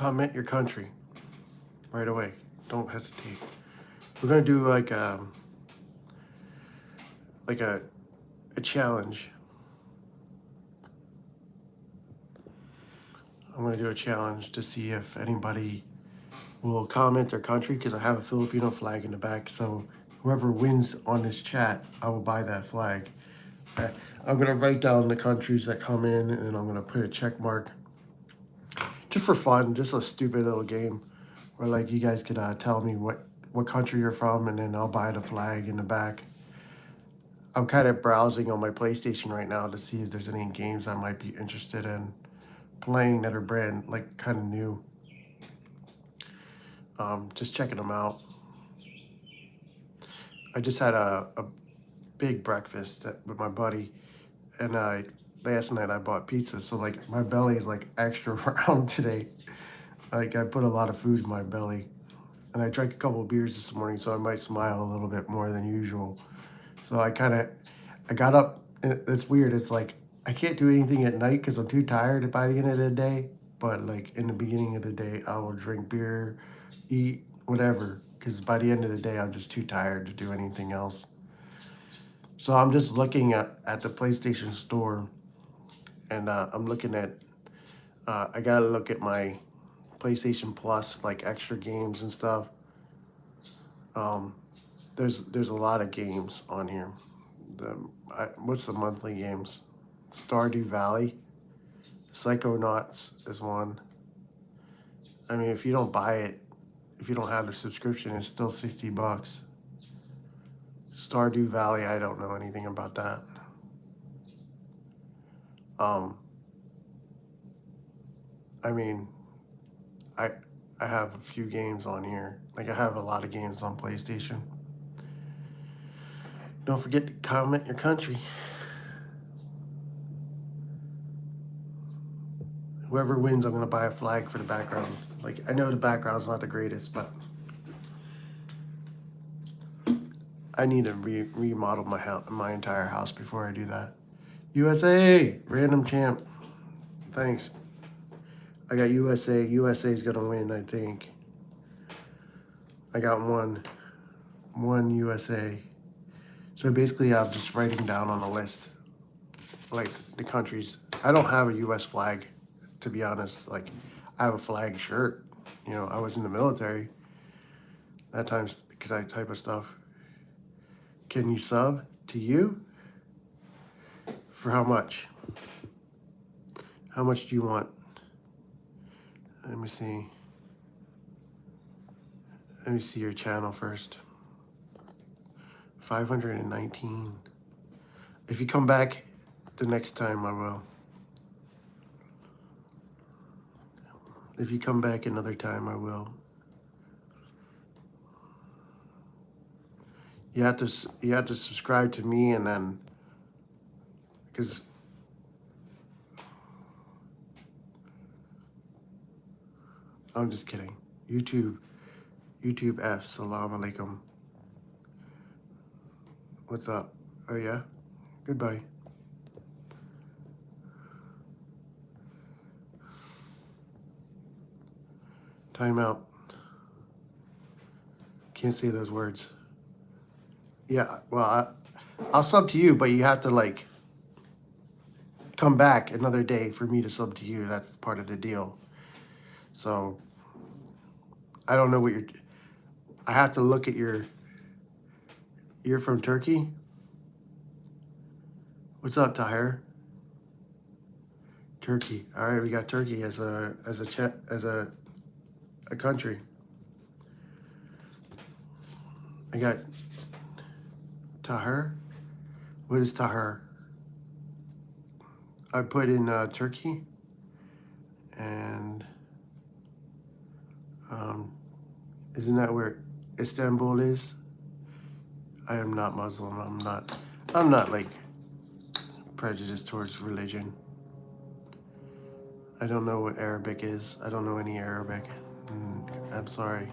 comment your country right away. Don't hesitate. We're gonna do like a challenge. I'm gonna do a challenge to see if anybody will comment their country because I have a Filipino flag in the back. So whoever wins on this chat, I will buy that flag. I'm gonna write down the countries that come in, and I'm gonna put a check mark just for fun, just a stupid little game where like you guys could tell me what country you're from, and then I'll buy the flag in the back. I'm kind of browsing on my PlayStation right now to see if there's any games I might be interested in playing that are brand like kind of new. Just checking them out. I just had a big breakfast with my buddy, and last night I bought pizza, so like my belly is like extra round today. Like I put a lot of food in my belly, and I drank a couple of beers this morning, so I might smile a little bit more than usual. So I got up. And it's weird. It's like I can't do anything at night because I'm too tired by the end of the day. But like in the beginning of the day, I will drink beer, eat whatever. Because by the end of the day, I'm just too tired to do anything else. So I'm just looking at the PlayStation Store, and I'm looking at. I gotta look at my PlayStation Plus, like extra games and stuff. Um, there's a lot of games on here. What's the monthly games? Stardew Valley, Psychonauts is one. I mean, if you don't buy it, if you don't have the subscription, it's still $60. Stardew Valley, I don't know anything about that. I mean, I I have a few games on here. Like I have a lot of games on PlayStation. Don't forget to comment your country. Whoever wins, I'm gonna buy a flag for the background. Like I know the background's not the greatest, but I need to remodel my entire house before I do that. USA, random champ. Thanks. I got USA. USA's gonna win, I think. I got one USA. So basically, I'm just writing down on a list, like the countries. I don't have a US flag, to be honest. Like, I have a flag shirt. You know, I was in the military. That time's because I type of stuff. Can you sub to you? For how much? How much do you want? Let me see. Let me see your channel first. 519. If you come back the next time, I will. If you come back another time, I will. You have to subscribe to me, and then because I'm just kidding. YouTube F. Salam alaikum. What's up? Oh yeah. Goodbye. Time out. Can't say those words. Yeah, well, I'll sub to you, but you have to like come back another day for me to sub to you. That's part of the deal. So I don't know what you're. I have to look at your. You're from Turkey. What's up, Tahir? Turkey. All right, we got Turkey as a country. I got Tahir. What is Tahir? I put in Turkey, and isn't that where Istanbul is? I am not Muslim. I'm not like prejudiced towards religion. I don't know what Arabic is. I don't know any Arabic. I'm sorry.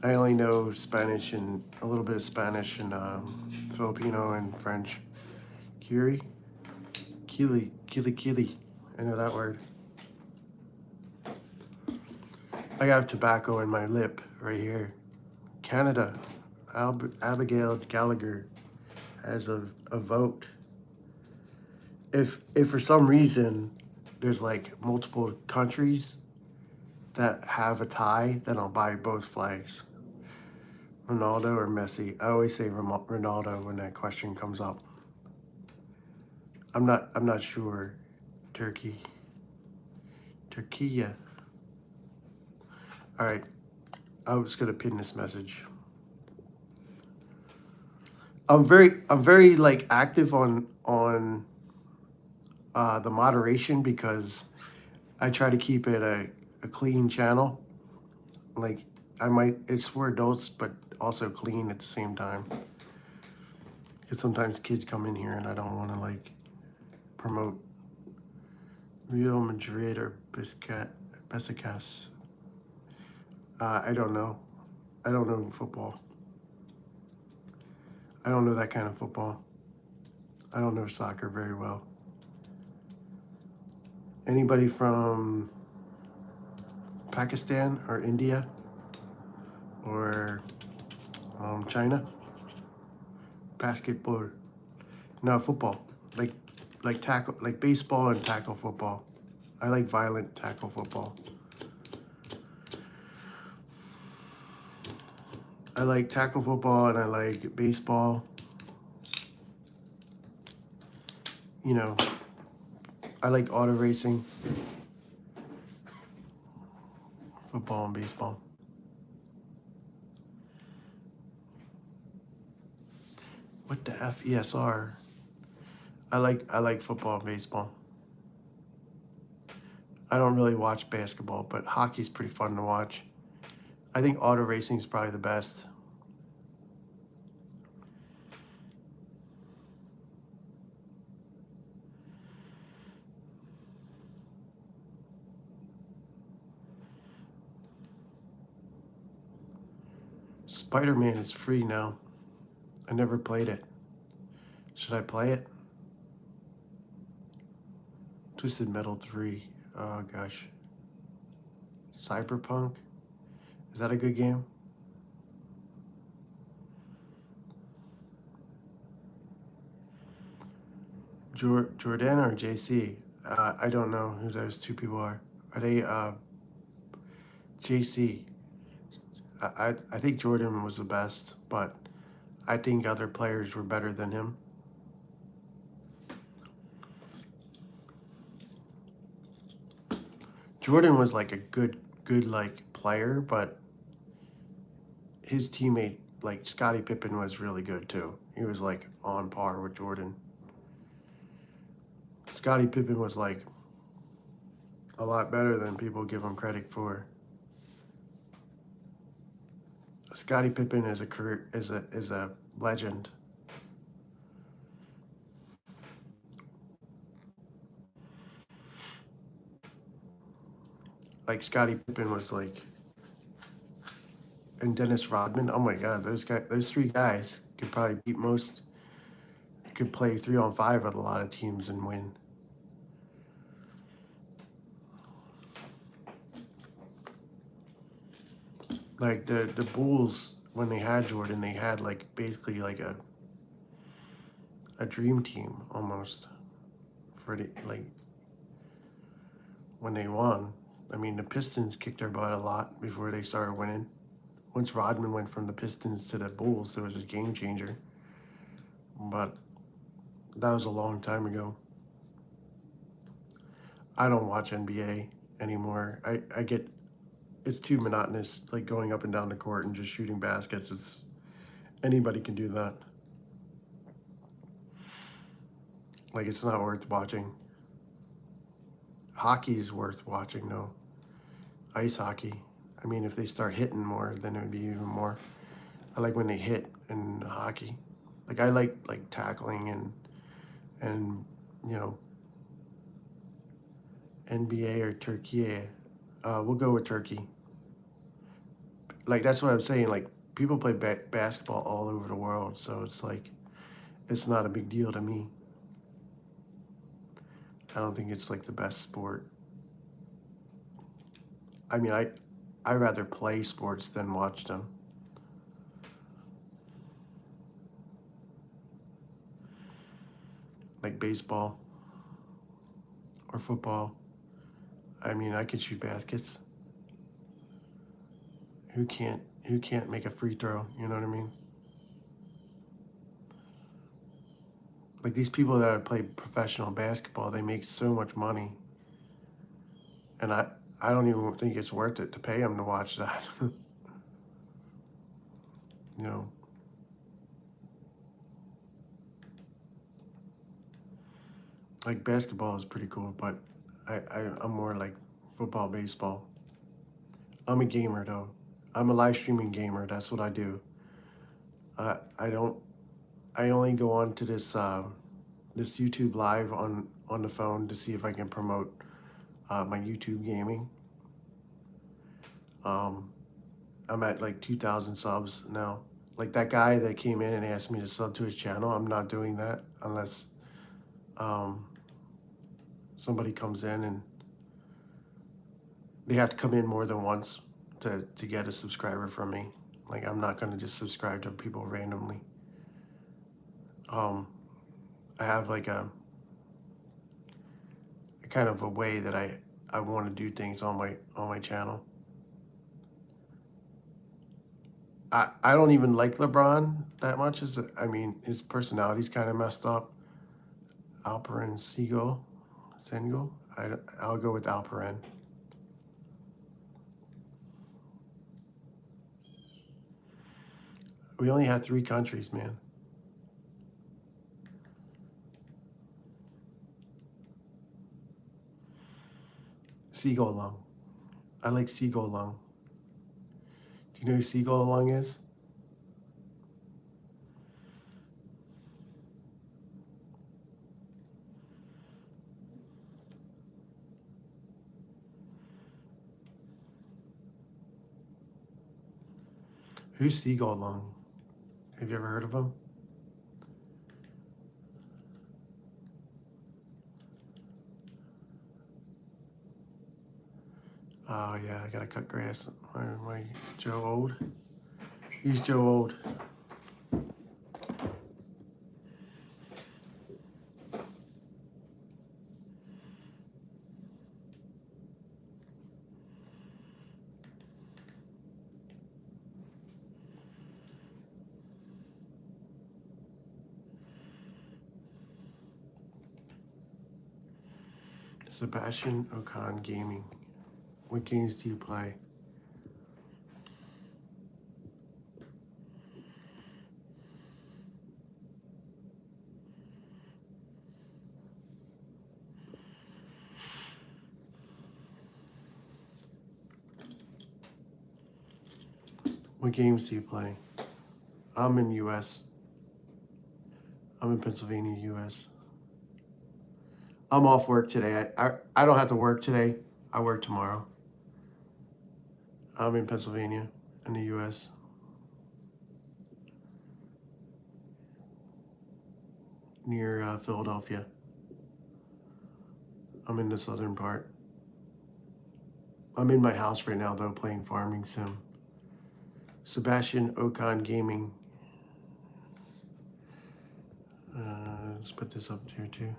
I only know Spanish and a little bit of Spanish and Filipino and French. Kiri? Kili. I know that word. I have tobacco in my lip right here. Canada, Abigail Gallagher has a vote. If for some reason there's like multiple countries that have a tie, then I'll buy both flags. Ronaldo or Messi. I always say Ronaldo when that question comes up. I'm not sure. Turkey. Turkey. All right. I was gonna pin this message. I'm very like active on the moderation because I try to keep it a clean channel. Like it's for adults, but also clean at the same time. Because sometimes kids come in here and I don't want to like promote Real Madrid or Besiktas. I don't know. I don't know football. I don't know that kind of football. I don't know soccer very well. Anybody from Pakistan or India or China? Basketball. No, football. Like tackle, like baseball and tackle football. I like violent tackle football. I like tackle football and I like baseball. You know, I like auto racing, football and baseball. What the F ESR? I like football and baseball. I don't really watch basketball, but hockey's pretty fun to watch. I think auto racing is probably the best. Spider-Man is free now. I never played it. Should I play it? Twisted Metal 3. Oh gosh. Cyberpunk? Is that a good game? Jordan or JC? I don't know who those two people are. Are they JC? I think Jordan was the best, but I think other players were better than him. Jordan was like a good like player, but his teammate like Scottie Pippen was really good too. He was like on par with Jordan. Scottie Pippen was like a lot better than people give him credit for. Scottie Pippen is a legend. Like Scottie Pippen was like, and Dennis Rodman. Oh my God, those three guys could probably beat most. Could play 3-on-5 with a lot of teams and win. Like the Bulls when they had Jordan, they had like basically like a dream team almost for the, like when they won. I mean, the Pistons kicked their butt a lot before they started winning. Once Rodman went from the Pistons to the Bulls, it was a game changer. But that was a long time ago. I don't watch NBA anymore. I get it's too monotonous, like going up and down the court and just shooting baskets. It's anybody can do that. Like it's not worth watching. Hockey is worth watching though. Ice hockey. I mean, if they start hitting more, then it would be even more. I like when they hit in hockey. Like I like tackling and you know NBA or Turkey. We'll go with Turkey. Like that's what I'm saying. Like people play basketball all over the world, so it's like it's not a big deal to me. I don't think it's like the best sport. I mean, I rather play sports than watch them. Like baseball or football. I mean, I can shoot baskets. Who can't make a free throw? You know what I mean? Like these people that play professional basketball, they make so much money, and I don't even think it's worth it to pay them to watch that. You know, like basketball is pretty cool, but I'm more like football, baseball. I'm a gamer though. I'm a live streaming gamer. That's what I do. I don't. I only go on to this YouTube live on the phone to see if I can promote my YouTube gaming. Um, I'm at like 2,000 subs now. Like that guy that came in and asked me to sub to his channel, I'm not doing that unless um, somebody comes in, and they have to come in more than once to get a subscriber from me. Like I'm not gonna just subscribe to people randomly. Um, I have like a kind of a way that I want to do things on my channel. I don't even like LeBron that much. I mean, his personality's kind of messed up. Alperen Sengal. I'll go with Alperen. We only had 3 countries, man. Seagull Lung. I like Seagull Lung. Do you know who Seagull Lung is? Who's Seagull Lung? Have you ever heard of him? Oh yeah, I gotta cut grass. My Joe Old. He's Joe Old. Sebastian Ocon Gaming. What games do you play? What games do you play? I'm in US. I'm in Pennsylvania, US. I'm off work today. I don't have to work today. I work tomorrow. I'm in Pennsylvania in the US. Near Philadelphia. I'm in the southern part. I'm in my house right now though, playing Farming Sim. Sebastian Ocon Gaming. Let's put this up here too.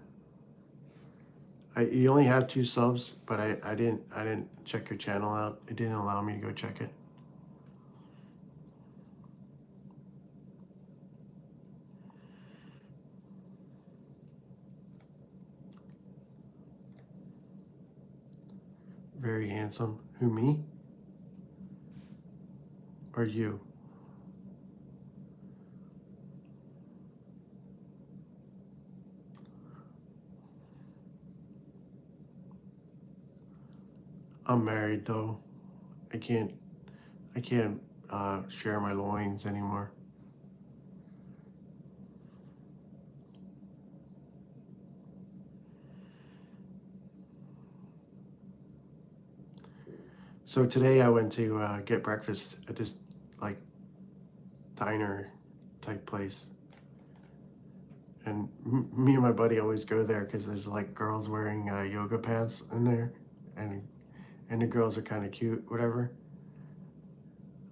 You only have 2 subs, but I didn't check your channel out. It didn't allow me to go check it. Very handsome. Who, me? Or you? I'm married though. I can't share my loins anymore. So today I went to get breakfast at this like diner type place, and me and my buddy always go there because there's like girls wearing yoga pants in there, and the girls are kind of cute, whatever.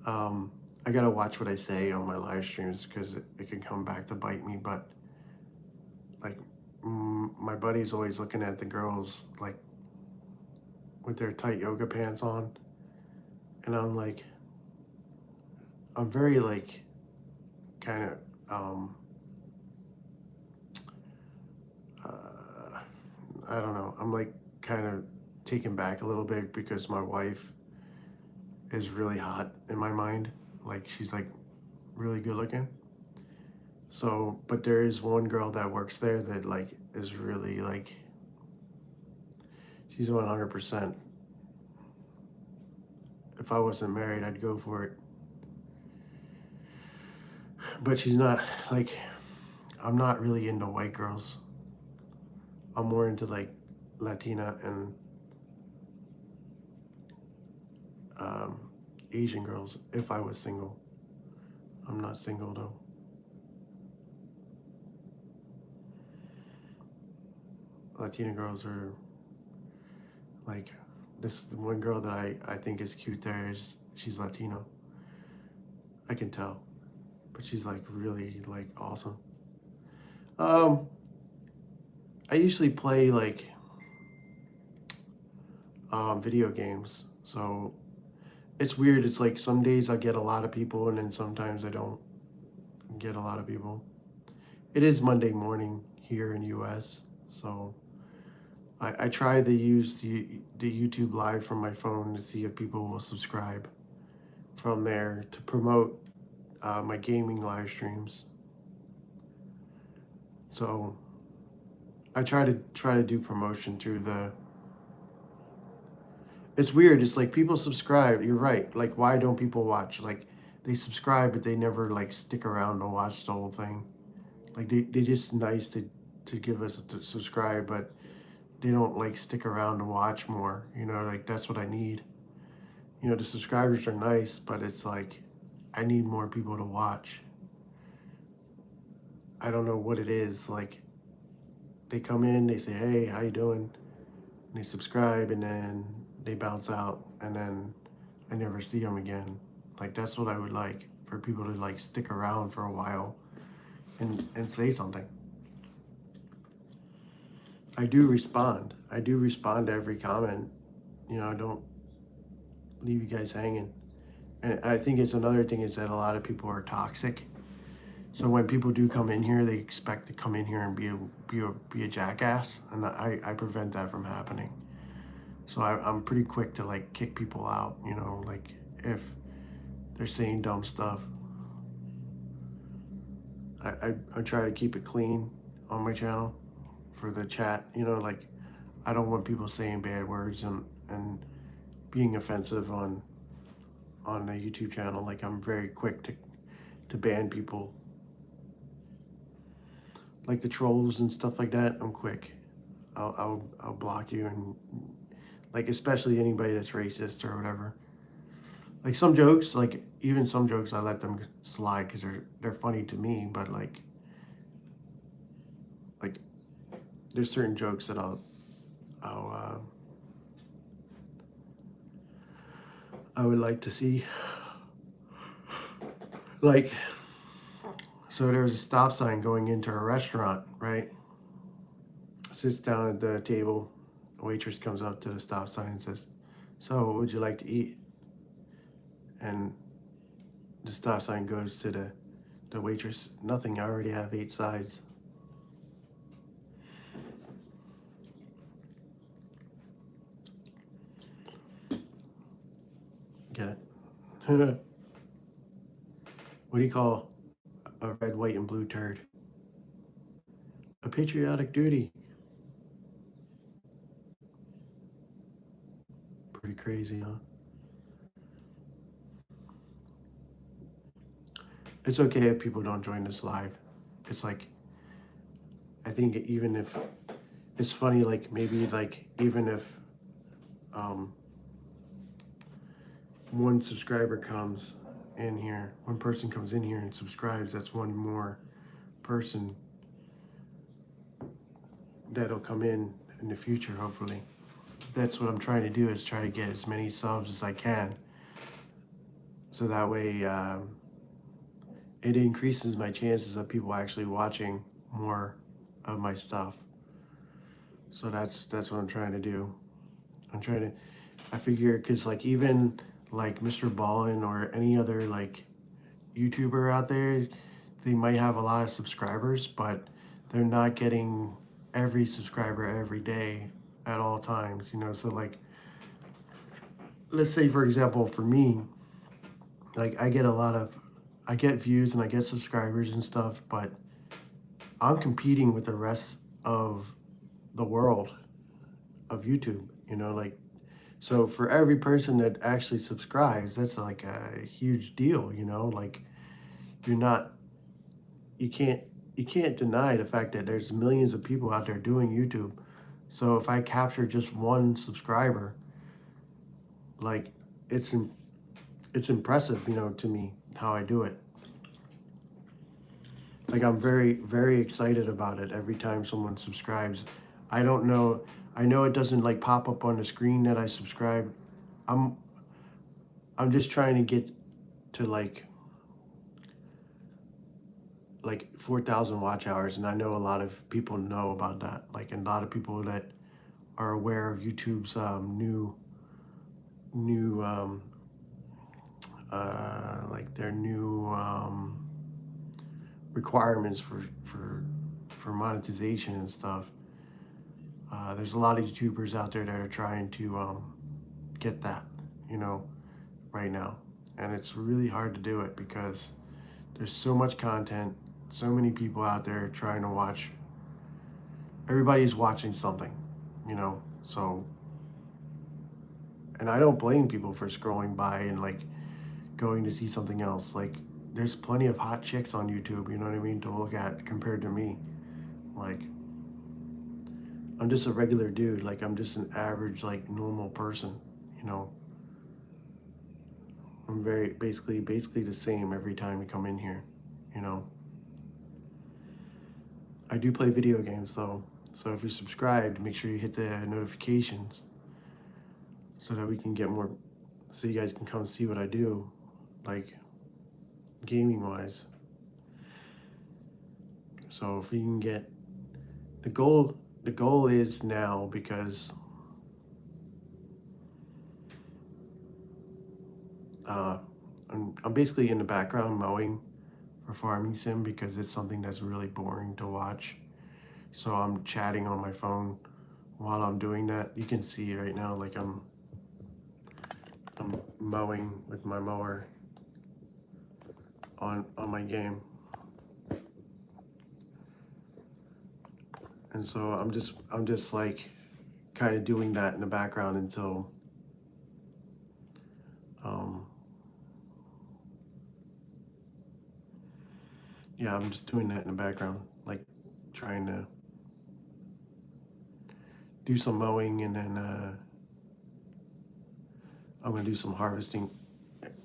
I gotta watch what I say on my live streams because it can come back to bite me. But like, my buddy's always looking at the girls like with their tight yoga pants on, and I'm like, I'm very like kind of uh, I don't know. I'm like kind of taken back a little bit because my wife is really hot in my mind. Like she's like really good looking. So, but there is one girl that works there that like is really like she's 100%. If I wasn't married, I'd go for it. But she's not like I'm not really into white girls. I'm more into like Latina and um, Asian girls if I was single. I'm not single though. Latina girls are like this one girl that I think is cute there is she's Latino. I can tell. But she's like really like awesome. Um I usually play like video games. So it's weird. It's like some days I get a lot of people and then sometimes I don't get a lot of people. It is Monday morning here in US, so I try to use the YouTube live from my phone to see if people will subscribe from there to promote my gaming live streams. So I try to do promotion through the. It's weird. It's like people subscribe. You're right. Like why don't people watch? Like they subscribe, but they never like stick around to watch the whole thing. Like they just nice to give us to subscribe, but they don't like stick around to watch more. You know, like that's what I need. You know, the subscribers are nice, but it's like I need more people to watch. I don't know what it is. Like they come in, they say, "Hey, how you doing?" And they subscribe, and then they bounce out, and then I never see them again. Like that's what I would like for people to like stick around for a while and say something. I do respond. I do respond to every comment. You know, I don't leave you guys hanging. And I think it's another thing is that a lot of people are toxic. So when people do come in here, they expect to come in here and be a jackass, and I prevent that from happening. So I'm pretty quick to like kick people out. You know, like if they're saying dumb stuff, I try to keep it clean on my channel for the chat. You know, like I don't want people saying bad words and being offensive on the YouTube channel. Like I'm very quick to ban people, like the trolls and stuff like that. I'm quick. I'll block you and like especially anybody that's racist or whatever. Like some jokes, like even some jokes, I let them slide because they're funny to me. But like there's certain jokes that I'll I would like to see. Like so, there's a stop sign going into a restaurant, right? Sits down at the table. A waitress comes up to the stop sign and says, "So, what would you like to eat?" And the stop sign goes to the waitress. "Nothing. I already have 8 sides." Get it? What do you call a red, white, and blue turd? A patriotic duty. Pretty crazy, huh? It's okay if people don't join this live. It's like I think even if it's funny, like maybe like even if um, one subscriber comes in here, one person comes in here and subscribes, that's one more person that'll come in the future, hopefully. That's what I'm trying to do is try to get as many subs as I can. so that way it increases my chances of people actually watching more of my stuff. So that's what I'm trying to do. I'm trying to, I figure, because like even like Mr. Ballin or any other like YouTuber out there, they might have a lot of subscribers, but they're not getting every subscriber every day at all times, you know. So like, let's say for example, for me, like I get views and I get subscribers and stuff, but I'm competing with the rest of the world of YouTube, you know, like, so for every person that actually subscribes, that's like a huge deal, you know, like you're not, you can't, you can't deny the fact that there's millions of people out there doing YouTube. So if I capture just one subscriber, like it's it's impressive, you know, to me how I do it. Like I'm very excited about it every time someone subscribes. I don't know, I know it doesn't like pop up on the screen that I subscribe. I'm I'm just trying to get to like 4,000 watch hours, and I know a lot of people know about that. Like, and a lot of people that are aware of YouTube's new like their new requirements for monetization and stuff. There's a lot of YouTubers out there that are trying to get that, you know, right now, and it's really hard to do it because there's so much content, so many people out there trying to watch. Everybody's watching something, you know. So, and I don't blame people for scrolling by and like going to see something else. Like, there's plenty of hot chicks on YouTube, you know what I mean, to look at compared to me. Like, I'm just a regular dude. Like, I'm just an average, like, normal person, you know. I'm very basically the same every time you come in here, you know. I do play video games though. So if you're subscribed, make sure you hit the notifications so that we can get more, so you guys can come see what I do, like gaming wise. So if we can get the goal is now, because uh, I'm basically in the background mowing for Farming Sim because it's something that's really boring to watch. So I'm chatting on my phone while I'm doing that. You can see right now, like I'm mowing with my mower on my game. And so I'm just like kind of doing that in the background until um, yeah, I'm just doing that in the background, like trying to do some mowing, and then I'm gonna do some harvesting.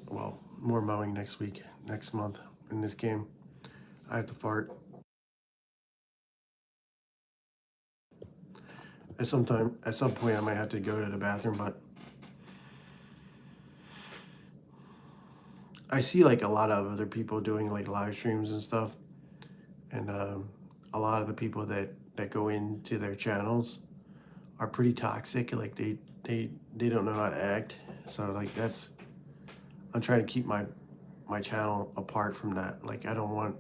Well, more mowing next month in this game. I have to fart. At some point, I might have to go to the bathroom, but I see like a lot of other people doing like live streams and stuff, and a lot of the people that go into their channels are pretty toxic. Like they don't know how to act. So like that's, I'm trying to keep my channel apart from that. Like I don't want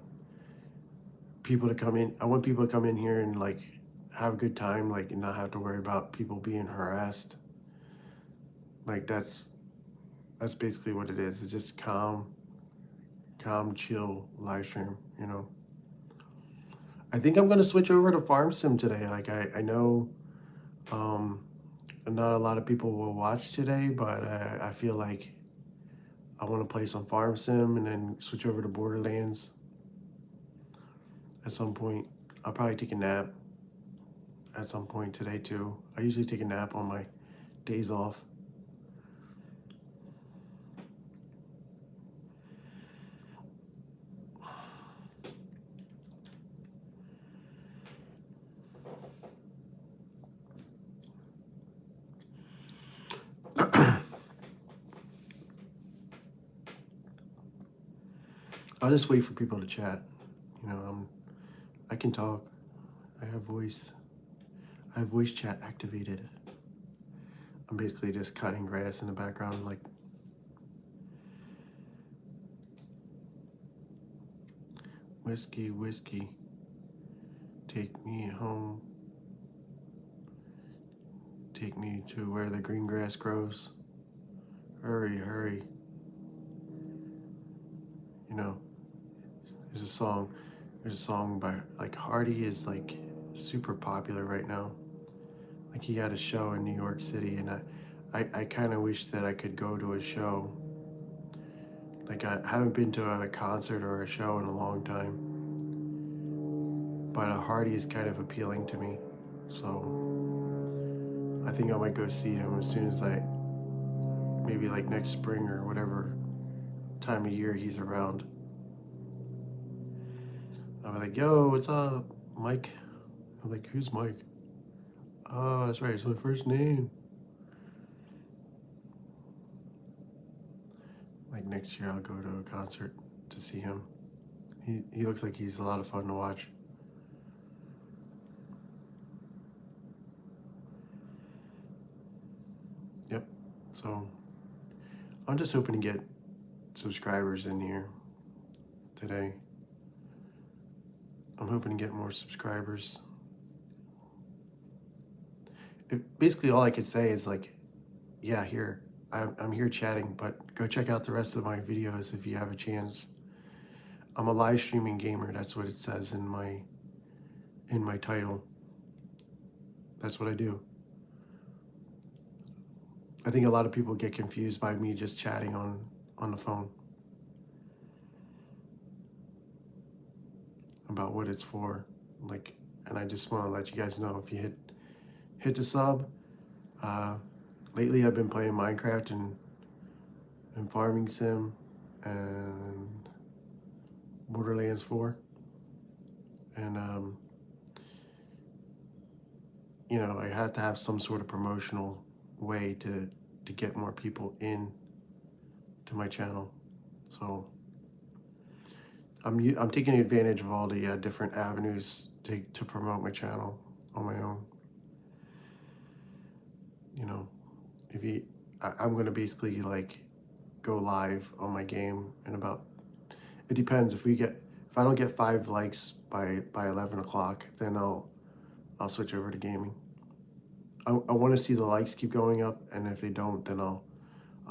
people to come in. I want people to come in here and like have a good time, like, and not have to worry about people being harassed. Like that's basically what it is. It's just calm, chill live stream, you know. I think I'm gonna switch over to Farm Sim today. Like I know um, not a lot of people will watch today, but I feel like I want to play some Farm Sim and then switch over to Borderlands at some point. I'll probably take a nap at some point today too. I usually take a nap on my days off. I'll just wait for people to chat. I can talk. I have voice. I have voice chat activated. I'm basically just cutting grass in the background, like whiskey, whiskey, take me home. Take me to where the green grass grows. Hurry, hurry. You know, there's a song. There's a song by like Hardy is like super popular right now. Like he had a show in New York City, and I kind of wish that I could go to a show. Like I haven't been to a concert or a show in a long time, but a Hardy is kind of appealing to me. So I think I might go see him as soon as maybe like next spring or whatever time of year he's around. I'll be like, yo, what's up, Mike? I'm like, who's Mike? Oh, that's right, it's my first name. Like next year I'll go to a concert to see him. He looks like he's a lot of fun to watch. Yep. So I'm just hoping to get subscribers in here today. I'm hoping to get more subscribers. Basically all I could say is like, yeah, here. I'm here chatting, but go check out the rest of my videos if you have a chance. I'm a live streaming gamer. That's what it says in my title. That's what I do. I think a lot of people get confused by me just chatting on the phone about what it's for. Like, and I just want to let you guys know, if you hit the sub. Lately I've been playing Minecraft and Farming Sim and Borderlands 4. And I have to have some sort of promotional way to get more people in to my channel. So I'm taking advantage of all the different avenues to promote my channel on my own. I'm gonna basically like go live on my game in about. It depends if I don't get 5 likes by 11 o'clock, then I'll switch over to gaming. I want to see the likes keep going up, and if they don't, then I'll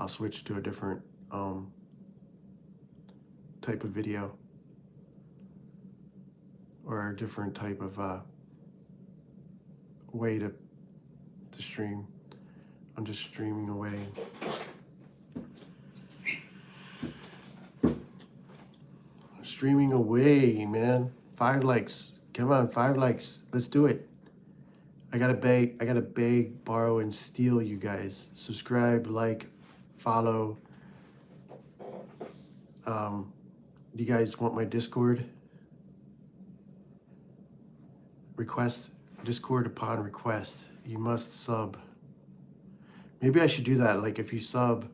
switch to a different type of video or a different type of way to stream. I'm just streaming away. Streaming away, man. 5 likes. Come on, 5 likes. Let's do it. I gotta beg, borrow, and steal you guys. Subscribe, like, follow. Do you guys want my Discord? Request Discord upon request. You must sub. Maybe I should do that. Like if you sub,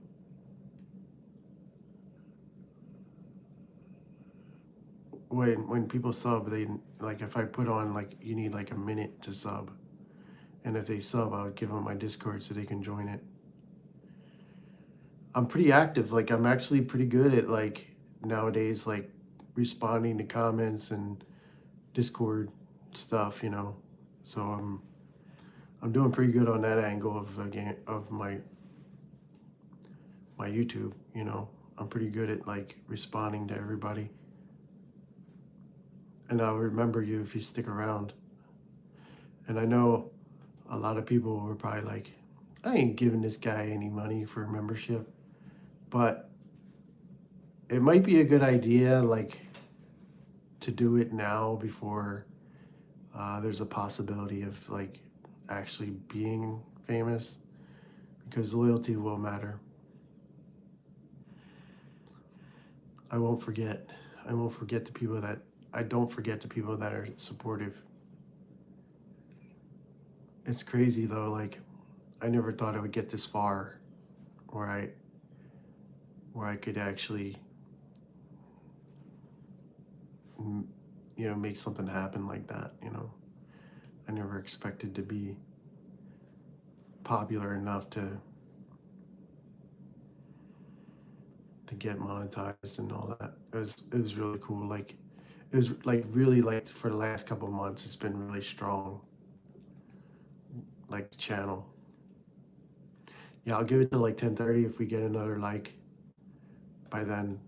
when people sub, they like if I put on like you need like a minute to sub, and if they sub, I would give them my Discord so they can join it. I'm pretty active. Like I'm actually pretty good at like nowadays, like responding to comments and Discord stuff. So I'm doing pretty good on that angle of my YouTube. I'm pretty good at like responding to everybody. And I'll remember you if you stick around. And I know a lot of people were probably like, I ain't giving this guy any money for membership. But it might be a good idea, like, to do it now before there's a possibility of like actually being famous, because loyalty will matter. I won't forget the people that I don't forget the people that are supportive. It's crazy though, like I never thought I would get this far where I could actually mm, make something happen like that. I never expected to be popular enough to get monetized and all that. It was really cool. Like it was like really like for the last couple of months, it's been really strong. Like the channel. Yeah, I'll give it to like 10:30. If we get another like by then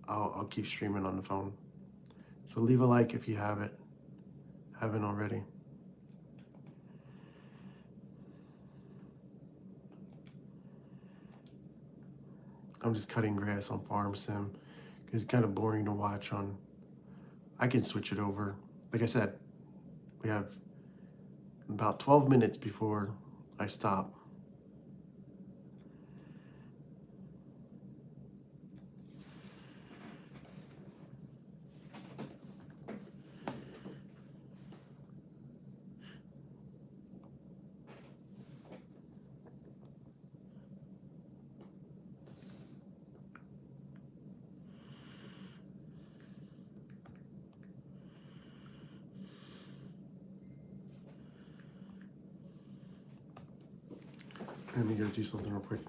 I'll keep streaming on the phone. So leave a like if you haven't already. I'm just cutting grass on Farm Sim because it's kind of boring to watch on. I can switch it over. Like I said, we have about 12 minutes before I stop. Let me go do something real quick.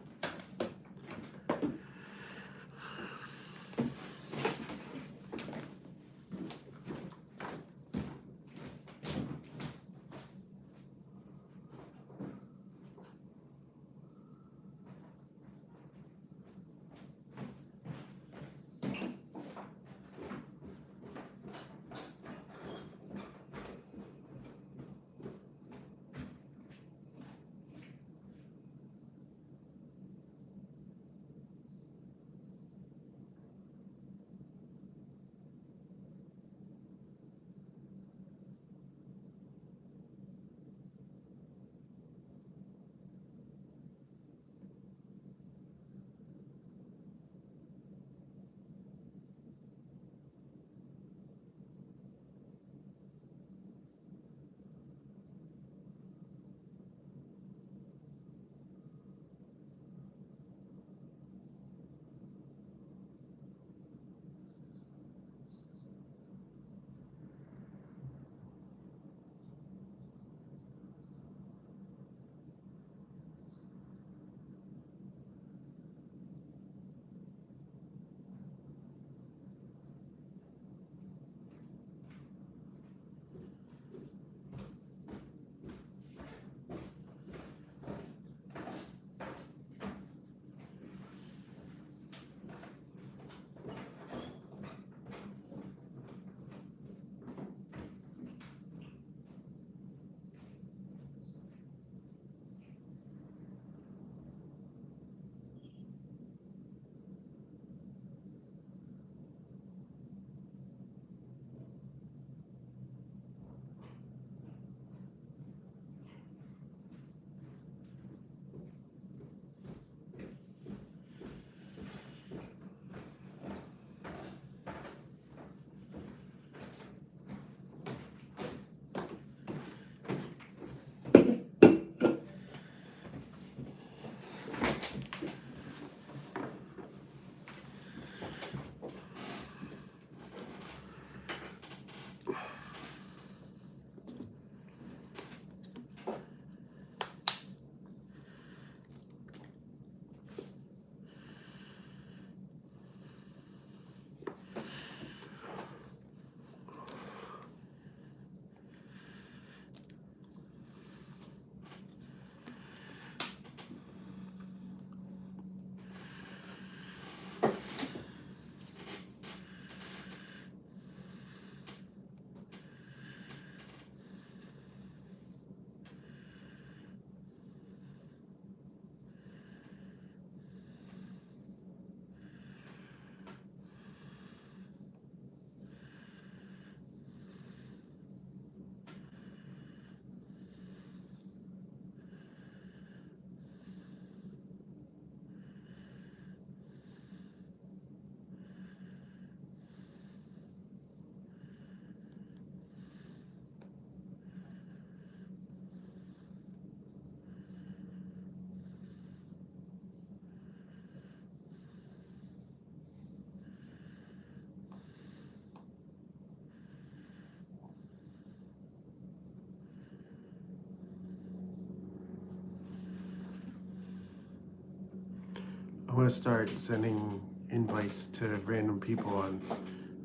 want to start sending invites to random people on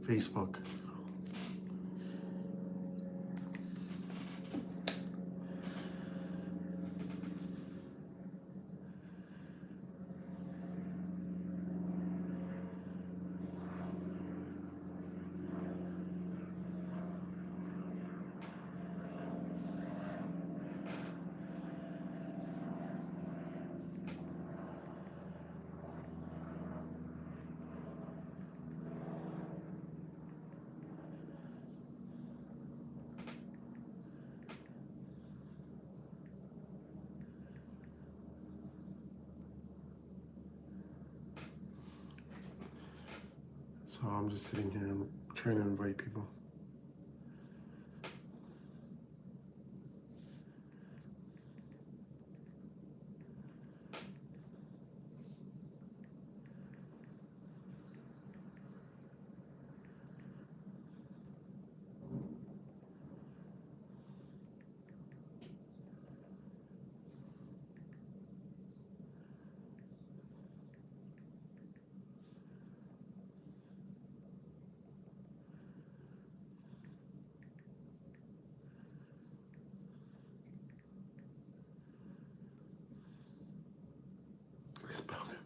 Facebook. So I'm just sitting here and trying to invite people. I spelled it.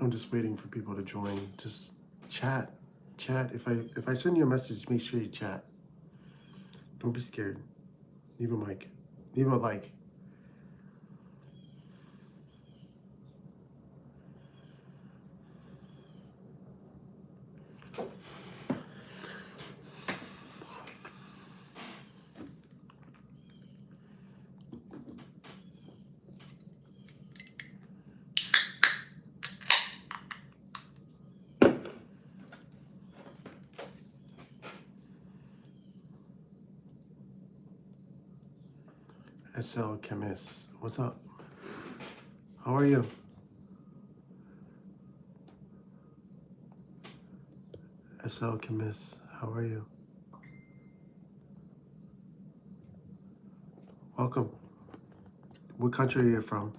I'm just waiting for people to join. Just chat. If I send you a message, make sure you chat. Don't be scared. Leave a mic. Leave a like. SL Chemist. What's up? How are you? SL Chemist. How are you? Welcome. What country are you from?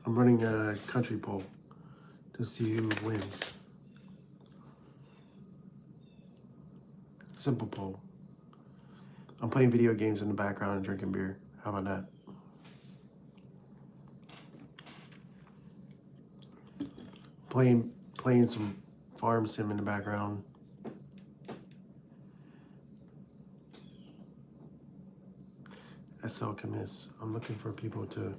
I'm running a country poll to see who wins. Simple poll. I'm playing video games in the background and drinking beer. How about that? Playing some farm sim in the background. SL Chemist. I'm looking for people to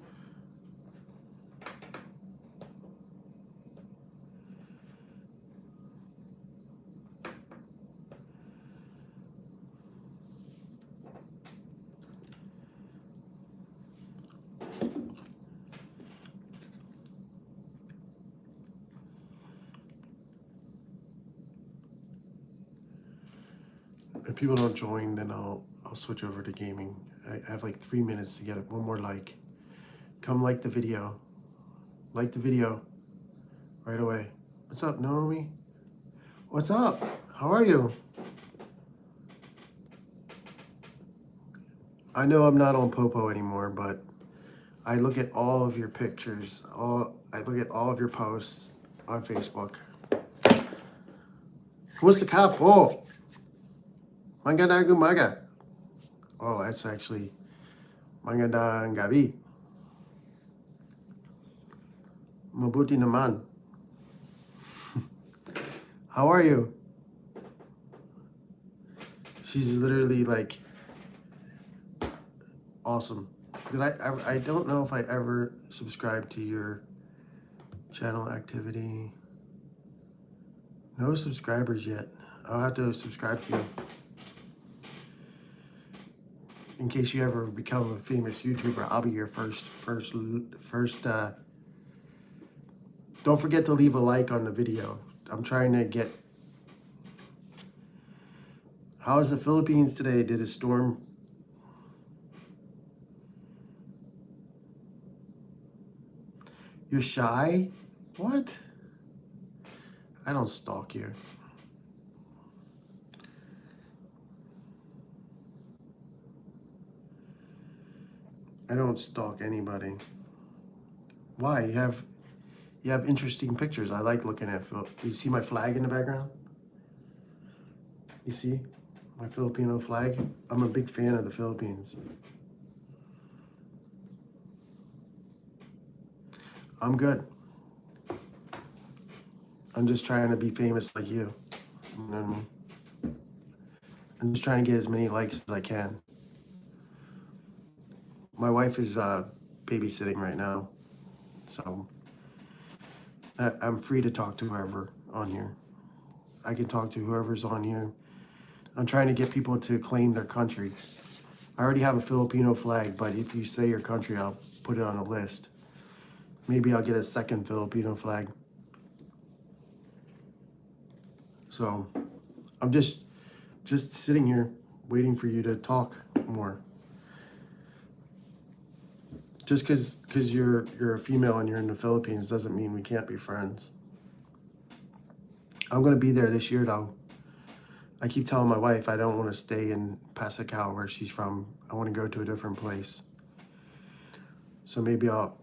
if people don't join, then I'll switch over to gaming. I have like 3 minutes to get it. One more like. Come like the video. Like the video right away. What's up, Naomi? What's up? How are you? I know I'm not on Popo anymore, but I look at all of your pictures. I look at all of your posts on Facebook. What's the capo? Magandang umaga. Oh, that's actually magandang gabi. Mabuti naman. How are you? She's literally like awesome. I don't know if I ever subscribed to your channel activity. No subscribers yet. I'll have to subscribe to you. In case you ever become a famous YouTuber, I'll be your first. Don't forget to leave a like on the video. I'm trying to get. How is the Philippines today? Did a storm? You're shy? What? I don't stalk you. I don't stalk anybody. Why? You have interesting pictures. I like looking at You see my flag in the background? You see my Filipino flag? I'm a big fan of the Philippines. I'm good. I'm just trying to be famous like you. You know what I mean? I'm just trying to get as many likes as I can. My wife is babysitting right now, so I'm free to talk to whoever on here. I can talk to whoever's on here. I'm trying to get people to claim their country. I already have a Filipino flag, but if you say your country, I'll put it on a list. Maybe I'll get a second Filipino flag. So I'm just sitting here waiting for you to talk more. Just because you're a female and you're in the Philippines doesn't mean we can't be friends. I'm gonna be there this year though. I keep telling my wife I don't want to stay in Pascal where she's from. I want to go to a different place. So maybe I'll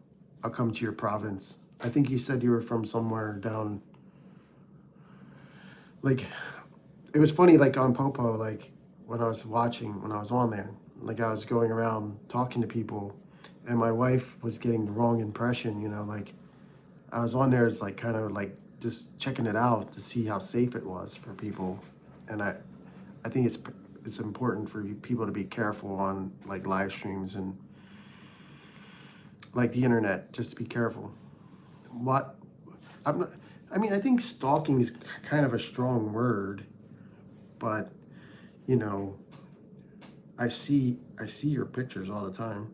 come to your province. I think you said you were from somewhere down. Like, it was funny, like on Popo, like when I was on there, like I was going around talking to people, and my wife was getting the wrong impression, you know, like I was on there, it's like kind of like just checking it out to see how safe it was for people. And I think it's important for people to be careful on like live streams and like the internet, just to be careful. What I'm not, I mean, I think stalking is kind of a strong word, but you know, I see your pictures all the time.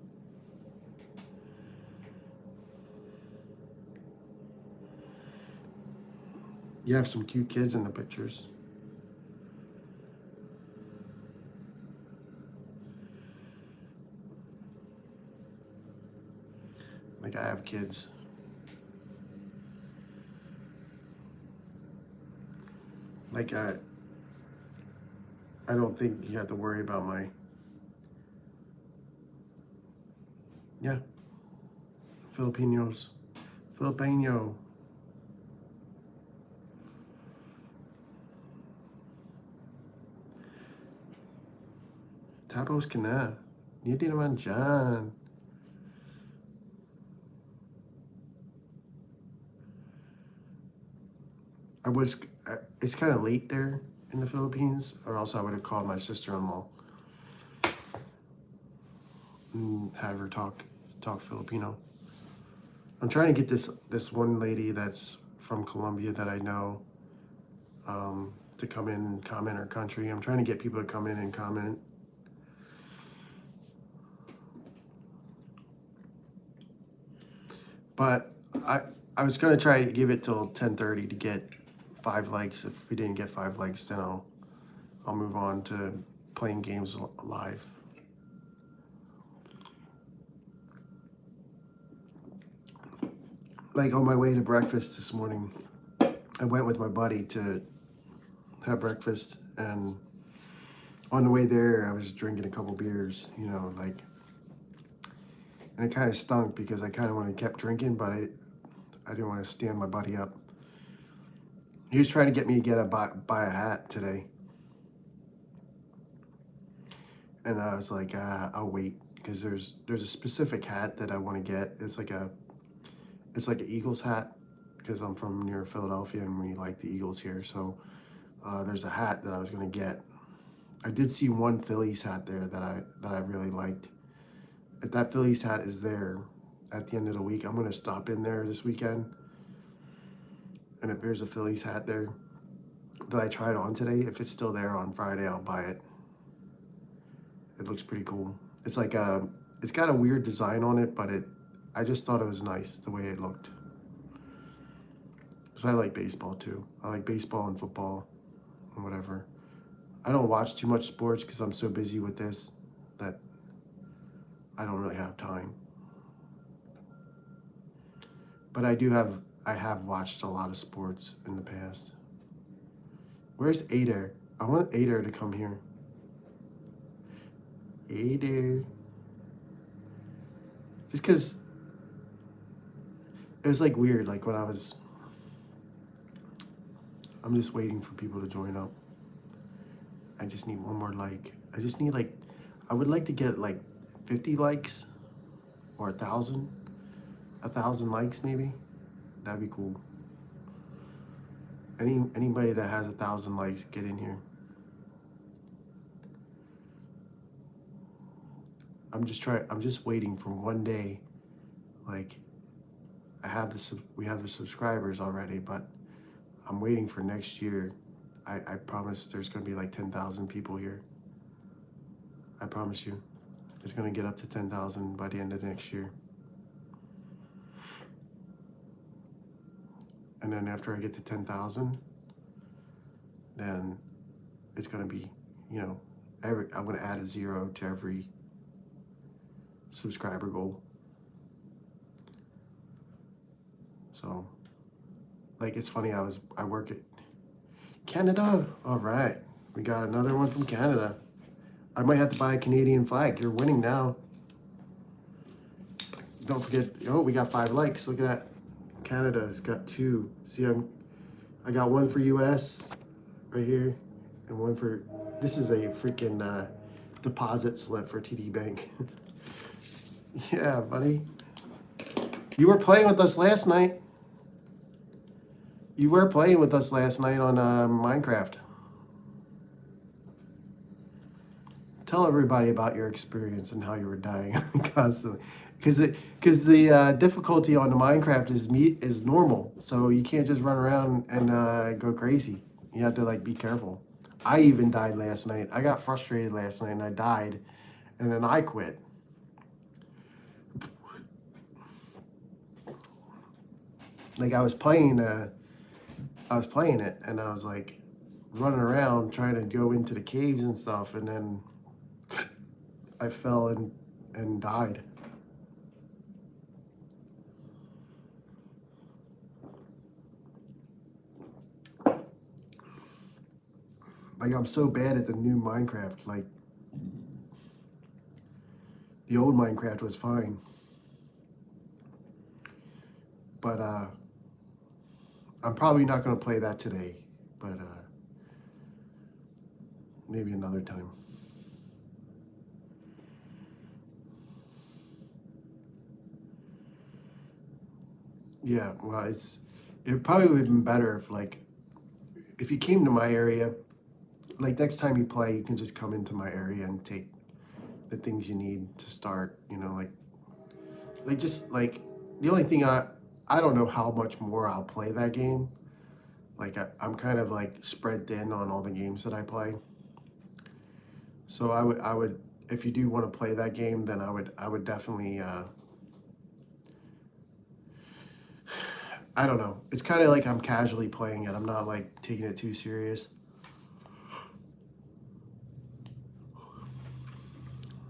You have some cute kids in the pictures. Like I have kids. Like I don't think you have to worry about my, yeah, Filipino. Tapos ka na. Hindi naman dyan. It's kind of late there in the Philippines, or else I would have called my sister-in-law and had her talk Filipino. I'm trying to get this one lady that's from Colombia that I know to come in and comment her country. I'm trying to get people to come in and comment. But I was gonna try to give it till 10:30 to get 5 likes. If we didn't get 5 likes, then I'll move on to playing games live. Like on my way to breakfast this morning, I went with my buddy to have breakfast, and on the way there, I was drinking a couple beers, you know, like, and it kind of stunk because I kind of wanted to kept drinking, but I didn't want to stand my buddy up. He was trying to get me to buy a hat today, and I was like, I'll wait because there's a specific hat that I want to get. It's like an Eagles hat because I'm from near Philadelphia and we like the Eagles here. So there's a hat that I was gonna get. I did see one Phillies hat there that I really liked. If that Phillies hat is there at the end of the week, I'm gonna stop in there this weekend. And if there's a Phillies hat there, that I tried on today. If it's still there on Friday, I'll buy it. It looks pretty cool. It's like it's got a weird design on it, but I just thought it was nice the way it looked. Because I like baseball too. I like baseball and football and whatever. I don't watch too much sports because I'm so busy with this that I don't really have time. But I have watched a lot of sports in the past. Where's Adair? I want Adair to come here. Adair. Just because it was like weird, like when I'm just waiting for people to join up. I just need one more like. I just need like, I would like to get like 50 likes or 1,000 likes maybe. That'd be cool. Anybody that has 1,000 likes, get in here. I'm just waiting for one day. Like, we have the subscribers already, but I'm waiting for next year. I promise there's gonna be like 10,000 people here. I promise you. It's gonna get up to 10,000 by the end of next year. And then after I get to 10,000, then it's gonna be, I'm gonna add a 0 to every subscriber goal. So, like, it's funny, I work at Canada. All right, we got another one from Canada. I might have to buy a Canadian flag. You're winning now. Don't forget, we got 5 likes. Look at that. Canada's got 2. See, I got one for US right here, and one for, this is a freaking deposit slip for TD Bank. Yeah, buddy. You were playing with us last night. You were playing with us last night on Minecraft. Tell everybody about your experience and how you were dying constantly. Because the difficulty on the Minecraft is normal, so you can't just run around and go crazy. You have to like be careful. I even died last night. I got frustrated last night and I died, and then I quit. Like I was playing it, and I was like running around trying to go into the caves and stuff, and then I fell and died. Like, I'm so bad at the new Minecraft. Like, the old Minecraft was fine. But, I'm probably not going to play that today. But, maybe another time. Yeah, well, it probably would have been better if you came to my area. Like, next time you play, you can just come into my area and take the things you need to start, just like the only thing I don't know how much more I'll play that game. Like I'm kind of like spread thin on all the games that I play. So I would if you do want to play that game, then I would definitely I don't know. It's kind of like I'm casually playing it. I'm not like taking it too serious.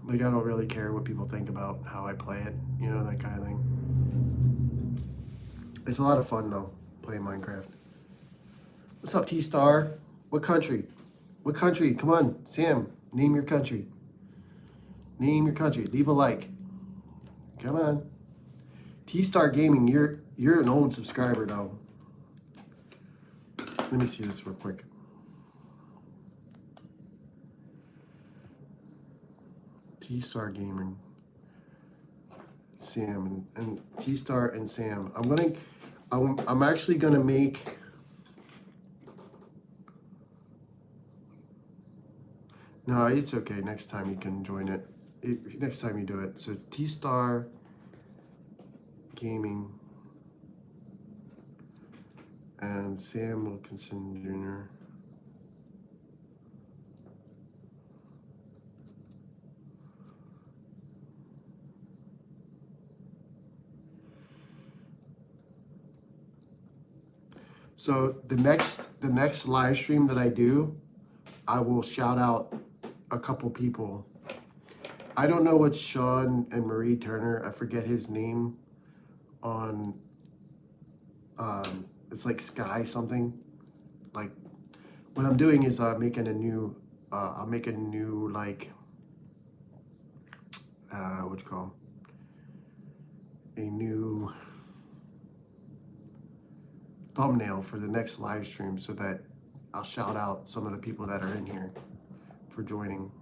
Like, I don't really care what people think about how I play it, that kind of thing. It's a lot of fun, though, playing Minecraft. What's up, T-Star? What country? What country? Come on, Sam, name your country. Name your country. Leave a like. Come on. T-Star Gaming, you're an old subscriber, though. Let me see this real quick. T-Star Gaming, Sam, and T-Star and Sam. I'm actually gonna make. No, it's okay. Next time you can join it. Next time you do it. So T-Star Gaming and Sam Wilkinson Jr. So the next live stream that I do, I will shout out a couple people. I don't know what Sean and Marie Turner, I forget his name on, it's like Sky something. Like, what I'm doing is I'll make a new like, what you call 'em? A new thumbnail for the next live stream so that I'll shout out some of the people that are in here for joining.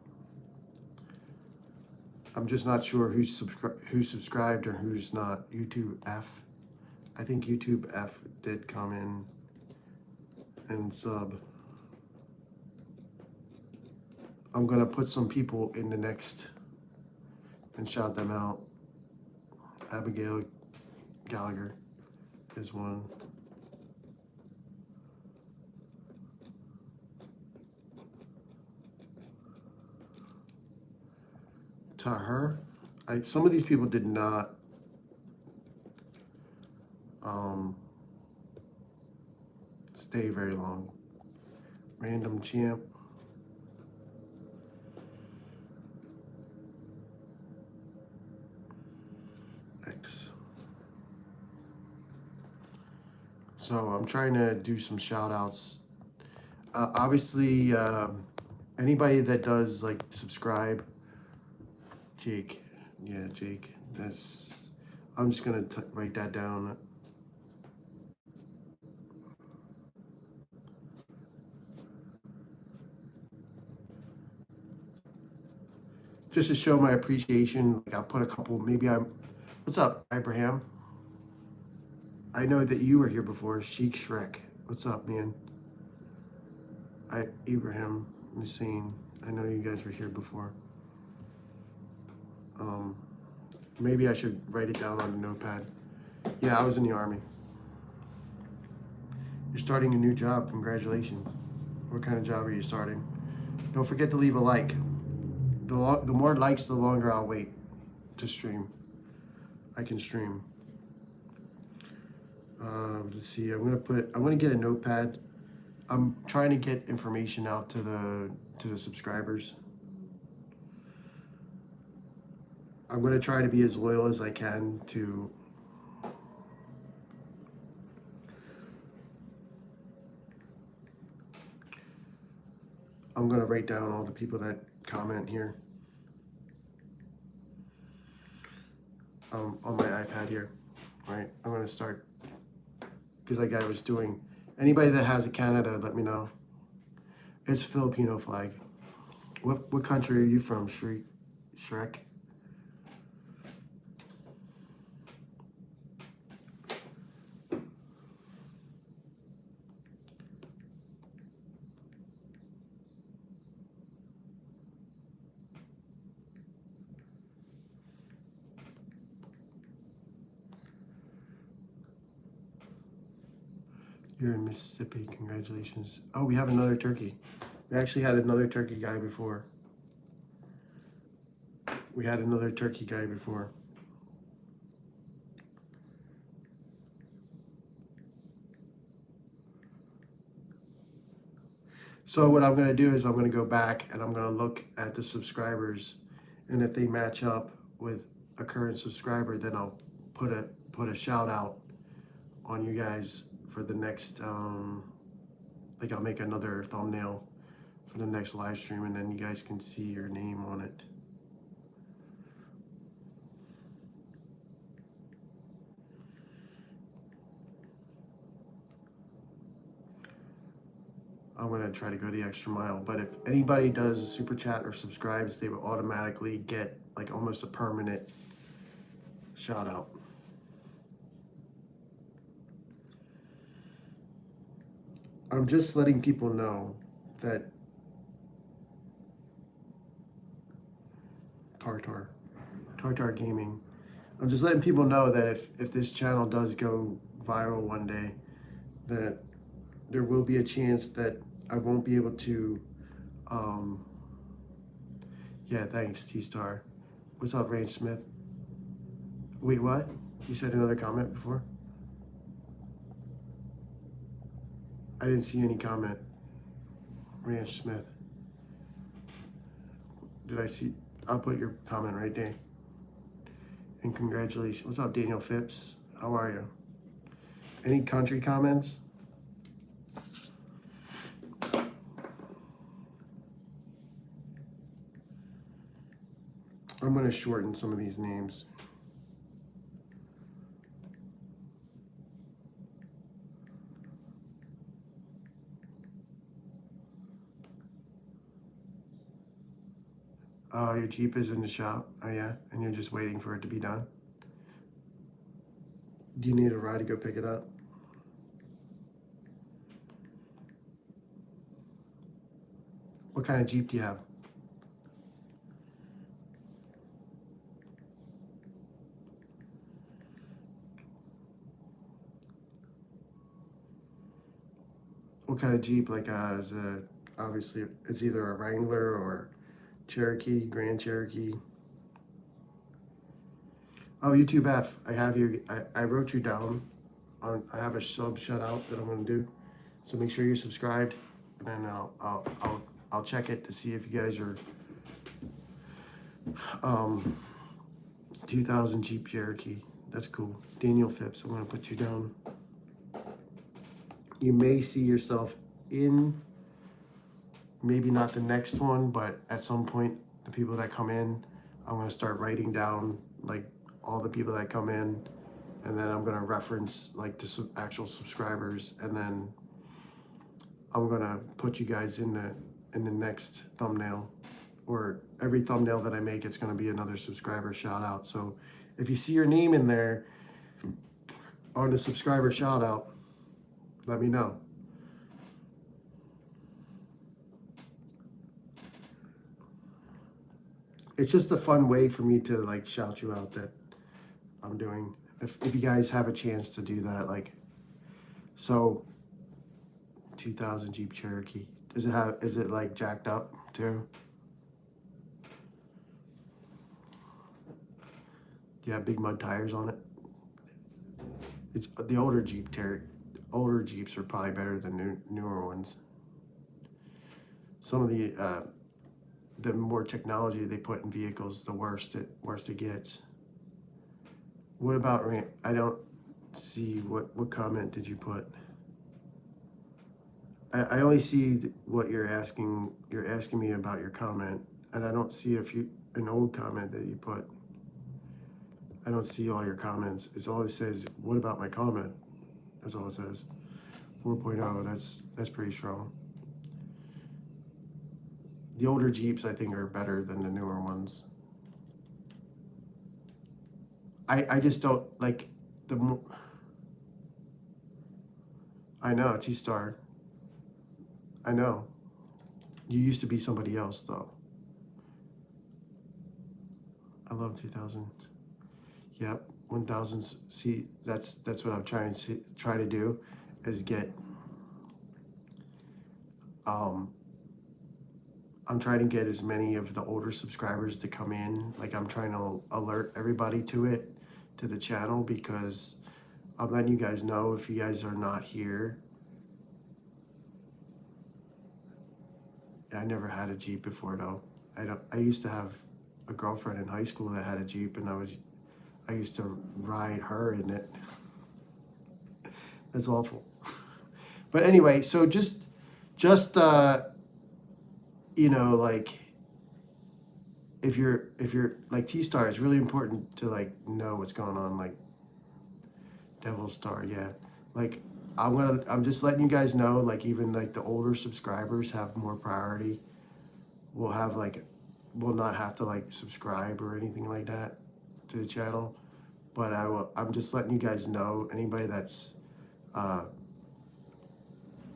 I'm just not sure who's subscribed or who's not. YouTube F. I think YouTube F did come in and sub. I'm gonna put some people in the next and shout them out. Abigail Gallagher is one. To her, some of these people did not stay very long. Random Champ. X. So I'm trying to do some shout outs. Obviously, anybody that does like subscribe, Jake, yeah, Jake, I'm just gonna write that down. Just to show my appreciation, like I'll put a couple, what's up, Abraham? I know that you were here before, Sheik Shrek. What's up, man? Ibrahim Hussein, I know you guys were here before. Maybe I should write it down on a notepad. Yeah, I was in the Army. You're starting a new job, congratulations. What kind of job are you starting? Don't forget to leave a like. The more likes, the longer I'll wait to stream. I can stream. Let's see, I'm gonna get a notepad. I'm trying to get information out to the subscribers. I'm gonna try to be as loyal as I can to I'm gonna write down all the people that comment here on my iPad here. All right, I'm gonna start because like I was doing. Anybody that has a Canada, let me know. It's Filipino flag. What country are you from, Shrek? You're in Mississippi, congratulations. Oh, we have another turkey. We actually had another turkey guy before. So what I'm gonna do is I'm gonna go back and I'm gonna look at the subscribers, and if they match up with a current subscriber, then I'll put a shout out on you guys for the next, like I'll make another thumbnail for the next live stream, and then you guys can see your name on it. I'm gonna try to go the extra mile, but if anybody does a super chat or subscribes, they will automatically get like almost a permanent shout out. I'm just letting people know that Tartar Gaming. I'm just letting people know that if this channel does go viral one day, that there will be a chance that I won't be able to, yeah, thanks, T-Star. What's up, Range Smith? Wait, what? You said another comment before? I didn't see any comment. Ranch Smith. Did I see? I'll put your comment right there. And congratulations. What's up, Daniel Phipps? How are you? Any country comments? I'm going to shorten some of these names. Oh, your Jeep is in the shop. Oh, yeah? And you're just waiting for it to be done? Do you need a ride to go pick it up? What kind of Jeep do you have? What kind of Jeep? Like, is it, obviously, it's either a Wrangler or Cherokee, Grand Cherokee. Oh, YouTube F, I have you. I wrote you down. I have a sub shutout that I'm gonna do. So make sure you're subscribed, and then I'll check it to see if you guys are 2000 Jeep Cherokee. That's cool. Daniel Phipps, I'm gonna put you down. You may see yourself in, maybe not the next one, but at some point, the people that come in, I'm gonna start writing down like all the people that come in, and then I'm gonna reference like the actual subscribers, and then I'm gonna put you guys in the next thumbnail, or every thumbnail that I make, it's gonna be another subscriber shout out. So if you see your name in there on the subscriber shout out, let me know. It's just a fun way for me to like shout you out that I'm doing. If you guys have a chance to do that, like, so 2000 Jeep Cherokee. Is it like jacked up too? Do you have big mud tires on it? It's the older older Jeeps are probably better than newer ones. Some of the more technology they put in vehicles, the worse it gets. What about I don't see what comment did you put? I only see what you're asking. You're asking me about your comment, and I don't see an old comment that you put. I don't see all your comments. It always says, "What about my comment?" That's all it says. 4.0. That's pretty strong. The older Jeeps, I think, are better than the newer ones. I just don't like the more. I know, T-Star. I know. You used to be somebody else, though. I love 2000. Yep, 1000s. See, that's what I'm trying to do, is get. I'm trying to get as many of the older subscribers to come in. Like, I'm trying to alert everybody to the channel, because I'm letting you guys know if you guys are not here. I never had a Jeep before though. I used to have a girlfriend in high school that had a Jeep, and I used to ride her in it. That's awful. But anyway, so just you know, like, if you're like T-Star, it's really important to like know what's going on. Like Devil Star, yeah. Like I'm just letting you guys know, like, even like the older subscribers have more priority. We'll not have to like subscribe or anything like that to the channel. But I'm just letting you guys know, anybody that's like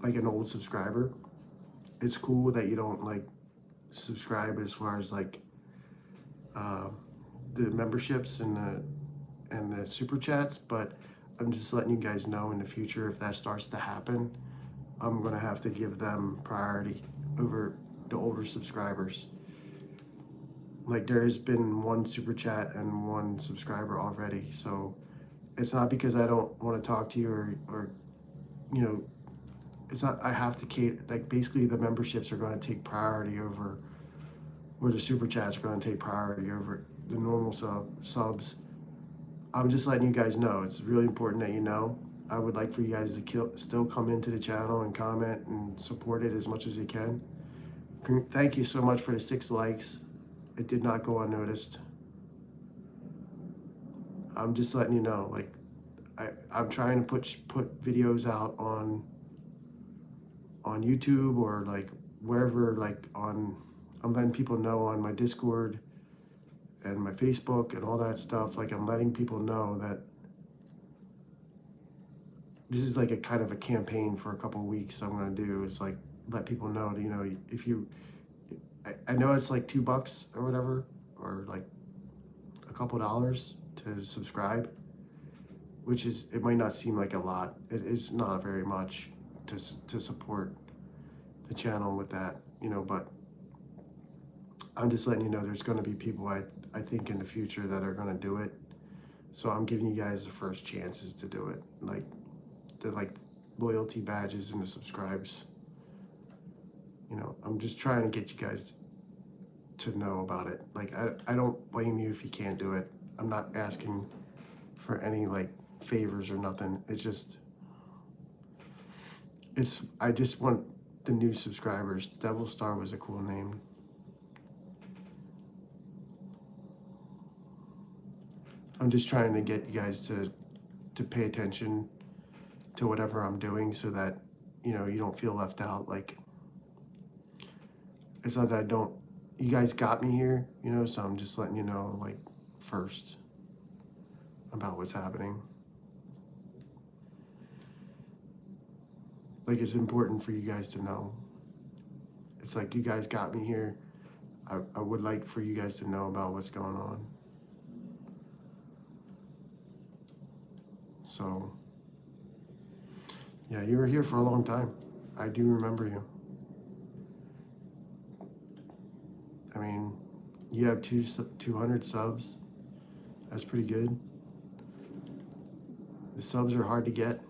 an old subscriber, it's cool that you don't like subscribe as far as like the memberships and the super chats, but I'm just letting you guys know, in the future, if that starts to happen, I'm gonna have to give them priority over the older subscribers. Like, there has been one super chat and one subscriber already, so it's not because I don't want to talk to you or you know, it's not, I have to cater, like basically the memberships are going to take priority over, or the super chats are going to take priority over the normal subs. I'm just letting you guys know. It's really important that you know. I would like for you guys to still come into the channel and comment and support it as much as you can. Thank you so much for the 6 likes. It did not go unnoticed. I'm just letting you know, like, I'm trying to put videos out on YouTube, or like wherever, like I'm letting people know on my Discord and my Facebook and all that stuff. Like, I'm letting people know that this is like a kind of a campaign for a couple of weeks. I'm going to do. It's like, let people know that, you know, if you, I know it's like $2 or whatever, or like a couple dollars to subscribe, which is, it might not seem like a lot. It is not very much to support the channel with that, you know, but I'm just letting you know there's going to be people I think in the future that are going to do it. So I'm giving you guys the first chances to do it. Like the loyalty badges and the subscribes. You know, I'm just trying to get you guys to know about it. Like, I don't blame you if you can't do it. I'm not asking for any like favors or nothing. It's just, I just want the new subscribers. Devil Star was a cool name. I'm just trying to get you guys to pay attention to whatever I'm doing, so that, you know, you don't feel left out. Like, it's not that you guys got me here, you know, so I'm just letting you know, like, first about what's happening. Like, it's important for you guys to know. It's like, you guys got me here. I would like for you guys to know about what's going on. So, yeah, you were here for a long time. I do remember you. I mean, you have 200 subs. That's pretty good. The subs are hard to get.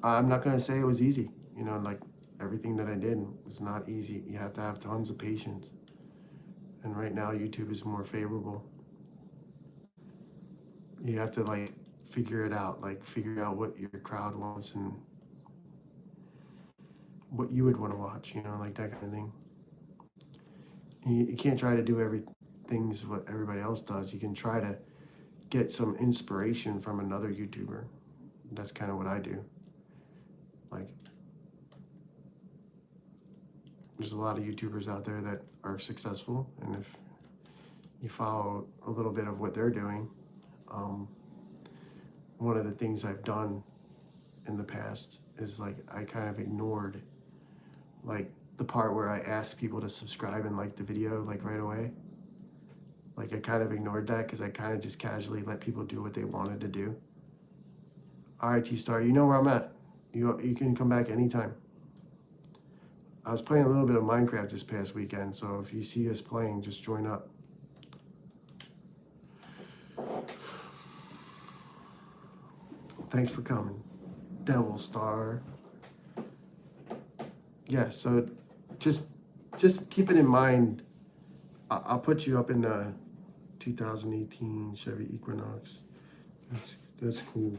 I'm not going to say it was easy. You know, like, everything that I did was not easy. You have to have tons of patience. And right now, YouTube is more favorable. You have to, like, figure it out. Like, figure out what your crowd wants and what you would want to watch, you know, like that kind of thing. You can't try to do everything what everybody else does. You can try to get some inspiration from another YouTuber. That's kind of what I do. Like, there's a lot of YouTubers out there that are successful, and if you follow a little bit of what they're doing, one of the things I've done in the past is, like, I kind of ignored, like, the part where I asked people to subscribe and like the video, like, right away. Like, I kind of ignored that because I kind of just casually let people do what they wanted to do. All right, T-Star, you know where I'm at. You can come back anytime. I was playing a little bit of Minecraft this past weekend, so if you see us playing, just join up. Thanks for coming, Devil Star. Yeah, so just keep it in mind. I'll put you up in the 2018 Chevy Equinox. That's cool.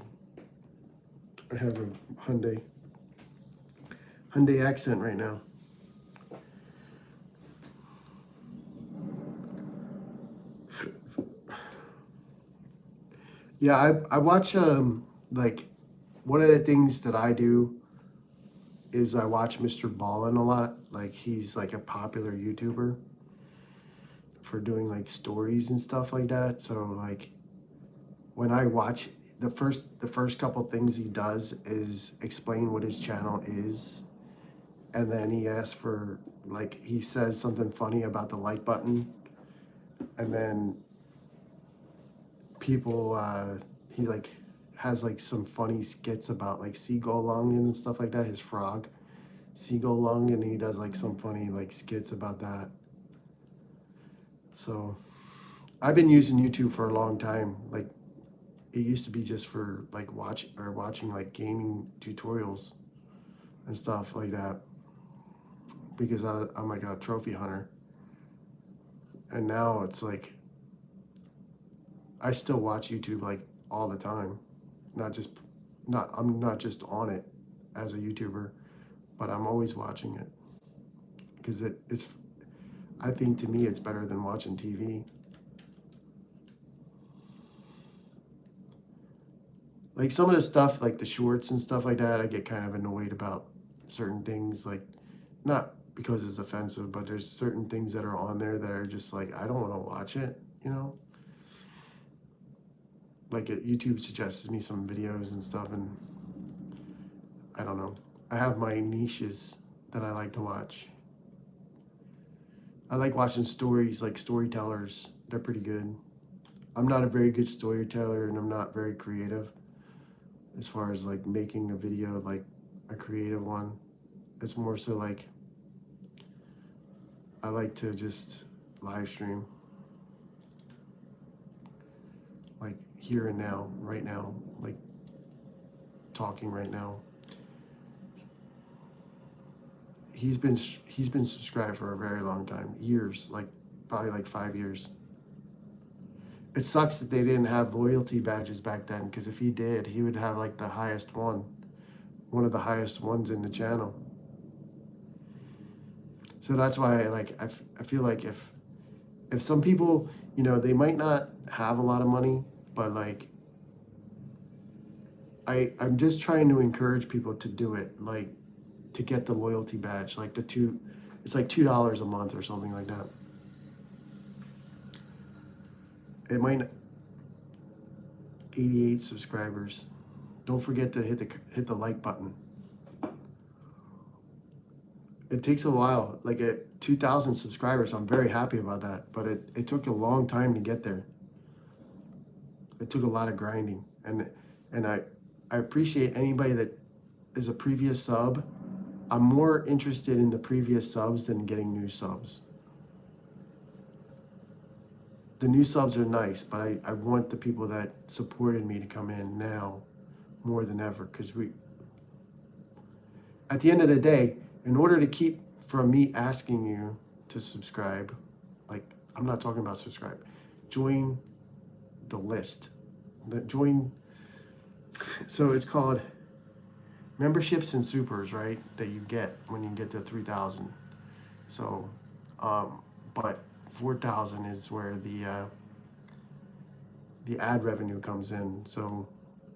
I have a Hyundai accent right now. Yeah, I watch, like, one of the things that I do is I watch Mr. Ballin a lot. Like, he's like a popular YouTuber for doing like stories and stuff like that. So, like, when I watch, the first couple things he does is explain what his channel is, and then he asks for, like, he says something funny about the like button, and then people, he like has like some funny skits about like seagull lung and stuff like that, his frog seagull lung, and he does like some funny like skits about that. So I've been using YouTube for a long time. Like, it used to be just for like watching like gaming tutorials and stuff like that, because I'm like a trophy hunter. And now it's like I still watch YouTube like all the time. Not just not I'm not just on it as a YouTuber, but I'm always watching it because it's I think to me it's better than watching TV. Like some of the stuff, like the shorts and stuff like that, I get kind of annoyed about certain things. Like not because it's offensive, but there's certain things that are on there that are just like I don't want to watch it. You know, like YouTube suggests me some videos and stuff, and I don't know. I have my niches that I like to watch. I like watching stories, like storytellers. They're pretty good. I'm not a very good storyteller, and I'm not very creative as far as like making a video, like a creative one. It's more so like I like to just live stream, like here and now, right now, like talking right now. He's been subscribed for a very long time, years, like probably like 5 years. It sucks that they didn't have loyalty badges back then, because if he did, he would have like the highest one of the highest ones in the channel. So that's why I feel like if some people, you know, they might not have a lot of money, but like I'm just trying to encourage people to do it, like to get the loyalty badge, like it's like $2 a month or something like that. It might 88 subscribers. Don't forget to hit the like button. It takes a while. Like at 2,000 subscribers, I'm very happy about that. But it took a long time to get there. It took a lot of grinding, and I appreciate anybody that is a previous sub. I'm more interested in the previous subs than getting new subs. The new subs are nice, but I want the people that supported me to come in now more than ever, because at the end of the day, in order to keep from me asking you to subscribe, like I'm not talking about subscribe, join the list. Join, so it's called memberships and supers, right? That you get when you get to 3,000. So, but 4,000 is where the ad revenue comes in. So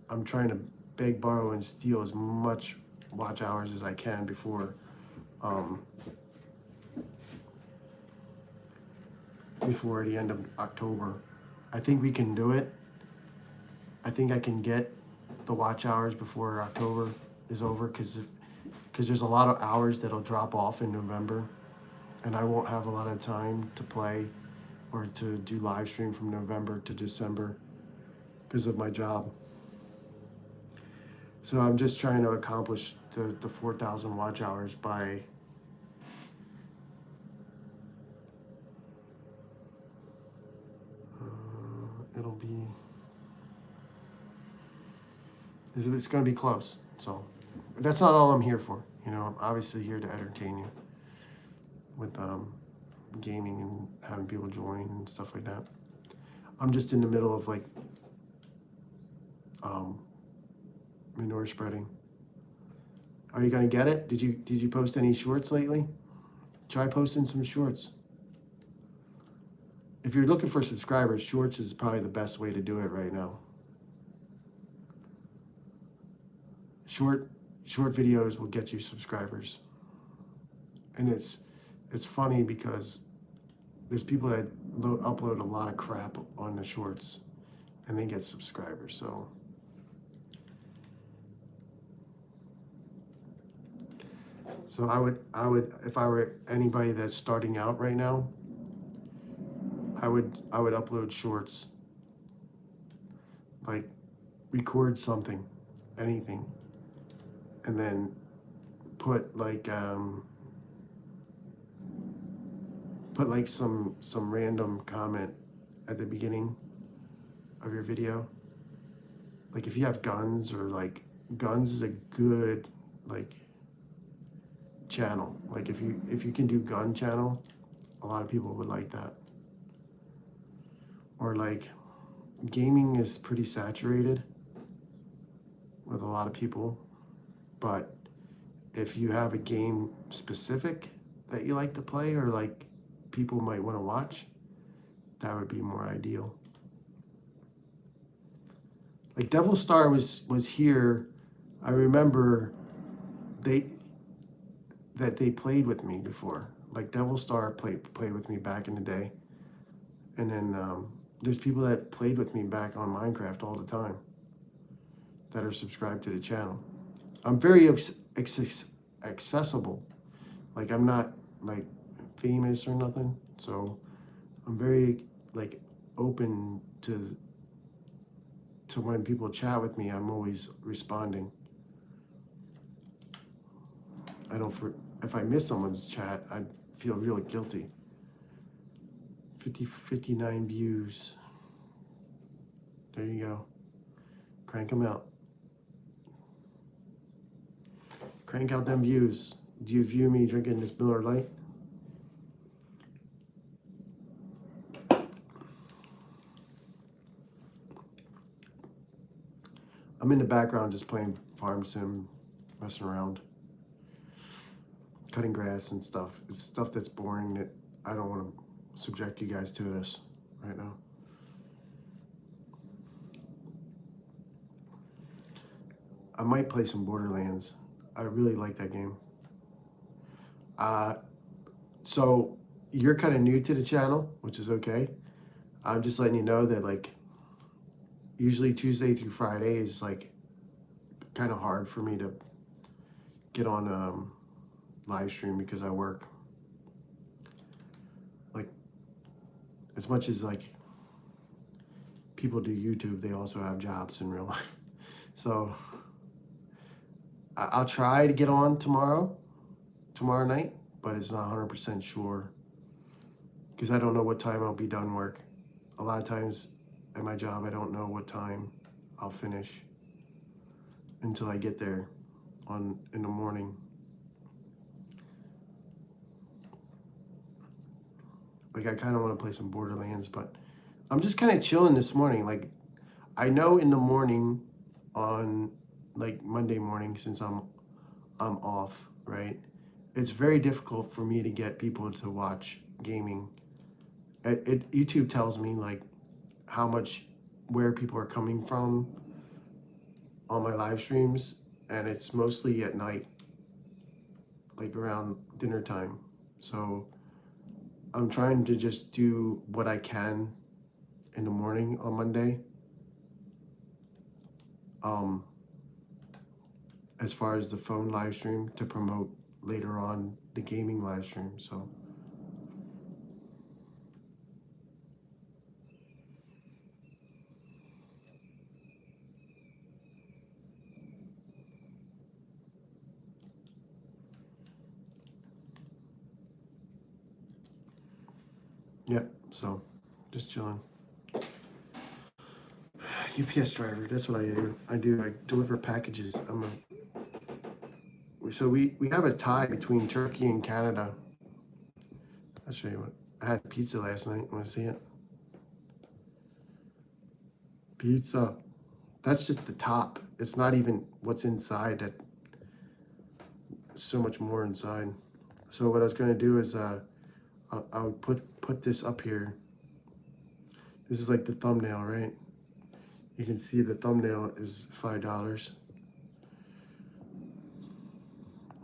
I'm trying to beg, borrow, and steal as much watch hours as I can before the end of October. I think we can do it. I think I can get the watch hours before October is over, because there's a lot of hours that'll drop off in November, and I won't have a lot of time to play or to do live stream from November to December because of my job. So I'm just trying to accomplish the 4,000 watch hours by it'll be, it's going to be close. So that's not all I'm here for. You know, I'm obviously here to entertain you with gaming and having people join and stuff like that. I'm just in the middle of like manure spreading. Are you gonna get it? Did you post any shorts lately? Try posting some shorts. If you're looking for subscribers, shorts is probably the best way to do it right now. Short videos will get you subscribers. And it's funny because there's people that upload a lot of crap on the shorts and they get subscribers. So I would if I were anybody that's starting out right now, I would upload shorts. Like record something, anything, and then put like some random comment at the beginning of your video, like if you have guns, or like guns is a good like channel. Like if you can do gun channel, a lot of people would like that. Or like gaming is pretty saturated with a lot of people, but if you have a game specific that you like to play, or like people might want to watch, that would be more ideal. Like Devil Star was here. I remember they played with me before. Like Devil Star played with me back in the day, and then there's people that played with me back on Minecraft all the time that are subscribed to the channel. I'm very accessible. Like I'm not like famous or nothing, so I'm very like open to when people chat with me. I'm always responding. I don't if I miss someone's chat, I feel really guilty. 59 views. There you go. Crank them out. Crank out them views. Do you view me drinking this Miller Lite? I'm in the background just playing farm sim, messing around, cutting grass and stuff. It's stuff that's boring that I don't want to subject you guys to this right now. I might play some Borderlands. I really like that game. So you're kind of new to the channel, which is okay. I'm just letting you know that like usually Tuesday through Friday is like kind of hard for me to get on live stream because I work. Like as much as like people do YouTube, they also have jobs in real life. So I'll try to get on tomorrow night, but it's not 100% sure because I don't know what time I'll be done work. A lot of times at my job, I don't know what time I'll finish until I get there in the morning. Like I kind of want to play some Borderlands, but I'm just kind of chilling this morning. Like I know in the morning on like Monday morning, since I'm off, right? It's very difficult for me to get people to watch gaming. YouTube tells me like where people are coming from on my live streams, and it's mostly at night, like around dinner time. So I'm trying to just do what I can in the morning on Monday. As far as the phone live stream to promote later on the gaming live stream. So yeah, so just chilling. UPS driver, that's what I do. I deliver packages. So we have a tie between Turkey and Canada. I'll show you what. I had pizza last night. Want to see it? Pizza. That's just the top. It's not even what's inside. That so much more inside. So what I was going to do is I'll put this up here. This is like the thumbnail, right? You can see the thumbnail is $5.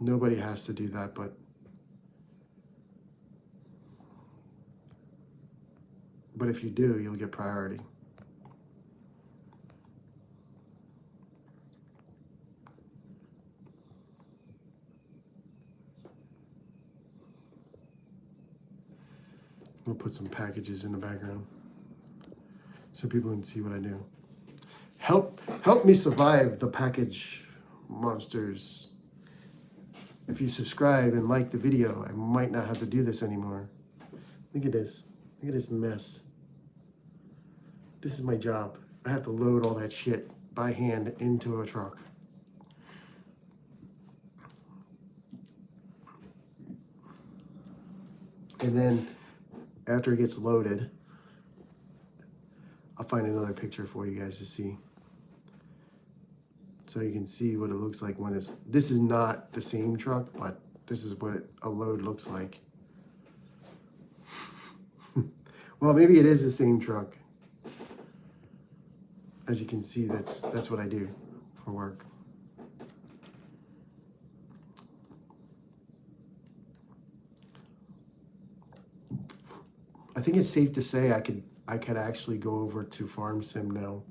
Nobody has to do that, but if you do, you'll get priority. We'll put some packages in the background so people can see what I do. Help me survive the package monsters. If you subscribe and like the video, I might not have to do this anymore. Look at this. Look at this mess. This is my job. I have to load all that shit by hand into a truck. And then after it gets loaded, I'll find another picture for you guys to see. So you can see what it looks like when it's, this is not the same truck, but this is what a load looks like. Well, maybe it is the same truck. As you can see, that's what I do for work. I think it's safe to say I could actually go over to Farm Sim now,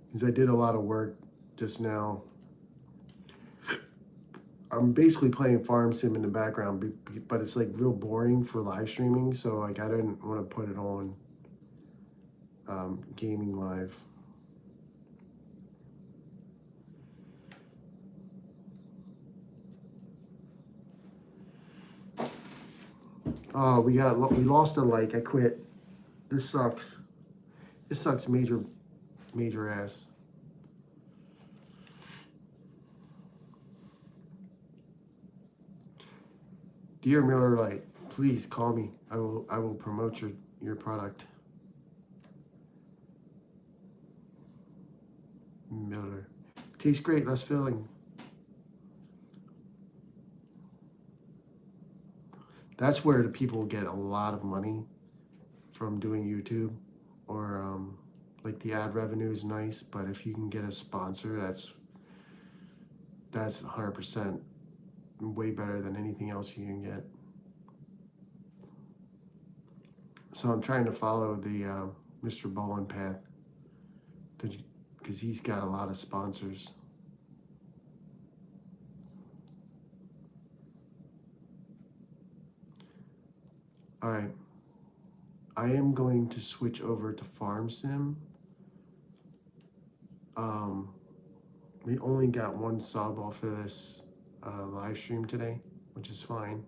because I did a lot of work just now. I'm basically playing Farm Sim in the background, but it's like real boring for live streaming, so like I didn't want to put it on gaming live. Oh, we lost a like. I quit. This sucks. This sucks major ass. Dear Miller Lite, please call me. I will promote your product. Miller. Tastes great, less filling. That's where the people get a lot of money from doing YouTube, or like the ad revenue is nice, but if you can get a sponsor, that's 100% way better than anything else you can get. So I'm trying to follow the Mr. Ballin path, because he's got a lot of sponsors. All right, I am going to switch over to Farm Sim. We only got one sub off of this live stream today, which is fine.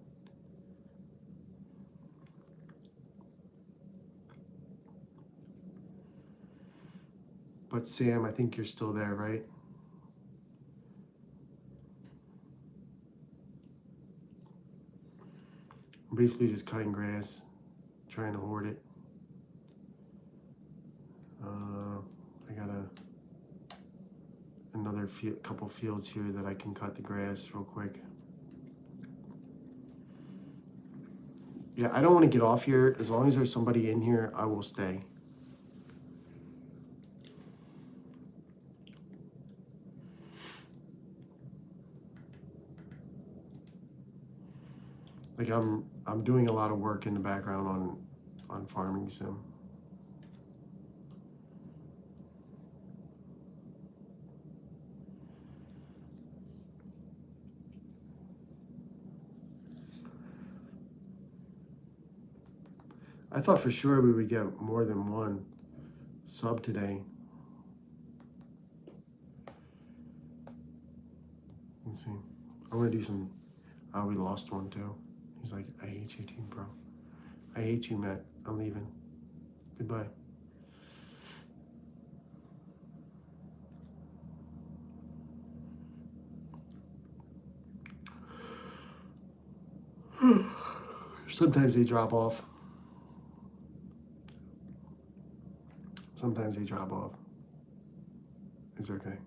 But Sam, I think you're still there, right? I'm basically just cutting grass, trying to hoard it. I got another couple fields here that I can cut the grass real quick. Yeah, I don't want to get off here. As long as there's somebody in here, I will stay. Like I'm doing a lot of work in the background on Farming Sim. I thought for sure we would get more than one sub today. Let's see. I'm gonna do some. Oh, we lost one too. He's like, I hate you, Team Pro. I hate you, Matt. I'm leaving. Goodbye. Sometimes they drop off. Sometimes they drop off. It's okay.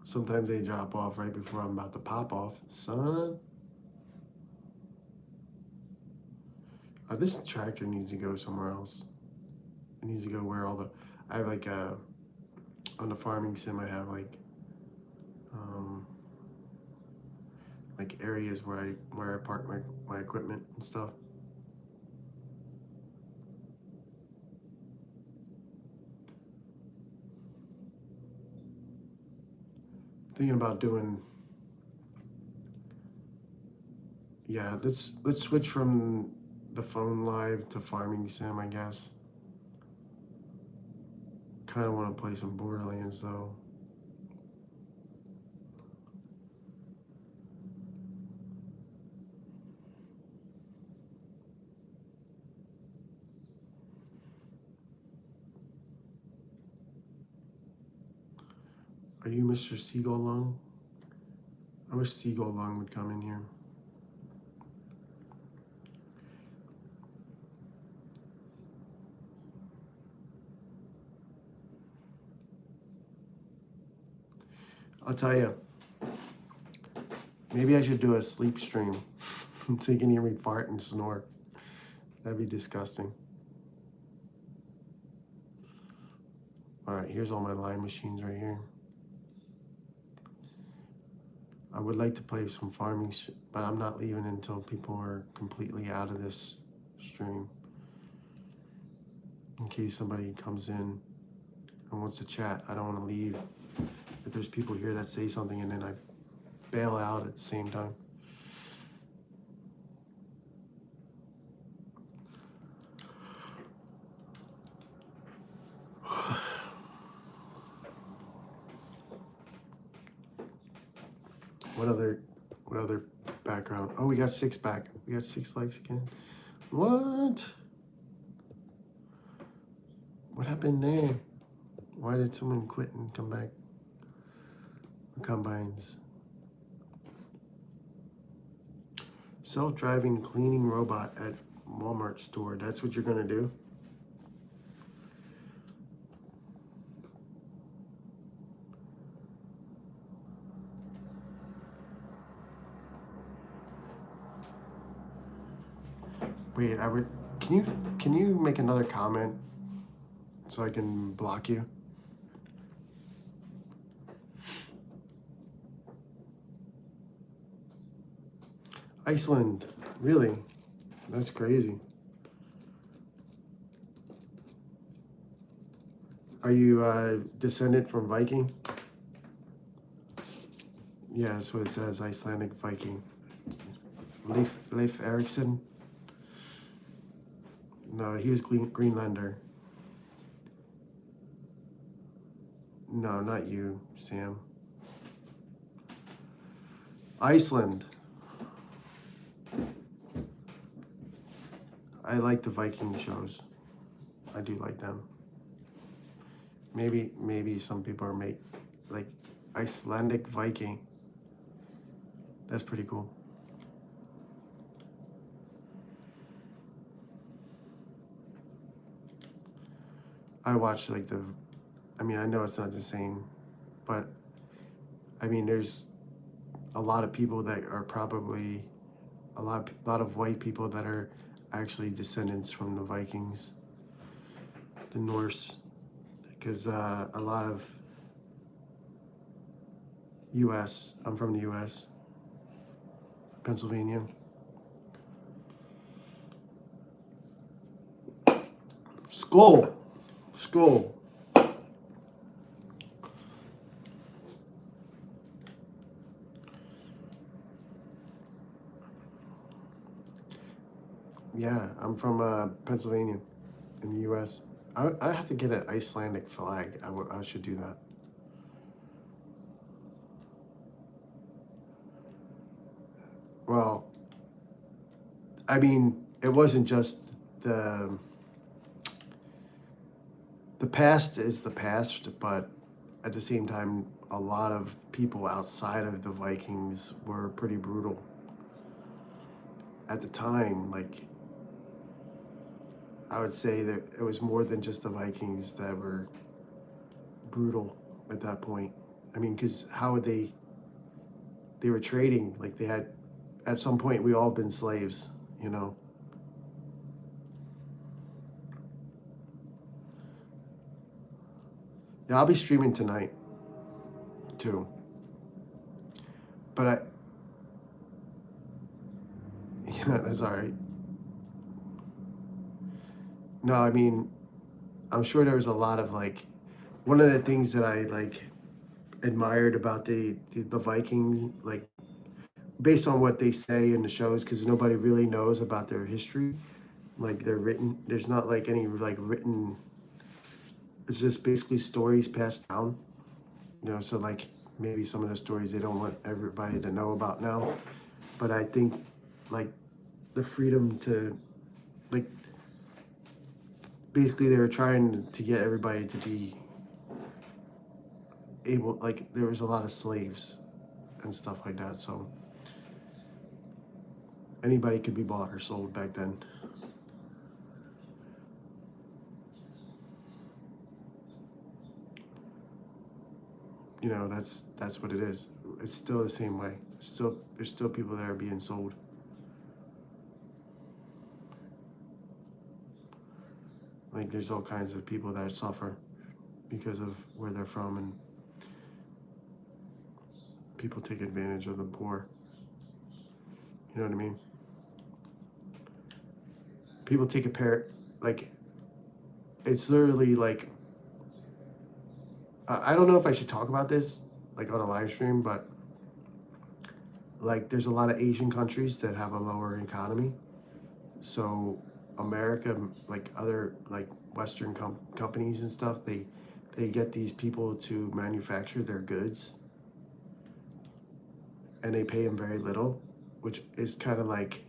Sometimes they drop off right before I'm about to pop off. Son. This tractor needs to go somewhere else. It needs to go where all the... I have like on the Farming Sim, I have like areas where I park my equipment and stuff. Thinking about doing... Yeah, let's switch from the phone live to Farming Sim, I guess. Kind of want to play some Borderlands though. Are you Mr. Seagull Lung? I wish Seagull Lung would come in here. I'll tell you, maybe I should do a sleep stream so you can hear me fart and snore. That'd be disgusting. All right, here's all my line machines right here. I would like to play some farming, but I'm not leaving until people are completely out of this stream. In case somebody comes in and wants to chat, I don't want to leave. If there's people here that say something and then I bail out at the same time. What other background? Oh, we got 6 back. We got 6 likes again. What? What happened there? Why did someone quit and come back? Combines. Self-driving cleaning robot at Walmart store. That's what you're gonna do? Wait, can you make another comment so I can block you? Iceland, really? That's crazy. Are you descendant from Viking? Yeah, that's what it says, Icelandic Viking. Leif Erikson? No, he was Greenlander. No, not you, Sam. Iceland. I like the Viking shows. I do like them. Maybe some people are like Icelandic Viking. That's pretty cool. I watched like I know it's not the same, but I mean there's a lot of people that are probably a lot of white people that are actually descendants from the Vikings, the Norse, because a lot of U.S. I'm from the U.S. Pennsylvania. Skull. Yeah, I'm from Pennsylvania in the U.S. I have to get an Icelandic flag. I should do that. Well, I mean, it wasn't just the past is the past, but at the same time, a lot of people outside of the Vikings were pretty brutal. At the time, like, I would say that it was more than just the Vikings that were brutal at that point. I mean, because how would they were trading, like they had, at some point we all been slaves, you know? Yeah, I'll be streaming tonight too. But yeah, that's all right. No, I mean, I'm sure there was a lot of like, one of the things that I like admired about the Vikings, like based on what they say in the shows, because nobody really knows about their history. Like there's not like any like written. It's just basically stories passed down. You know, so like maybe some of the stories they don't want everybody to know about now, but I think like the freedom to like basically they were trying to get everybody to be able, like there was a lot of slaves and stuff like that. So anybody could be bought or sold back then. You know, that's what it is. It's still the same way. There's still people that are being sold. Like there's all kinds of people that suffer because of where they're from, and people take advantage of the poor. You know what I mean? People take a pair, like it's literally like I don't know if I should talk about this like on a live stream, but like there's a lot of Asian countries that have a lower economy. So America, like other like Western companies and stuff, they get these people to manufacture their goods, and they pay them very little, which is kind of like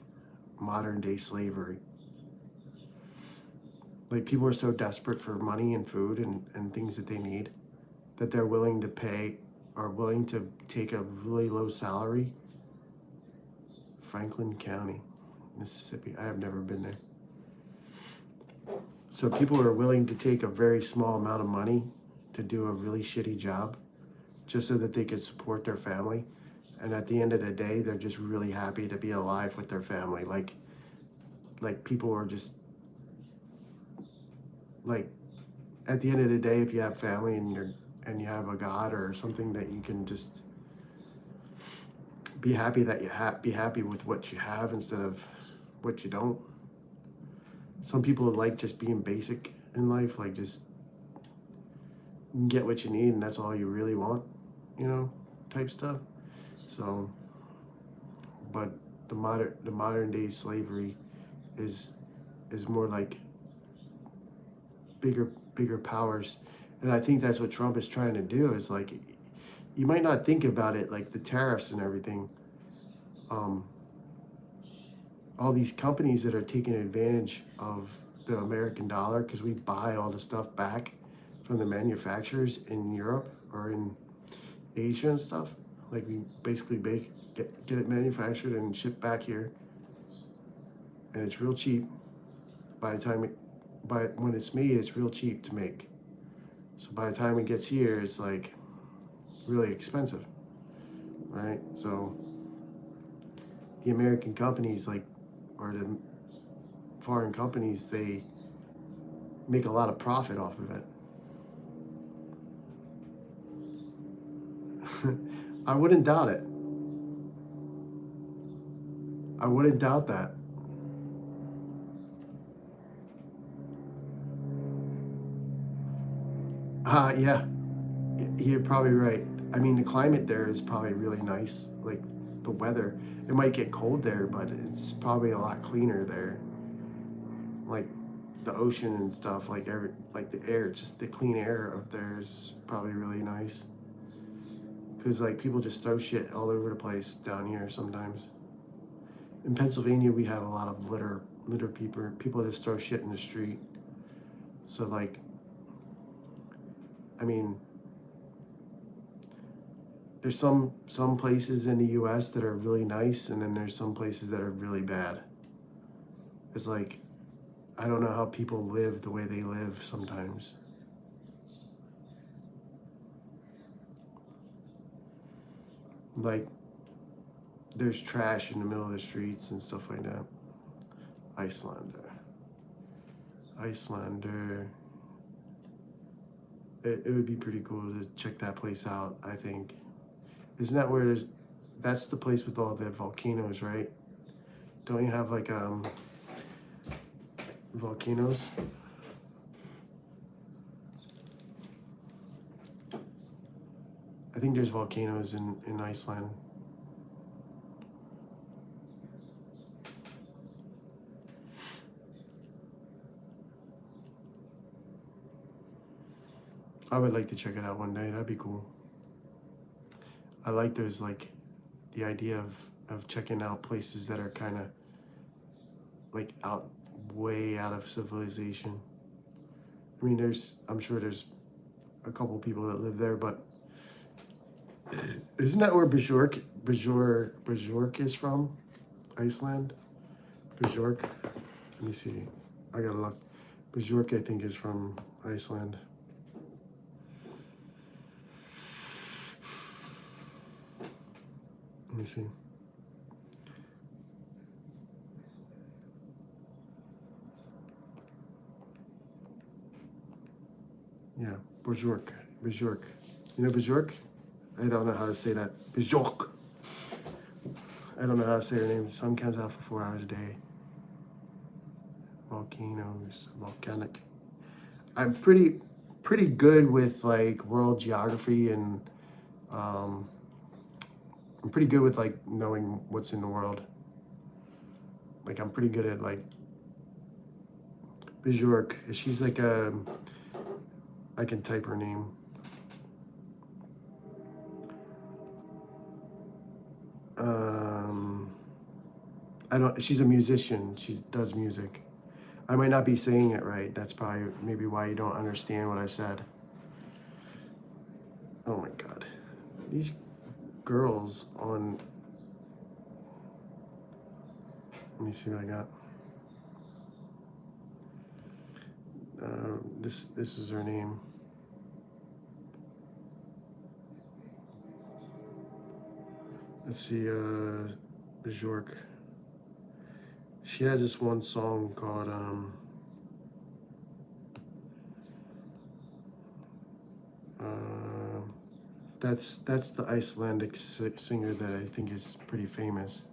modern day slavery. Like people are so desperate for money and food and things that they need that they're willing to pay or willing to take a really low salary. Franklin County, Mississippi. I have never been there. So people are willing to take a very small amount of money to do a really shitty job just so that they could support their family. And at the end of the day, they're just really happy to be alive with their family. Like people are just like, at the end of the day, if you have family and you have a God or something that you can just be happy that you be happy with what you have instead of what you don't. Some people like just being basic in life, like just get what you need and that's all you really want, you know, type stuff. So, but the modern day slavery is more like bigger powers, and I think that's what Trump is trying to do. Is like, you might not think about it, like the tariffs and everything. All these companies that are taking advantage of the American dollar because we buy all the stuff back from the manufacturers in Europe or in Asia and stuff. Like we basically get it manufactured and shipped back here, and it's real cheap. By the time when it's made, it's real cheap to make. So by the time it gets here, it's like really expensive, right? So the American companies, like, or the foreign companies, they make a lot of profit off of it. I wouldn't doubt it. I wouldn't doubt that. Yeah, you're probably right. I mean, the climate there is probably really nice. Like the weather, it might get cold there, but it's probably a lot cleaner there. Like the ocean and stuff, like the air, just the clean air up there is probably really nice. Because like people just throw shit all over the place down here sometimes. In Pennsylvania, we have a lot of litter people just throw shit in the street. So like, I mean, there's some places in the U.S. that are really nice, and then there's some places that are really bad. It's like, I don't know how people live the way they live sometimes. Like, there's trash in the middle of the streets and stuff like that. Icelander. It would be pretty cool to check that place out, I think. Isn't that where that's the place with all the volcanoes, right? Don't you have like volcanoes? I think there's volcanoes in Iceland. I would like to check it out one day. That'd be cool. I like those, like the idea of checking out places that are kind of like way out of civilization. I mean, I'm sure there's a couple people that live there, but Isn't that where Bajork is from? Iceland? Bajork? Let me see. I gotta look. Bajork, I think, is from Iceland. Let me see. Yeah, Bajork. Bajork. You know Bajork? I don't know how to say that. Bajork. I don't know how to say her name. Sun comes out for 4 hours a day. Volcanoes. Volcanic. I'm pretty good with like world geography and um, I'm pretty good with like knowing what's in the world. Like I'm pretty good at like Bajork. She's like a. I can type her name. I don't. She's a musician. She does music. I might not be saying it right. That's probably maybe why you don't understand what I said. Oh my god, these girls on. Let me see what I got. This is her name. Let's see, Bjork. She has this one song called uh, that's the Icelandic singer that I think is pretty famous.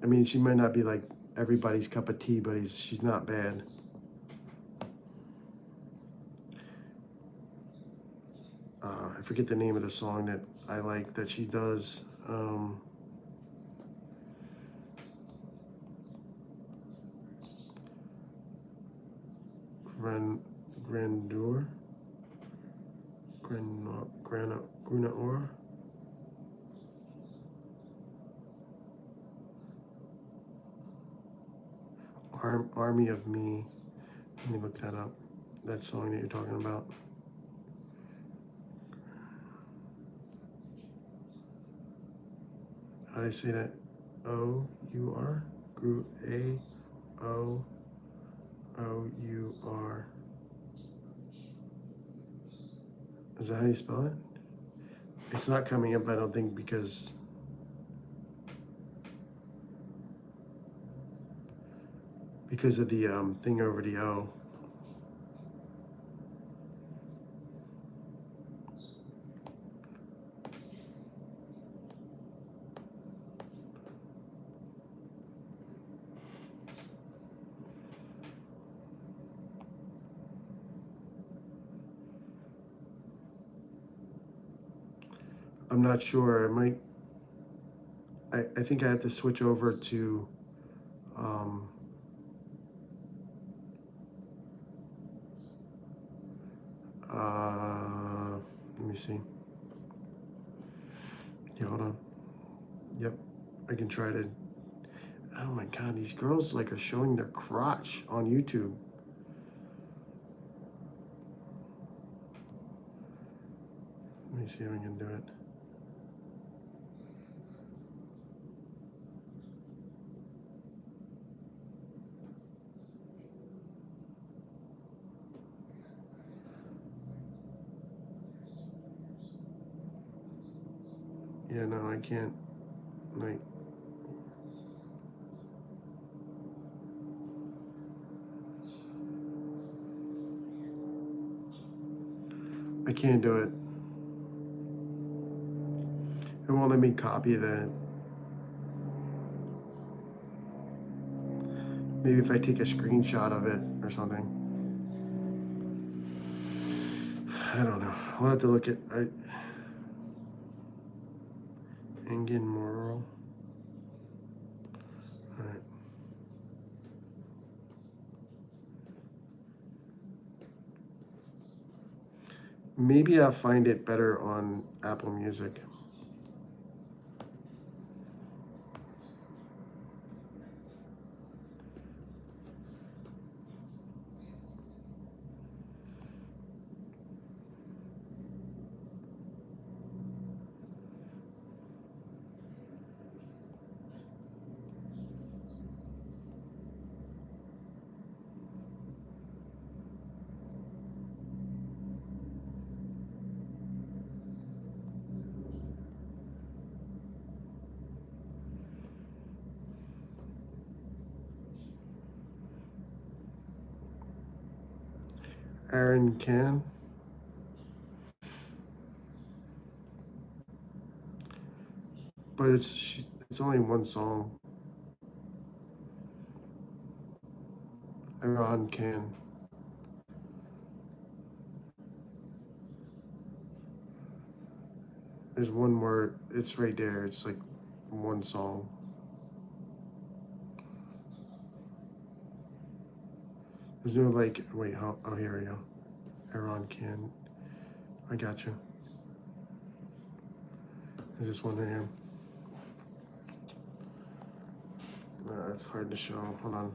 I mean, she might not be like everybody's cup of tea, but she's not bad. I forget the name of the song that I like that she does. Grandeur, Granaor. Army of Me. Let me look that up. That song that you're talking about. How do I say that? O-U-R? A-O-O-U-R. Is that how you spell it? It's not coming up, I don't think, because of the thing over the O. I'm not sure. I think I have to switch over to let me see. Yeah, hold on. Yep, I can try to. Oh my god, these girls like are showing their crotch on YouTube. Let me see if I can do it. Yeah, no, I can't. Like, I can't do it. It won't let me copy that. Maybe if I take a screenshot of it or something. I don't know. We'll have to look at Engen Moral. All right. Maybe I'll find it better on Apple Music. Aaron Can. But it's only one song. Aaron Can. There's one word. It's right there. It's like one song. There's no like. Wait. Oh, here we go. Aaron Can. I got you. Is this one right here? It's hard to show. Hold on.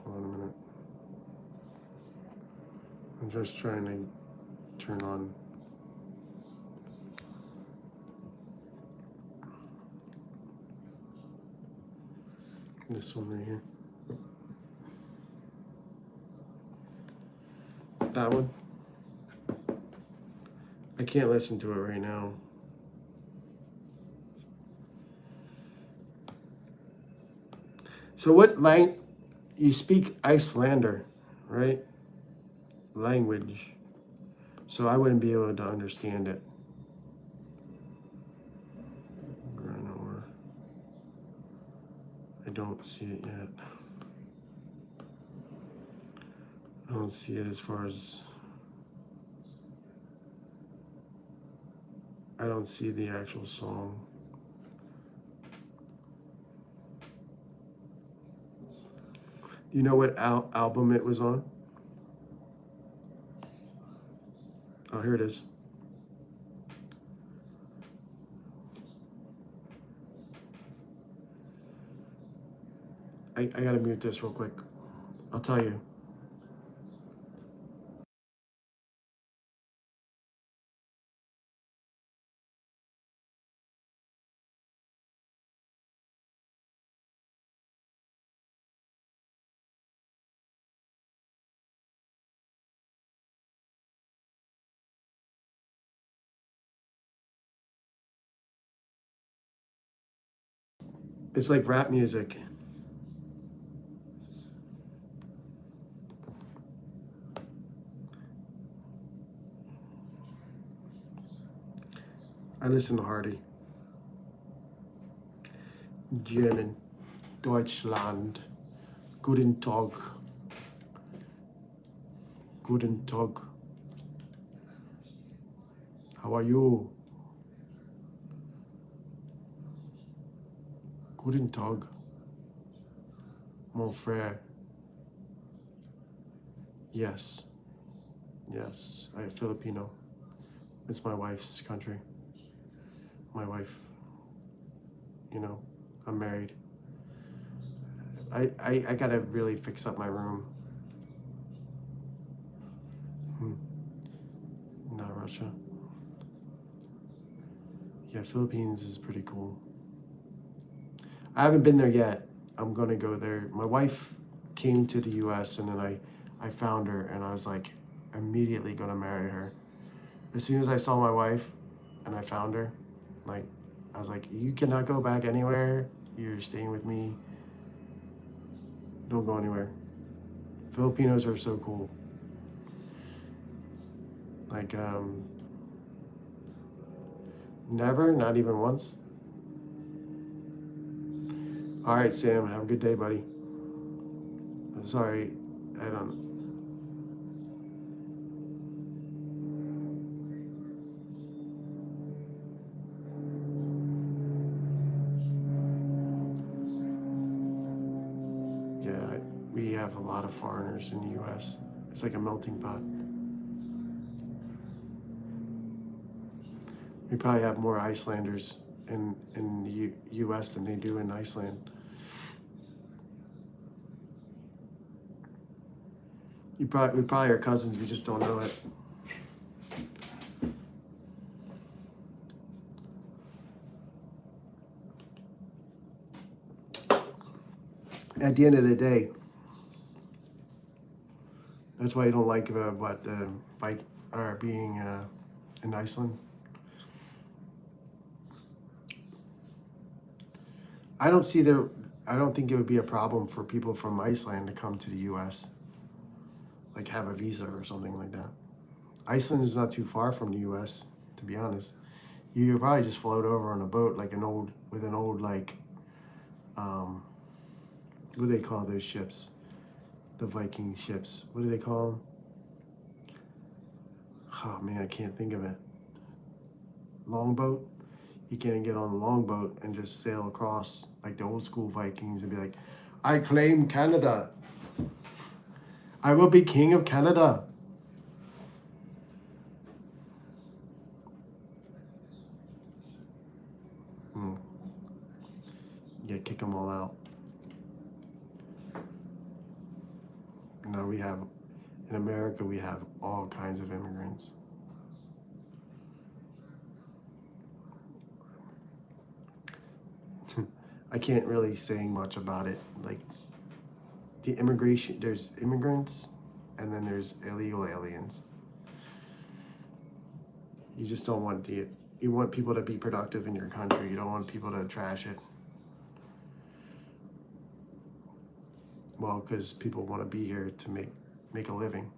Hold on a minute. I'm just trying to turn on. This one right here. That one. I can't listen to it right now. So what you speak Icelander, right? Language. So I wouldn't be able to understand it. I don't see it yet. I don't see it as far as... I don't see the actual song. Do you know what album it was on? Oh, here it is. I gotta mute this real quick. I'll tell you. It's like rap music. I listen to Hardy. German. Deutschland. Guten Tag. Guten Tag. How are you? Guten Tag. Mon frère. Yes. Yes. I am Filipino. It's my wife's country. My wife. You know, I'm married. I gotta really fix up my room. Not Russia. Yeah, Philippines is pretty cool. I haven't been there yet. I'm gonna go there. My wife came to the US and then I found her and I was like immediately gonna marry her. As soon as I saw my wife and I found her, like I was like, you cannot go back anywhere. You're staying with me. Don't go anywhere. Filipinos are so cool. Like, never, not even once. All right, Sam, have a good day, buddy. Sorry, I don't. Yeah, we have a lot of foreigners in the US. It's like a melting pot. We probably have more Icelanders in the US than they do in Iceland. We probably are cousins, we just don't know it. At the end of the day, that's why you don't like bike or being in Iceland. I don't see I don't think it would be a problem for people from Iceland to come to the U.S., like have a visa or something like that. Iceland is not too far from the U.S., to be honest. You could probably just float over on a boat like with an old like, what do they call those ships? The Viking ships. What do they call them? Oh man, I can't think of it. Longboat? You can't get on a longboat and just sail across like the old school Vikings and be like, I claim Canada. I will be king of Canada. Yeah, kick them all out. No, in America, we have all kinds of immigrants. I can't really say much about it. Like, there's immigrants, and then there's illegal aliens. You just don't want you want people to be productive in your country. You don't want people to trash it. Well, because people want to be here to make a living.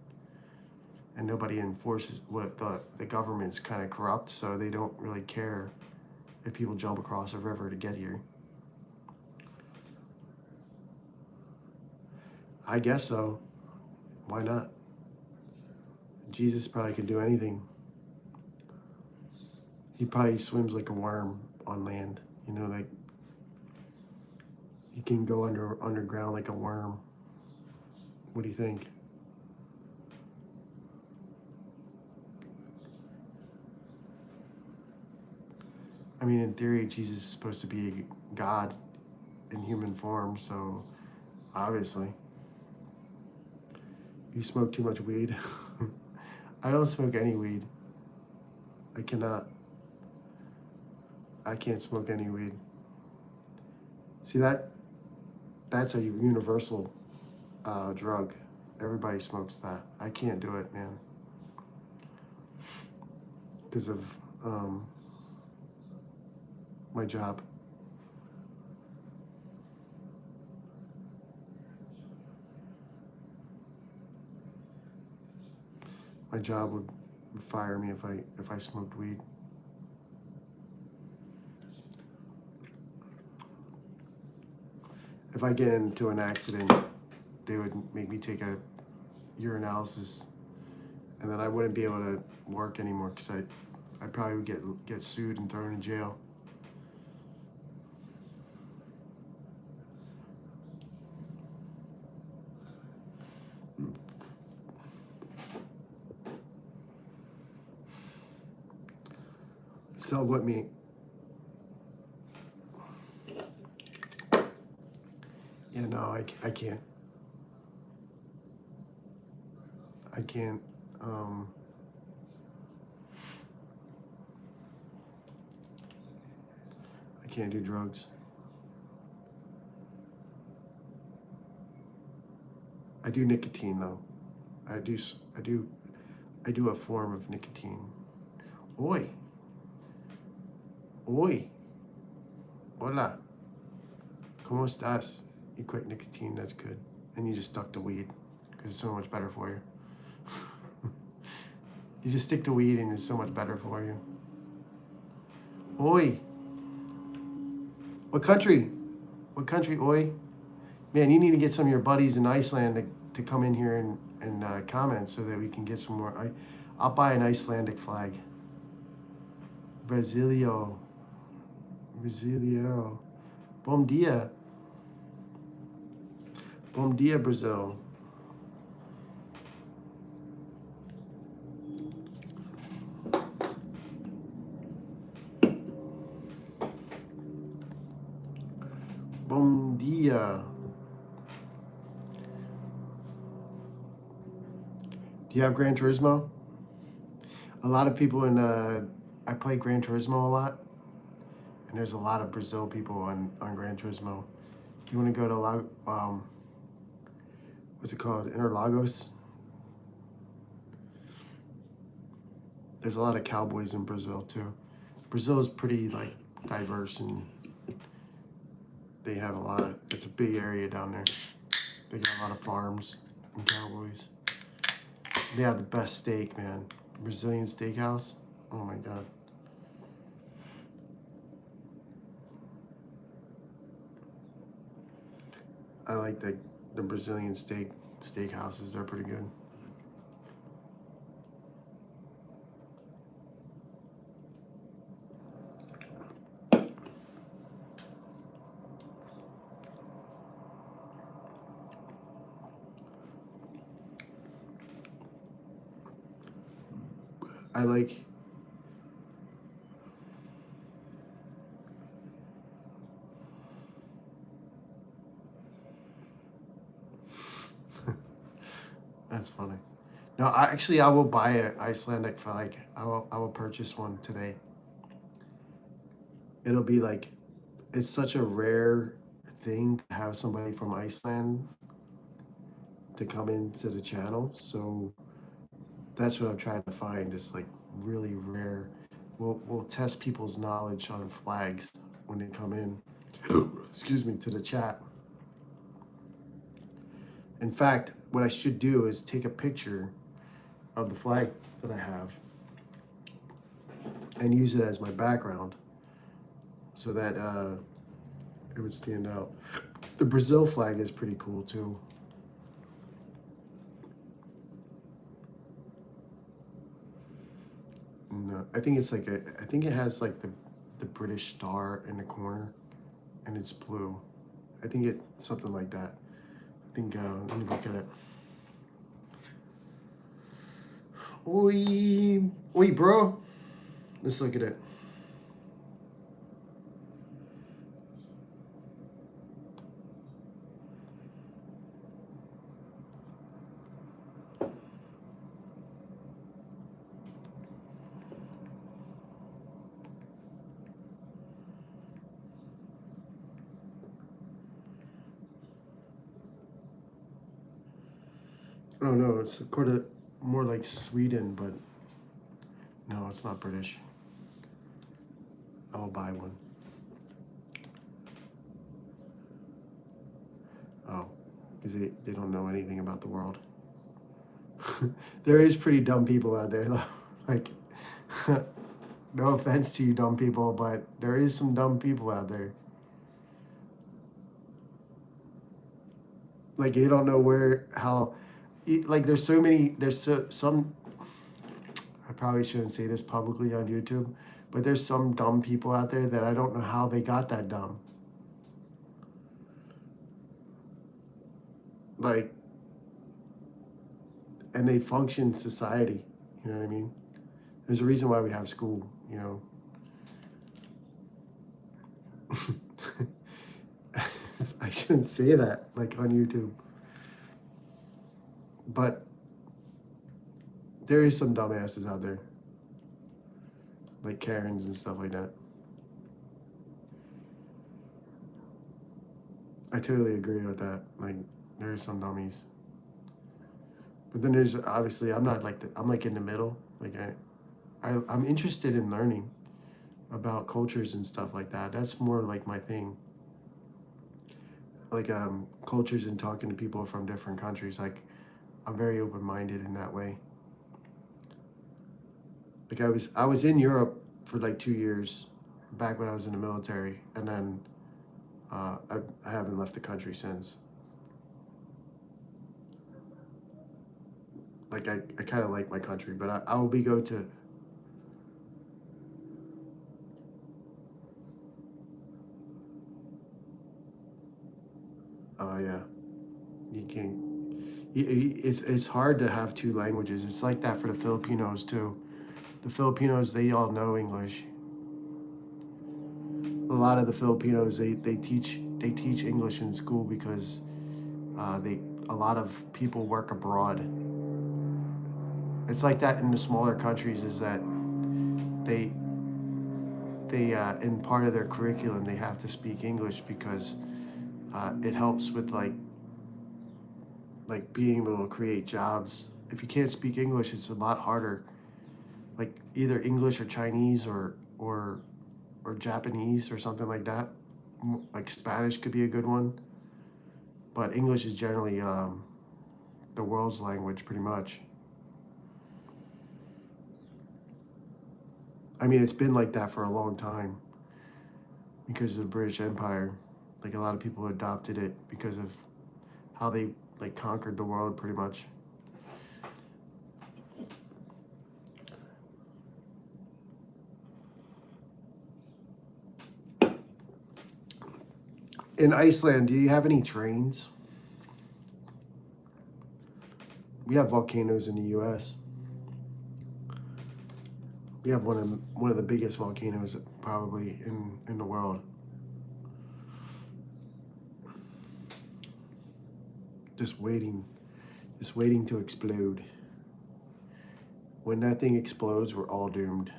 And nobody enforces what the government's kind of corrupt, so they don't really care if people jump across a river to get here. I guess so. Why not? Jesus probably could do anything. He probably swims like a worm on land. You know, like he can go underground like a worm. What do you think? I mean, in theory, Jesus is supposed to be God in human form, so obviously. You smoke too much weed. I don't smoke any weed. I can't smoke any weed. See, that's a universal drug. Everybody smokes that. I can't do it, man. Because of my job. My job would fire me if I smoked weed. If I get into an accident, they would make me take a urinalysis, and then I wouldn't be able to work anymore because I probably would get sued and thrown in jail. Sell what meat? Yeah, no, I can't. I can't. I can't do drugs. I do nicotine though. I do a form of nicotine. Oi. Oi. Hola. ¿Cómo estás? You quit nicotine, that's good. And you just stuck to weed because it's so much better for you. You just stick to weed and it's so much better for you. Oi. What country? What country, oi? Man, you need to get some of your buddies in Iceland to come in here and comment so that we can get some more. I'll buy an Icelandic flag. Brasilio. Bom dia. Bom dia, Brazil. Bom dia. Do you have Gran Turismo? A lot of people I play Gran Turismo a lot, and there's a lot of Brazil people on Gran Turismo. Do you want to go to what's it called? Interlagos? There's a lot of cowboys in Brazil too. Brazil is pretty like diverse, and they have a lot of, it's a big area down there. They got a lot of farms and cowboys. They have the best steak, man. Brazilian steakhouse. Oh my God. I like the Brazilian steakhouses. They're pretty good. I like. That's funny. No, I will buy an Icelandic flag. I will purchase one today. It'll be like, it's such a rare thing to have somebody from Iceland to come into the channel. So that's what I'm trying to find. It's like really rare. We'll test people's knowledge on flags when they come in. Excuse me, to the chat. In fact, what I should do is take a picture of the flag that I have and use it as my background so that it would stand out. The Brazil flag is pretty cool too. And, I think it's like I think it has like the British star in the corner, and it's blue. I think it's something like that. I think, let me look at it. Oi, bro. Let's look at it. Oh no, it's sort of more like Sweden, but no, it's not British. I'll buy one. Oh, because they don't know anything about the world. There is pretty dumb people out there, though. Like, no offense to you dumb people, but there is some dumb people out there. Like, you don't know like there's so many, some, I probably shouldn't say this publicly on YouTube, but there's some dumb people out there that I don't know how they got that dumb. Like, and they function in society, you know what I mean? There's a reason why we have school, you know. I shouldn't say that, like, on YouTube. But there is some dumbasses out there. Like Karens and stuff like that. I totally agree with that. Like, there's some dummies. But then there's, obviously, I'm not like, I'm like in the middle. Like, I'm interested in learning about cultures and stuff like that. That's more like my thing. Like, cultures and talking to people from different countries. Like, I'm very open-minded in that way. Like, I was in Europe for like 2 years back when I was in the military, and then I haven't left the country since. Like, I kind of like my country, but I will go to. Oh yeah, you can. It's hard to have two languages. It's like that for the Filipinos too. The Filipinos, they all know English. A lot of the Filipinos, they teach English in school because a lot of people work abroad. It's like that in the smaller countries. Is that they in part of their curriculum they have to speak English because it helps with like being able to create jobs. If you can't speak English, it's a lot harder. Like either English or Chinese or Japanese or something like that. like Spanish could be a good one, but English is generally the world's language, pretty much. I mean, it's been like that for a long time because of the British Empire. Like a lot of people adopted it because of how they like conquered the world, pretty much. In Iceland, do you have any trains? We have volcanoes in the U.S. We have one of the biggest volcanoes probably in the world. Just waiting to explode. When that thing explodes, we're all doomed.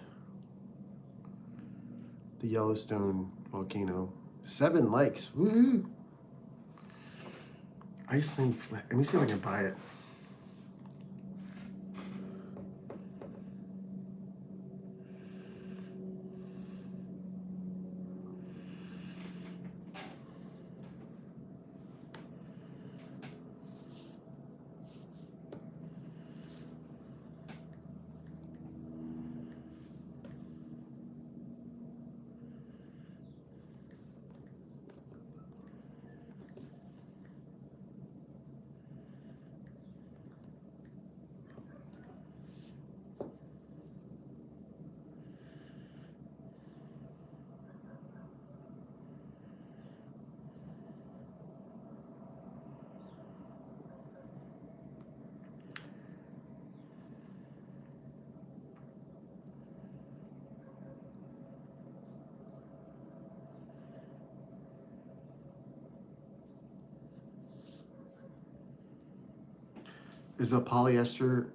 The Yellowstone volcano. 7 likes. Woohoo! Iceland flag. Let me see if I can buy it. Is a polyester,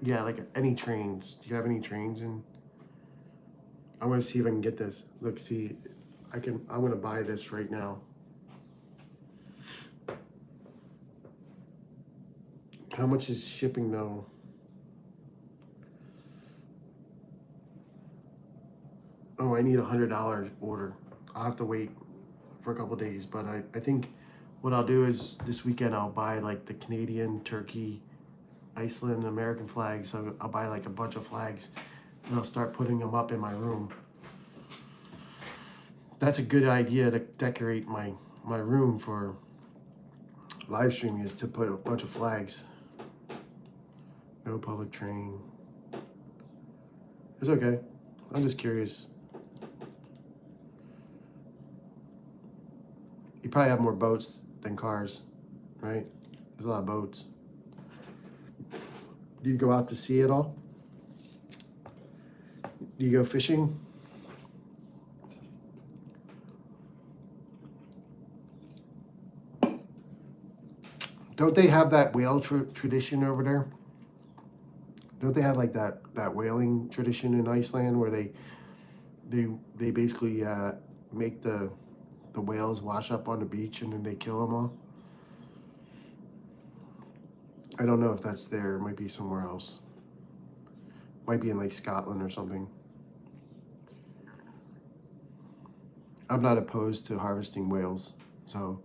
yeah, like any trains. Do you have any trains in? I want to see if I can get this. Look, see, I'm going to buy this right now. How much is shipping though? Oh, I need $100 order. I'll have to wait for a couple days, but I think what I'll do is this weekend I'll buy like the Canadian, Turkey, Iceland, American flags. So I'll buy like a bunch of flags and I'll start putting them up in my room. That's a good idea to decorate my room for live streaming, is to put a bunch of flags. No public train. It's okay. I'm just curious. You probably have more boats than cars, right? There's a lot of boats. Do you go out to sea at all? Do you go fishing? Don't they have that whale tradition over there? Don't they have like that whaling tradition in Iceland where they basically make the whales wash up on the beach and then they kill them all? I don't know if that's there. It might be somewhere else. Might be in like Scotland or something. I'm not opposed to harvesting whales, so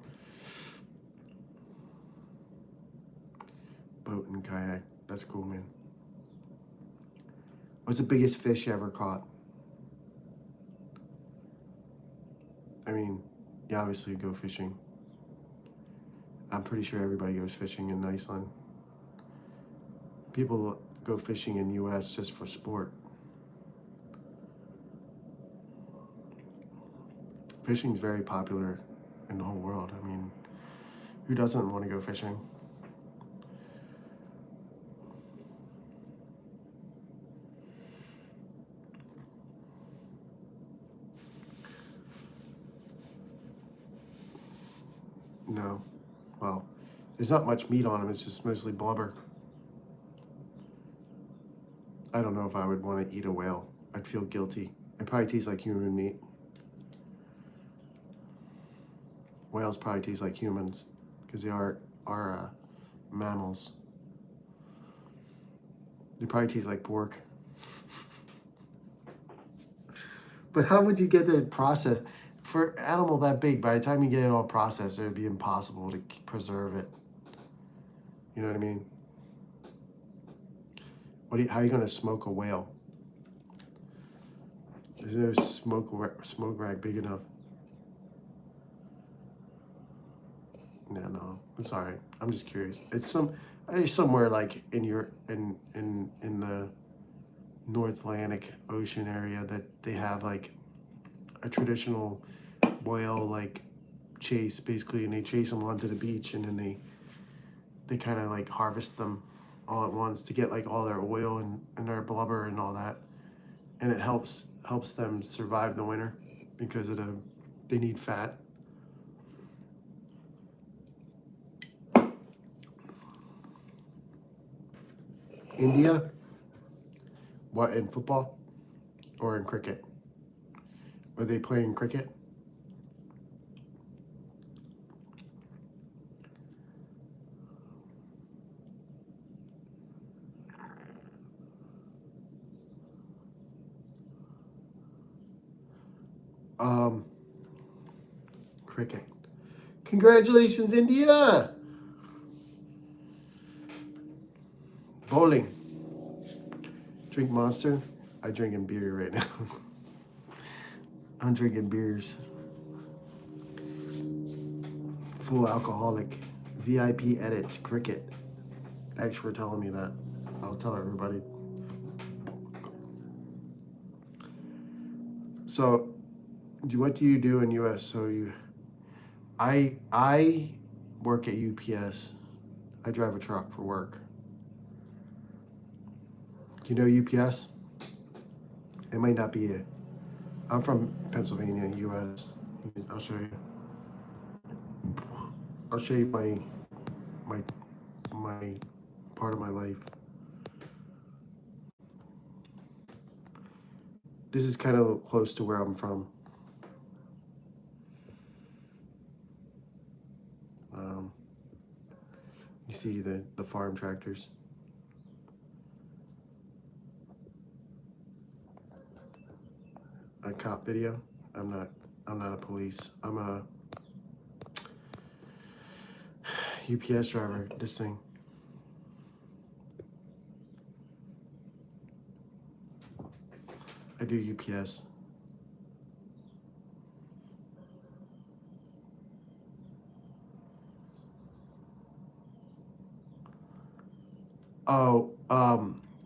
boat and kayak. That's cool, man. What's the biggest fish you ever caught? I mean, you obviously go fishing. I'm pretty sure everybody goes fishing in Iceland. People go fishing in the US just for sport. Fishing's very popular in the whole world. I mean, who doesn't want to go fishing? No. Well, there's not much meat on them. It's just mostly blubber. I don't know if I would want to eat a whale. I'd feel guilty. It probably tastes like human meat. Whales probably taste like humans because they are mammals. They probably taste like pork. But how would you get the process? for animal that big, by the time you get it all processed, it would be impossible to preserve it. You know what I mean? How are you going to smoke a whale? There's no smoke rack big enough. No, it's all right. I'm just curious. It's somewhere like in the North Atlantic Ocean area that they have like a traditional whale like chase, basically, and they chase them onto the beach, and then they kind of like harvest them all at once to get like all their oil and their blubber and all that, and it helps them survive the winter because they need fat. India, what, in football or in cricket? Are they playing cricket? Cricket. Congratulations, India! Bowling. Drink Monster? I'm drinking beer right now. I'm drinking beers. Full alcoholic. VIP edits. Cricket. Thanks for telling me that. I'll tell everybody. So, what do you do in US? So I work at UPS. I drive a truck for work. Do you know UPS? It might not be it. I'm from Pennsylvania, US. I'll show you. I'll show you my part of my life. This is kind of close to where I'm from. You see the farm tractors. A cop video. I'm not a police. I'm a UPS driver. This thing. I do UPS. Oh,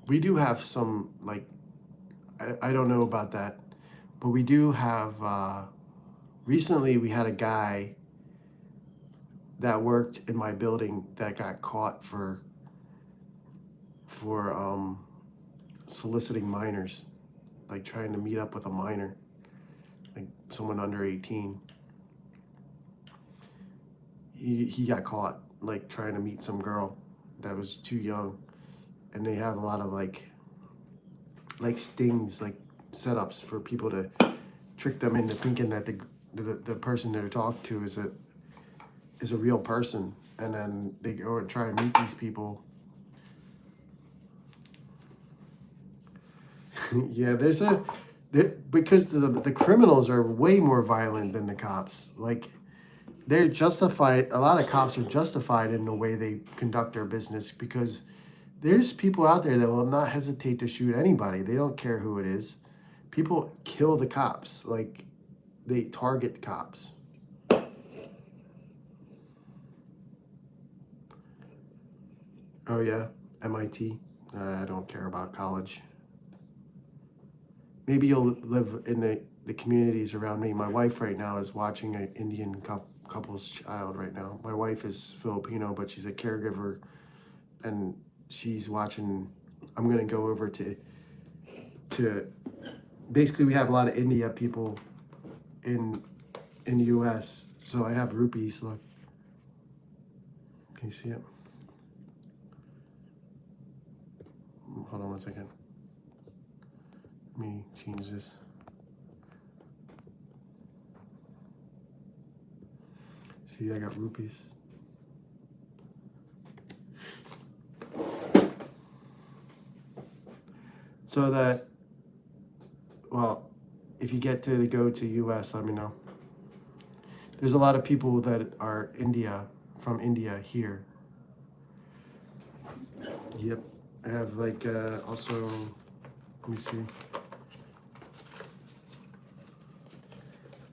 we do have some, like, I don't know about that, but we do have, recently we had a guy that worked in my building that got caught for soliciting minors, like trying to meet up with a minor, like someone under 18. He got caught like trying to meet some girl that was too young, and they have a lot of like stings, like setups for people to trick them into thinking that the person they're talking to is a real person, and then they go and try and meet these people. Yeah, because the criminals are way more violent than the cops. Like, they're justified. A lot of cops are justified in the way they conduct their business because there's people out there that will not hesitate to shoot anybody. They don't care who it is. People kill the cops. Like, they target cops. Oh yeah, MIT. I don't care about college. Maybe you'll live in the communities around me. My wife right now is watching an Indian couple's child right now. My wife is Filipino, but she's a caregiver, and she's watching. I'm gonna go over to basically, we have a lot of India people in the US. So I have rupees. Look, can you see it? Hold on one second. Let me change this. See, I got rupees. So that, well, if you get to go to US, let me know. There's a lot of people that are from India here. Yep. I have like also, let me see.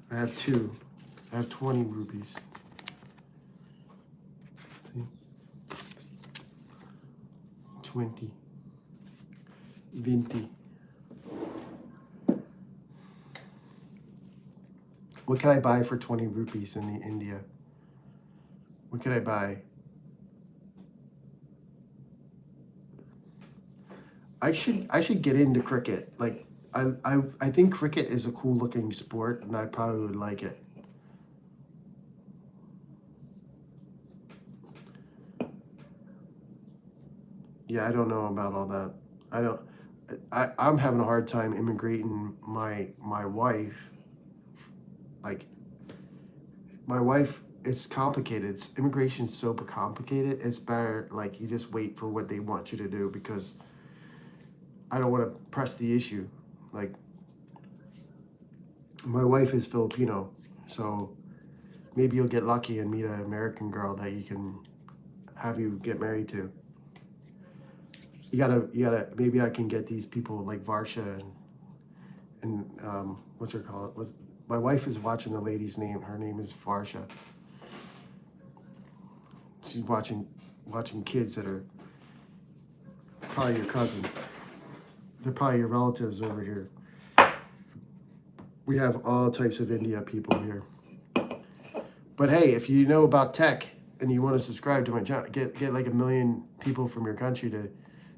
I have two. I have 20 rupees. See? 20. 20. What can I buy for 20 rupees in India? What can I buy? I should get into cricket. Like I think cricket is a cool looking sport, and I probably would like it. Yeah, I don't know about all that. I don't. I'm having a hard time immigrating my wife. Like my wife, it's complicated. Immigration's super complicated. It's better like you just wait for what they want you to do, because I don't want to press the issue. Like my wife is Filipino, so maybe you'll get lucky and meet an American girl that you can have you get married to. You gotta. Maybe I can get these people like Varsha and what's her called? My wife is watching the lady's name. Her name is Varsha. She's watching kids that are probably your cousin. They're probably your relatives over here. We have all types of India people here. But hey, if you know about tech and you want to subscribe to my channel, get like 1 million people from your country to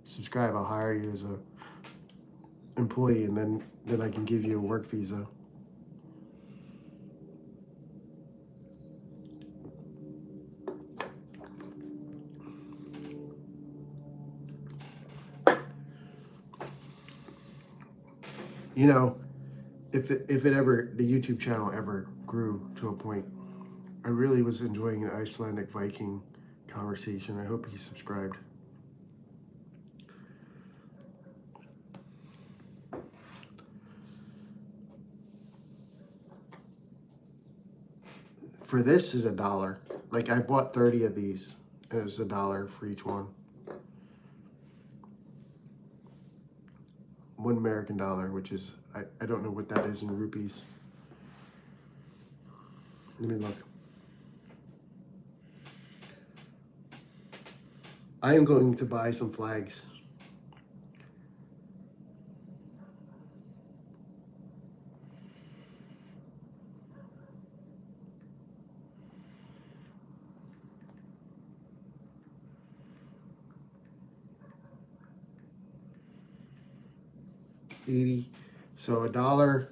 subscribe. I'll hire you as a employee, and then I can give you a work visa. You know, if the YouTube channel ever grew to a point, I really was enjoying an Icelandic Viking conversation. I hope he subscribed. For this is $1. Like I bought 30 of these, and it was $1 for each one. $1 American, which is I don't know what that is in rupees. Let me look. I am going to buy some flags. $80. So $1,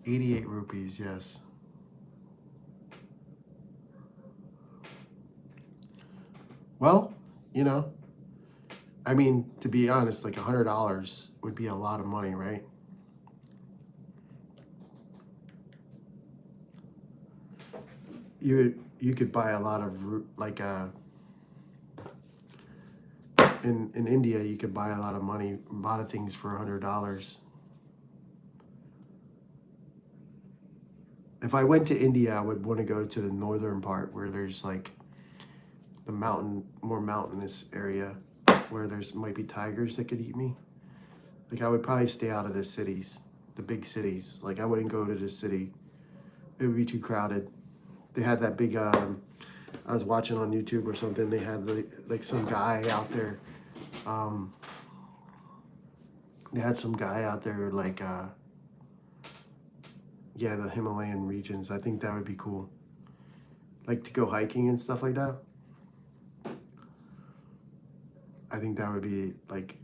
88 rupees, yes. Well, you know, I mean, to be honest, like $100 would be a lot of money, right? You could buy a lot of like in India you could buy a lot of money, a lot of things for $100. If I went to India, I would want to go to the northern part where there's like the more mountainous area where there's might be tigers that could eat me. Like I would probably stay out of the cities, the big cities. Like I wouldn't go to the city. It would be too crowded. They had that big, I was watching on YouTube or something, they had like some guy out there. They had some guy out there like, yeah, the Himalayan regions. I think that would be cool. Like to go hiking and stuff like that. I think that would be like,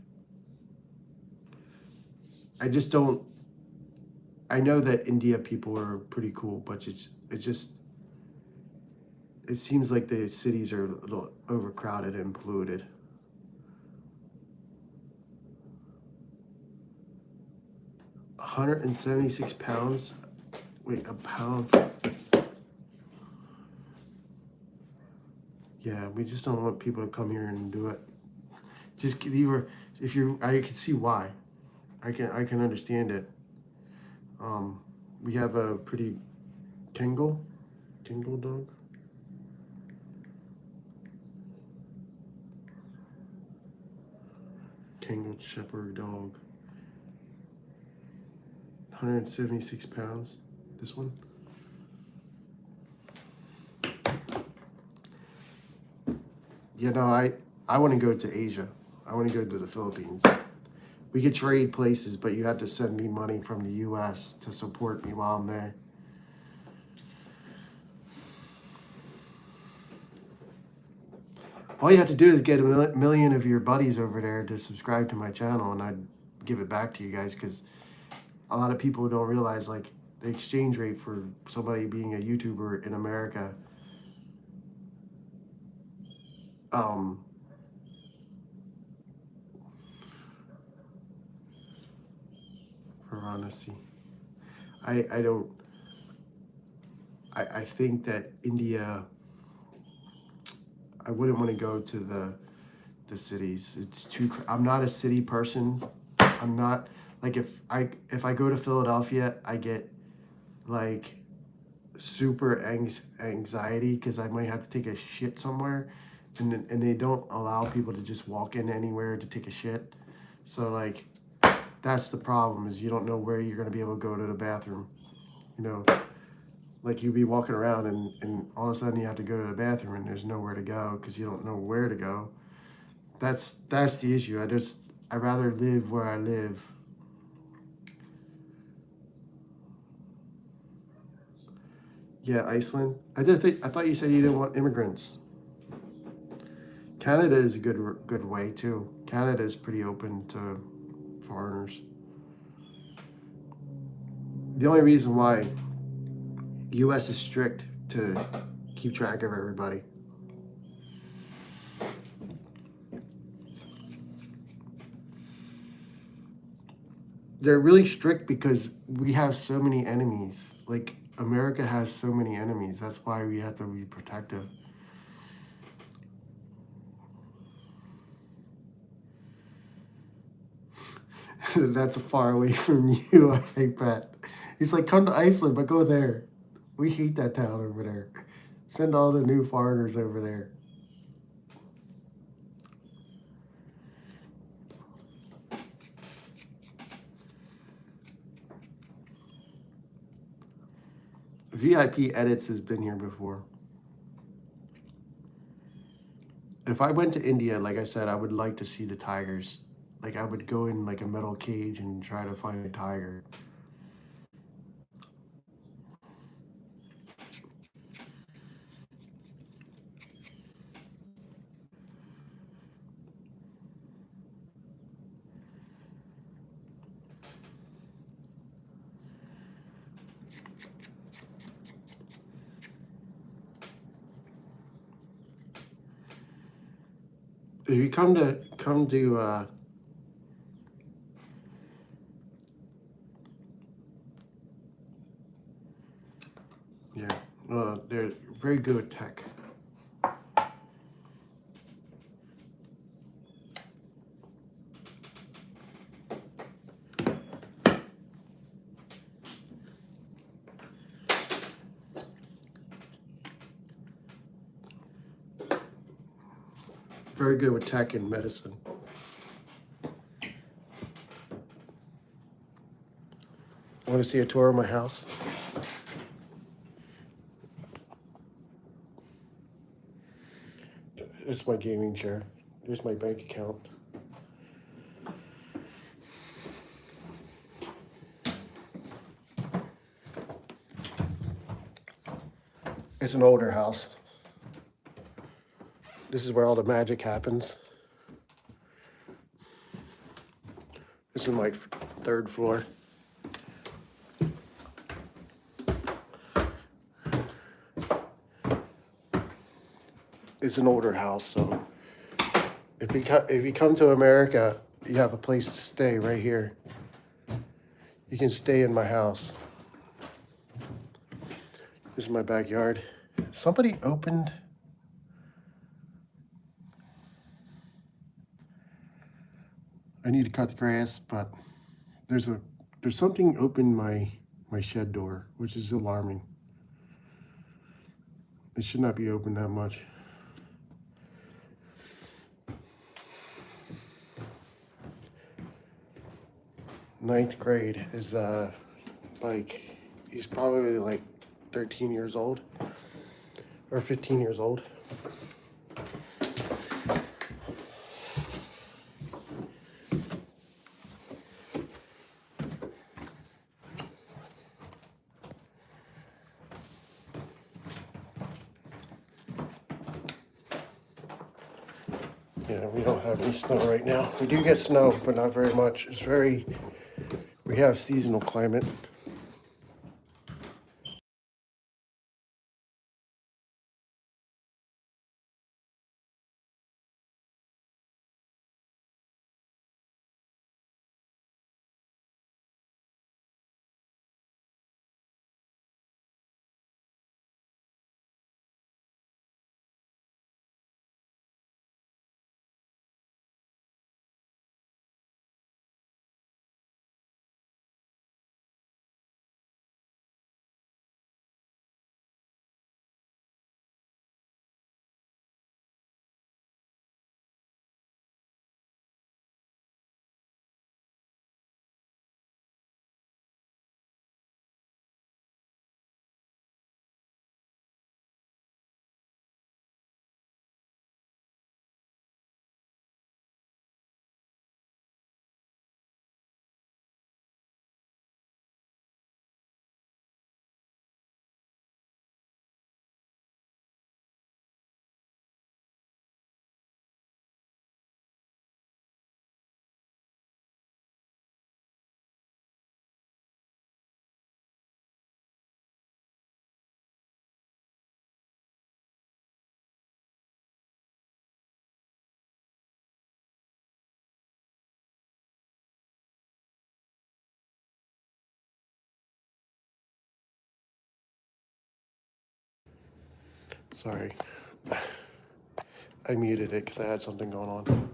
I just don't, I know that India people are pretty cool, but it seems like the cities are a little overcrowded and polluted. £176? Wait, a pound? Yeah, we just don't want people to come here and do it. Just if you're, I can see why. I can understand it. We have a pretty tingle. Dingle dog. Tangled shepherd dog. 176 pounds. This one. You know, I want to go to Asia. I want to go to the Philippines. We could trade places, but you have to send me money from the U.S. to support me while I'm there. All you have to do is get a million of your buddies over there to subscribe to my channel, and I'd give it back to you guys, because a lot of people don't realize, like, the exchange rate for somebody being a YouTuber in America, Varanasi. I don't, I think that India, I wouldn't want to go to the cities. It's too, I'm not a city person. I'm not, like, if I go to Philadelphia, I get like super anxiety because I might have to take a shit somewhere, and they don't allow people to just walk in anywhere to take a shit. So, like, that's the problem, is you don't know where you're going to be able to go to the bathroom. You know, like, you'd be walking around, and all of a sudden you have to go to the bathroom and there's nowhere to go because you don't know where to go. That's the issue. I'd rather live where I live. Yeah, Iceland. I thought you said you didn't want immigrants. Canada is a good way too. Canada is pretty open to foreigners. The only reason why U.S. is strict to keep track of everybody. They're really strict because we have so many enemies. Like, America has so many enemies. That's why we have to be protective. That's far away from you, I bet. He's like, come to Iceland, but go there. We hate that town over there. Send all the new foreigners over there. VIP Edits has been here before. If I went to India, like I said, I would like to see the tigers. Like, I would go in like a metal cage and try to find a tiger. If you come to yeah, they're very good at tech. Very good with tech and medicine. Want to see a tour of my house? It's my gaming chair. Here's my bank account. It's an older house. This is where all the magic happens. This is my third floor. It's an older house, so if you come to America, you have a place to stay right here. You can stay in my house. This is my backyard. Somebody opened. I need to cut the grass, but there's something open my shed door, which is alarming. It should not be open that much. Ninth grade is like, he's probably like 13 years old or 15 years old. Yeah, we don't have any snow right now. We do get snow, but not very much. We have seasonal climate. Sorry. I muted it because I had something going on.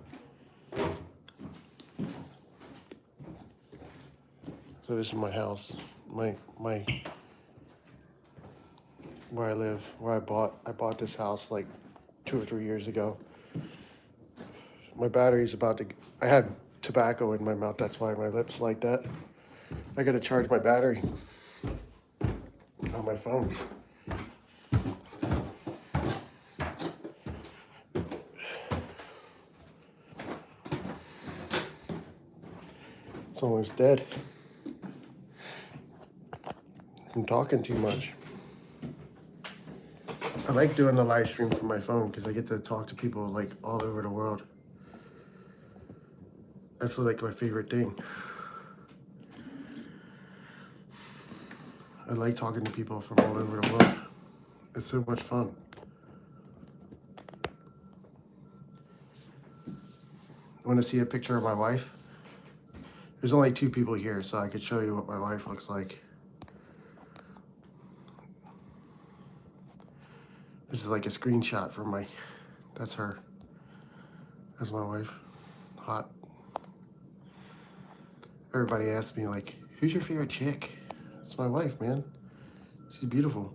So this is my house, my where I live, where I bought this house like 2 or 3 years ago. My battery's about to. I had tobacco in my mouth. That's why my lips like that. I gotta charge my battery on my phone. It's almost dead. I'm talking too much. I like doing the live stream from my phone because I get to talk to people like all over the world. That's like my favorite thing. I like talking to people from all over the world. It's so much fun. Want to see a picture of my wife? There's only 2 people here, so I could show you what my wife looks like. This is like a screenshot from that's her. That's my wife. Hot. Everybody asks me like, who's your favorite chick? It's my wife, man. She's beautiful.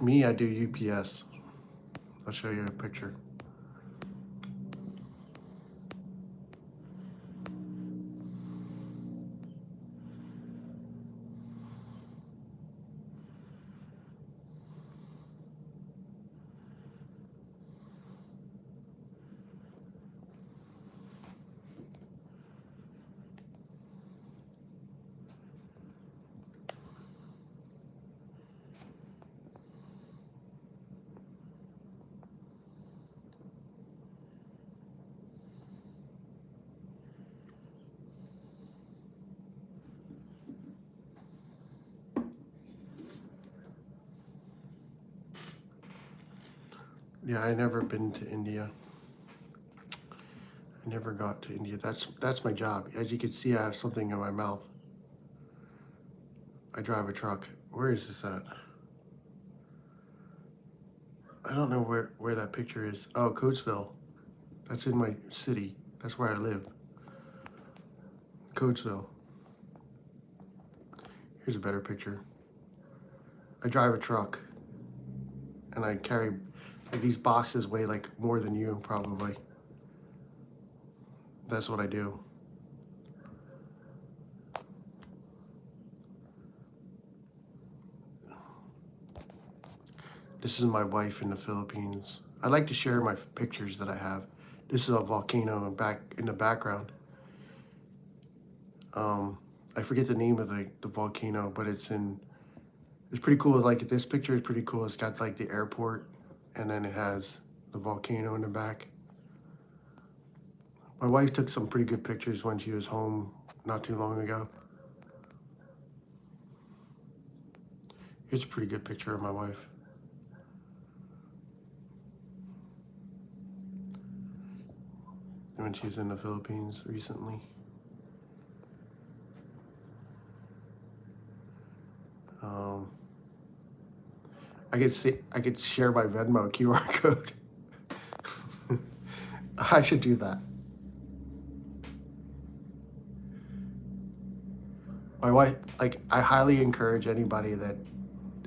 Me, I do UPS. I'll show you a picture. Yeah, I never been to India. I never got to India. That's my job. As you can see, I have something in my mouth. I drive a truck. Where is this at? I don't know where that picture is. Oh, Coatesville. That's in my city. That's where I live. Coatesville. Here's a better picture. I drive a truck, and I carry, like, these boxes weigh like more than you probably. That's what I do. This is my wife in the Philippines. I like to share my pictures that I have. This is a volcano back in the background. I forget the name of the volcano, but it's pretty cool. Like, this picture is pretty cool. It's got like the airport, and then it has the volcano in the back. My wife took some pretty good pictures when she was home not too long ago. Here's a pretty good picture of my wife. When she was in the Philippines recently. I could share my Venmo QR code. I should do that. My wife, like, I highly encourage anybody that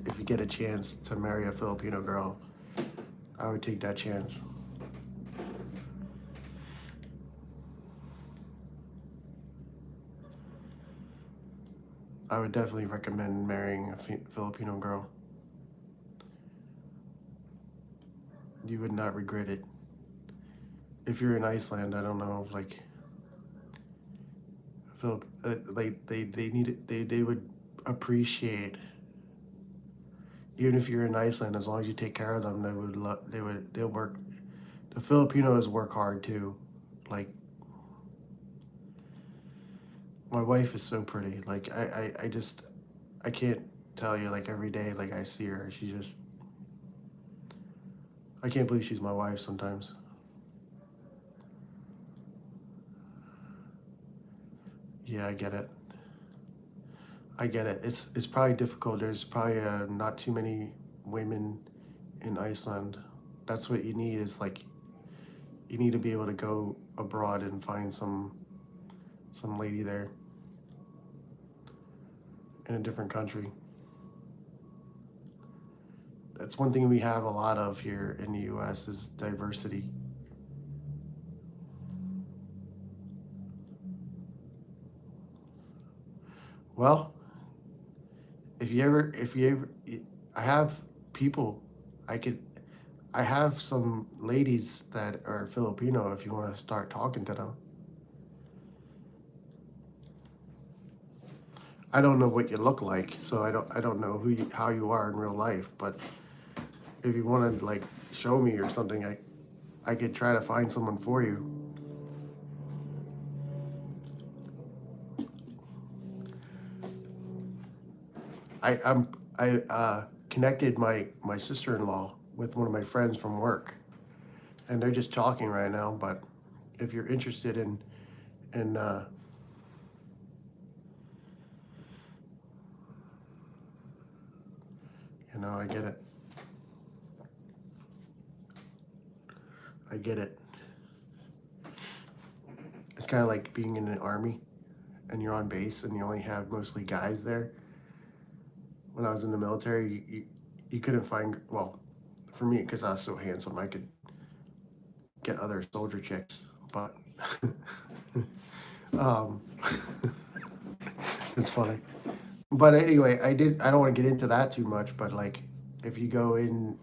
if you get a chance to marry a Filipino girl, I would take that chance. I would definitely recommend marrying a Filipino girl. You would not regret it. If you're in Iceland, I don't know, like, they need it. They would appreciate, even if you're in Iceland, as long as you take care of them, they'll work. The Filipinos work hard too. Like, my wife is so pretty. Like, I can't tell you, like, every day, like, I see her, I can't believe she's my wife sometimes. Yeah, I get it. I get it. It's probably difficult. There's probably not too many women in Iceland. That's what you need, is like, you need to be able to go abroad and find some lady there in a different country. That's one thing we have a lot of here in the US is diversity. Well, if you ever, I have people, I could, I have some ladies that are Filipino if you want to start talking to them. I don't know what you look like, so I don't know how you are in real life, but if you want to, like, show me or something, I could try to find someone for you. I connected my sister-in-law with one of my friends from work, and they're just talking right now. But if you're interested in I get it. I get it. It's kind of like being in the army, and you're on base, and you only have mostly guys there. When I was in the military, you couldn't find, well, for me, because I was so handsome, I could get other soldier chicks, but um, it's funny. But anyway, I don't want to get into that too much, but like, if you go in,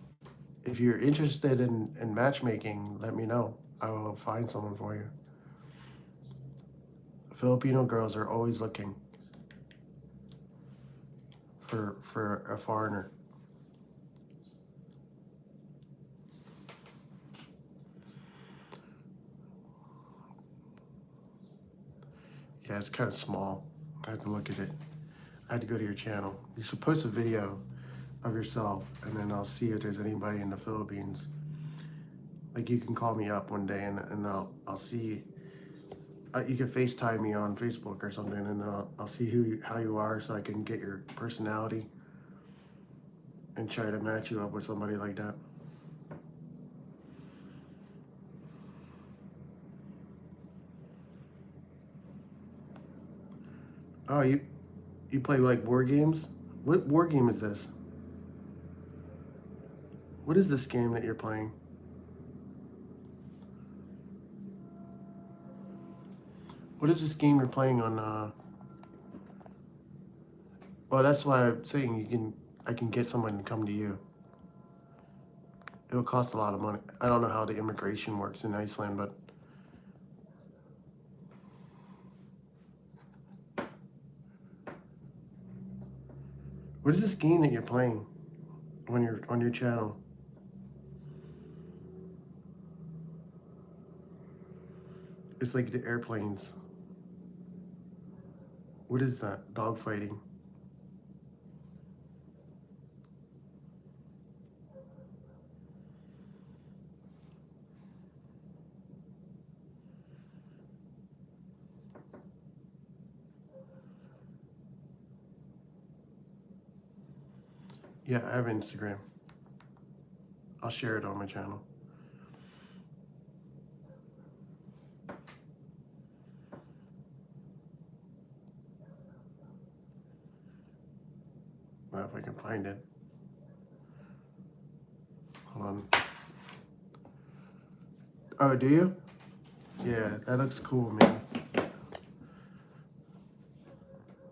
if you're interested in matchmaking, let me know. I will find someone for you. Filipino girls are always looking for a foreigner. Yeah, it's kind of small. I have to look at it. I had to go to your channel. You should post a video of yourself, and then I'll see if there's anybody in the Philippines. Like, you can call me up one day, and I'll see. You can FaceTime me on Facebook or something, and I'll see how you are, so I can get your personality and try to match you up with somebody like that. Oh, You play like war games? What war game is this? What is this game that you're playing? What is this game you're playing on? Well, that's why I'm saying I can get someone to come to you. It'll cost a lot of money. I don't know how the immigration works in Iceland, but what is this game that you're playing when you're on your channel? It's like the airplanes. What is that? Dogfighting. Yeah, I have Instagram. I'll share it on my channel. If I can find it. Hold on. Oh, do you? Yeah, that looks cool, man.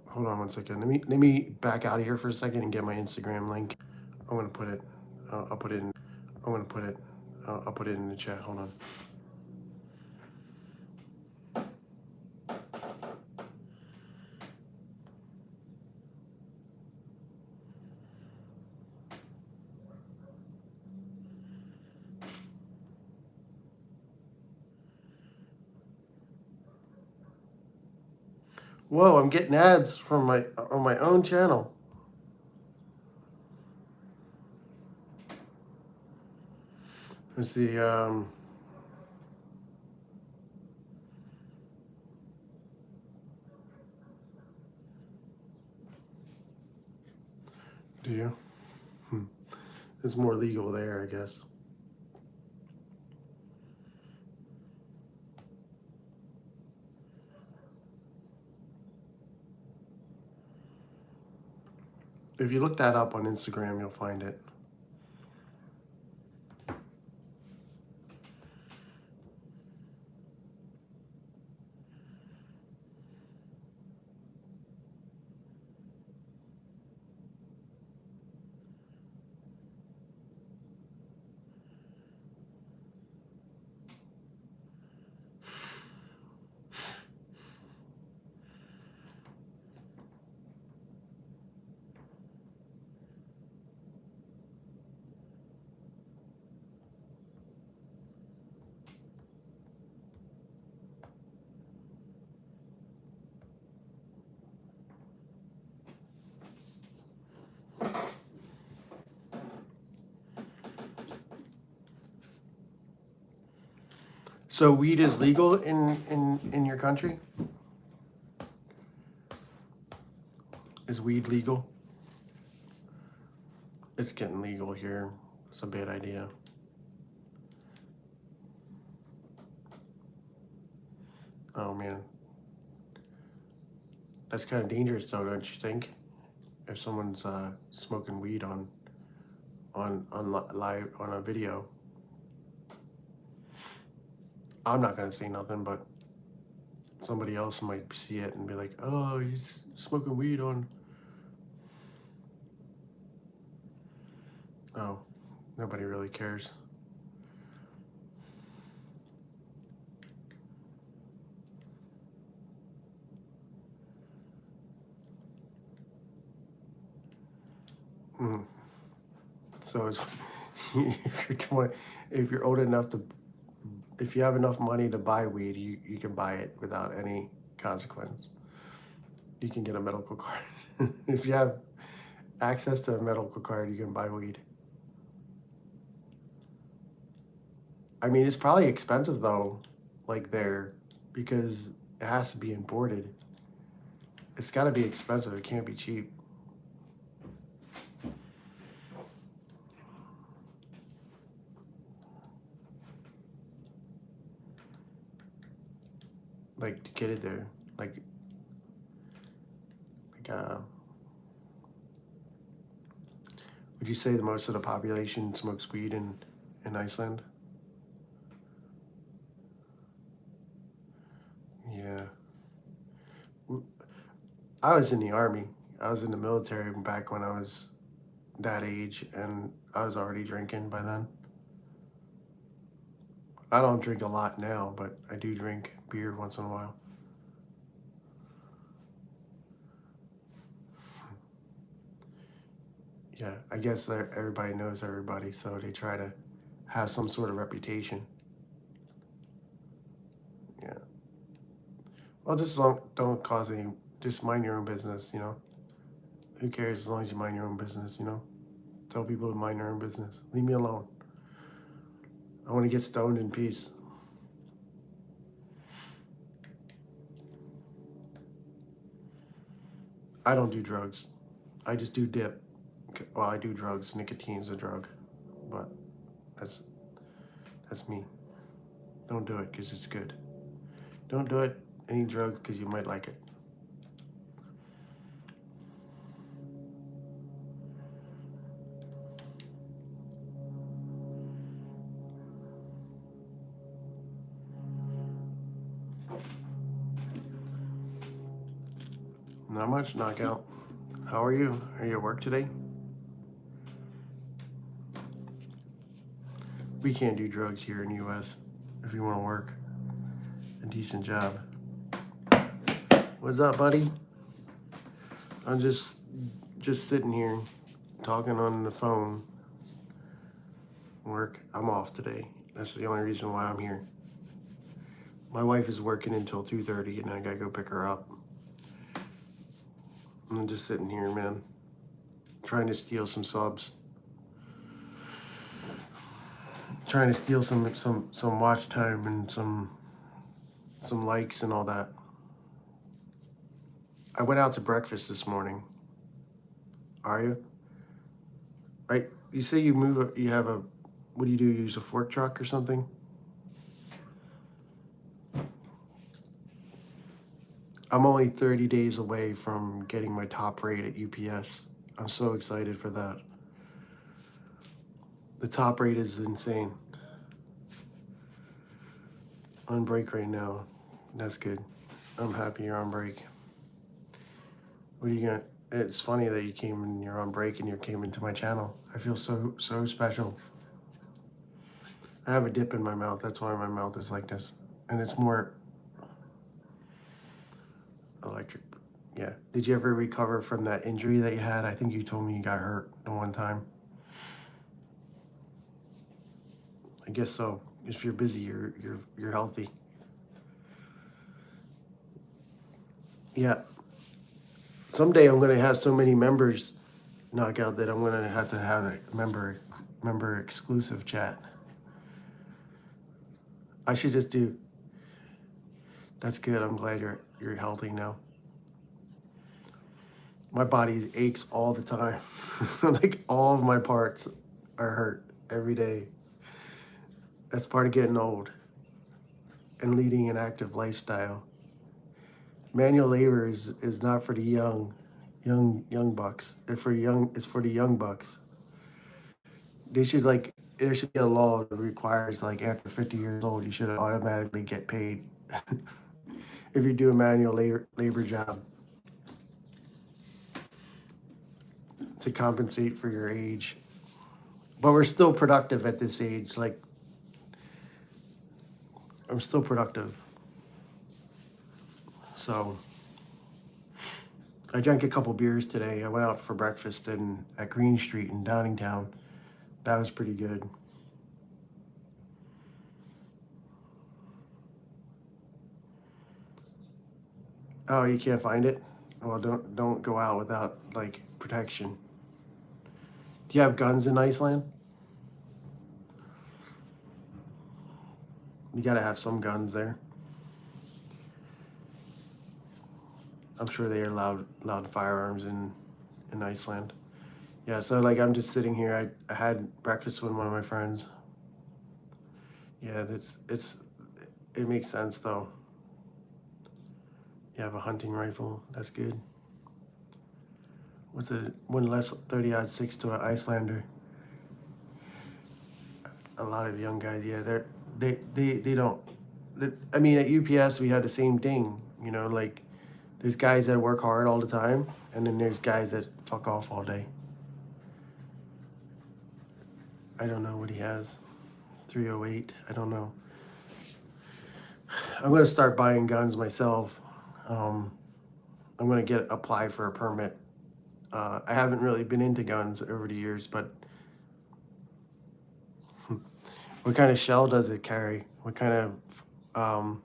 Hold on one second. Let me back out of here for a second and get my Instagram link. I'm gonna put it. I'll put it in. I'm gonna put it. I'll put it in the chat. Hold on. Whoa, I'm getting ads from my on my own channel. Let's see. Do you? It's more legal there, I guess. If you look that up on Instagram, you'll find it. So weed is legal in your country? Is weed legal? It's getting legal here. It's a bad idea. Oh man. That's kind of dangerous though, don't you think? If someone's smoking weed on live on a video. I'm not gonna say nothing, but somebody else might see it and be like, oh, he's smoking weed on. Oh, nobody really cares. So it's, if you're old enough to, if you have enough money to buy weed, you can buy it without any consequence. You can get a medical card. If you have access to a medical card, you can buy weed. I mean, it's probably expensive though, like there, because it has to be imported. It's got to be expensive. It can't be cheap. Like to get it there, like would you say the most of the population smokes weed in Iceland? Yeah. I was in the army. I was in the military back when I was that age, and I was already drinking by then. I don't drink a lot now, but I do drink beer once in a while. Yeah, I guess everybody knows everybody, so they try to have some sort of reputation. Yeah. Well, just don't cause any. Just mind your own business. Who cares as long as you mind your own business? Tell people to mind their own business. Leave me alone. I want to get stoned in peace. I don't do drugs. I just do dip. Well, I do drugs. Nicotine's a drug, but that's that's me. Don't do it because it's good. Don't do it any drugs because you might like it. Not much knockout. How are you? Are you at work today? We can't do drugs here in the U.S. if you want to work a decent job. What's up, buddy? I'm just sitting here talking on the phone. Work. I'm off today. That's the only reason why I'm here. My wife is working until 2:30, and I gotta go pick her up. I'm just sitting here, man, trying to steal some subs, trying to steal some watch time and some likes and all that. I went out to breakfast this morning. Are you? Right? You say you move. You have a. What do? You use a fork truck or something? I'm only 30 days away from getting my top rate at UPS. I'm so excited for that. The top rate is insane. On break right now. That's good. I'm happy you're on break. What are you gonna? It's funny that you're on break and you came into my channel. I feel so special. I have a dip in my mouth. That's why my mouth is like this. And it's more electric. Yeah. Did you ever recover from that injury that you had? I think you told me you got hurt the one time. I guess so. If you're busy, you're healthy. Yeah. Someday I'm gonna have so many members knock out that I'm gonna have to have a member exclusive chat. I should just do. That's good. I'm glad you're healthy now. My body aches all the time. Like all of my parts are hurt every day. That's part of getting old and leading an active lifestyle. Manual labor is not for the young bucks. It's for the young bucks. There should be a law that requires like after 50 years old you should automatically get paid if you do a manual labor job to compensate for your age. But we're still productive at this age. Like I'm still productive. So I drank a couple beers today. I went out for breakfast at Green Street in Downingtown. That was pretty good. Oh, you can't find it? Well, don't go out without like protection. Do you have guns in Iceland? You gotta have some guns there. I'm sure they are allowed firearms in Iceland. Yeah, so like I'm just sitting here. I had breakfast with one of my friends. Yeah, it makes sense though. You have a hunting rifle. That's good. What's a one less 30-06 to an Icelander? A lot of young guys, yeah, they don't. I mean, at UPS we had the same thing. You know, like there's guys that work hard all the time, and then there's guys that fuck off all day. I don't know what he has. 308. I don't know. I'm gonna start buying guns myself. Um, I'm gonna apply for a permit. I haven't really been into guns over the years, but what kind of shell does it carry? What kind of um,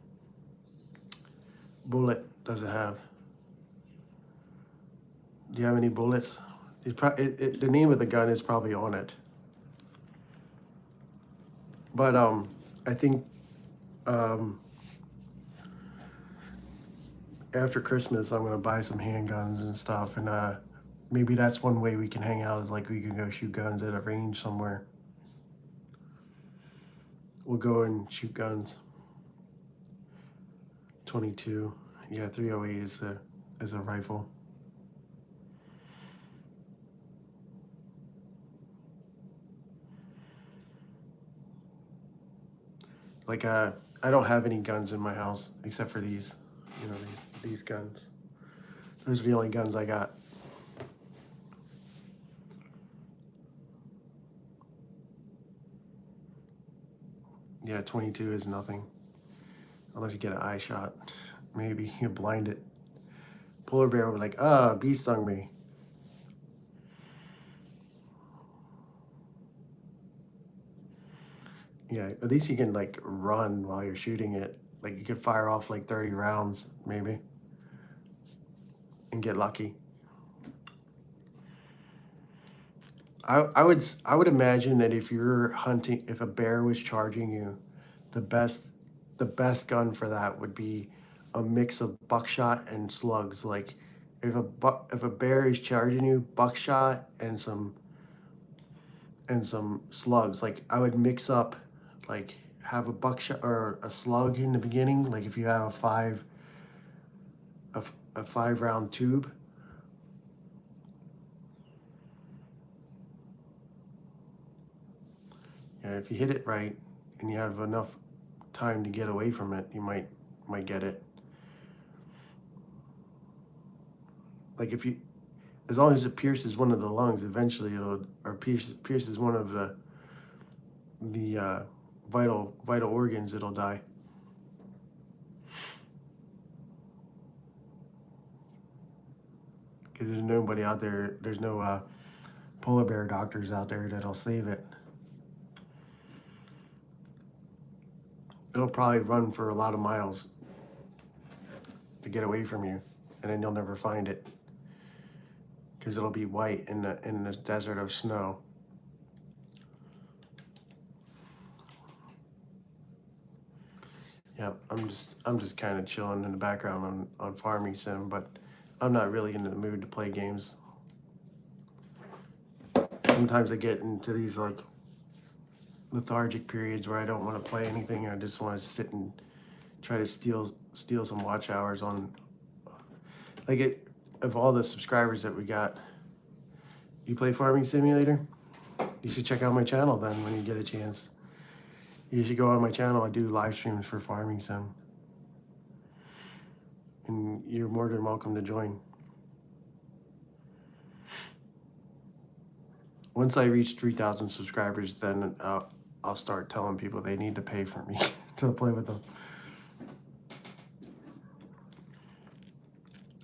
bullet does it have? Do you have any bullets? The name of the gun is probably on it. But I think um, after Christmas, I'm gonna buy some handguns and stuff, and maybe that's one way we can hang out. Is like we can go shoot guns at a range somewhere. We'll go and shoot guns. 22, yeah, 308 is a rifle. Like I don't have any guns in my house except for these, you know, these guns. Those are the only guns I got. Yeah, 22 is nothing. Unless you get an eye shot. Maybe you blind it. Polar bear would be like, bee stung me. Yeah, at least you can like run while you're shooting it. Like you could fire off like 30 rounds maybe and get lucky. I would imagine that if you're hunting, if a bear was charging you, the best gun for that would be a mix of buckshot and slugs. Like if a bear is charging you, buckshot and some slugs. Like I would mix up, like have a buckshot or a slug in the beginning. Like if you have a 5 round tube. Yeah, if you hit it right and you have enough time to get away from it, you might get it. Like if you, as long as it pierces one of the lungs, eventually pierces one of the vital organs, it'll die. Because there's nobody out there. There's no polar bear doctors out there that'll save it. It'll probably run for a lot of miles to get away from you, and then you'll never find it because it'll be white in the desert of snow. Yeah, I'm just kind of chilling in the background on Farming Sim, but I'm not really in the mood to play games. Sometimes I get into these like lethargic periods where I don't want to play anything. I just want to sit and try to steal some watch hours on like it. Of all the subscribers that we got, you play Farming Simulator? You should check out my channel then when you get a chance. You should go on my channel. I do live streams for Farming Sim. And you're more than welcome to join. Once I reach 3,000 subscribers, then I'll start telling people they need to pay for me to play with them.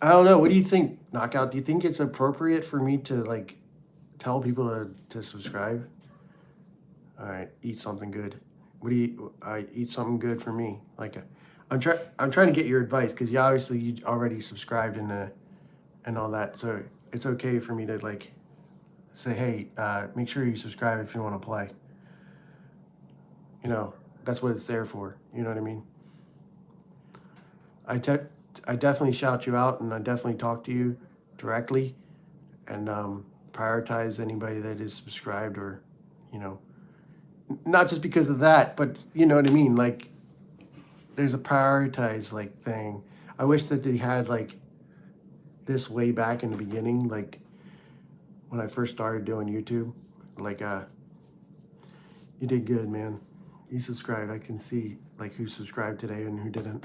I don't know. What do you think, Knockout? Do you think it's appropriate for me to like tell people to subscribe? All right, eat something good. What do you? I eat something good for me. Like, I'm trying to get your advice because you already subscribed and all that. So it's okay for me to like say, hey, make sure you subscribe if you want to play. You know, that's what it's there for. You know what I mean? I definitely shout you out, and I definitely talk to you directly, and prioritize anybody that is subscribed, or, you know, not just because of that, but you know what I mean. Like, there's a prioritize like thing. I wish that they had like this way back in the beginning, like when I first started doing YouTube. Like, you did good, man. You subscribed. I can see like who subscribed today and who didn't.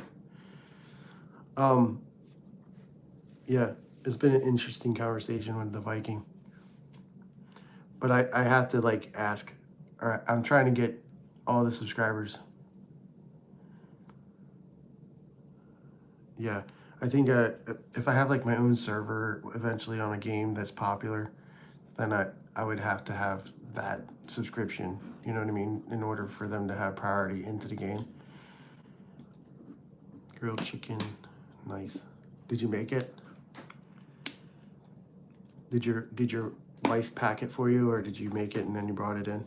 Um, yeah, it's been an interesting conversation with the Viking. But I have to like ask, all right, I'm trying to get all the subscribers. Yeah, I think if I have like my own server eventually on a game that's popular, then I would have to have that subscription. You know what I mean? In order for them to have priority into the game. Grilled chicken, nice. Did you make it? Did your wife pack it for you, or did you make it and then you brought it in?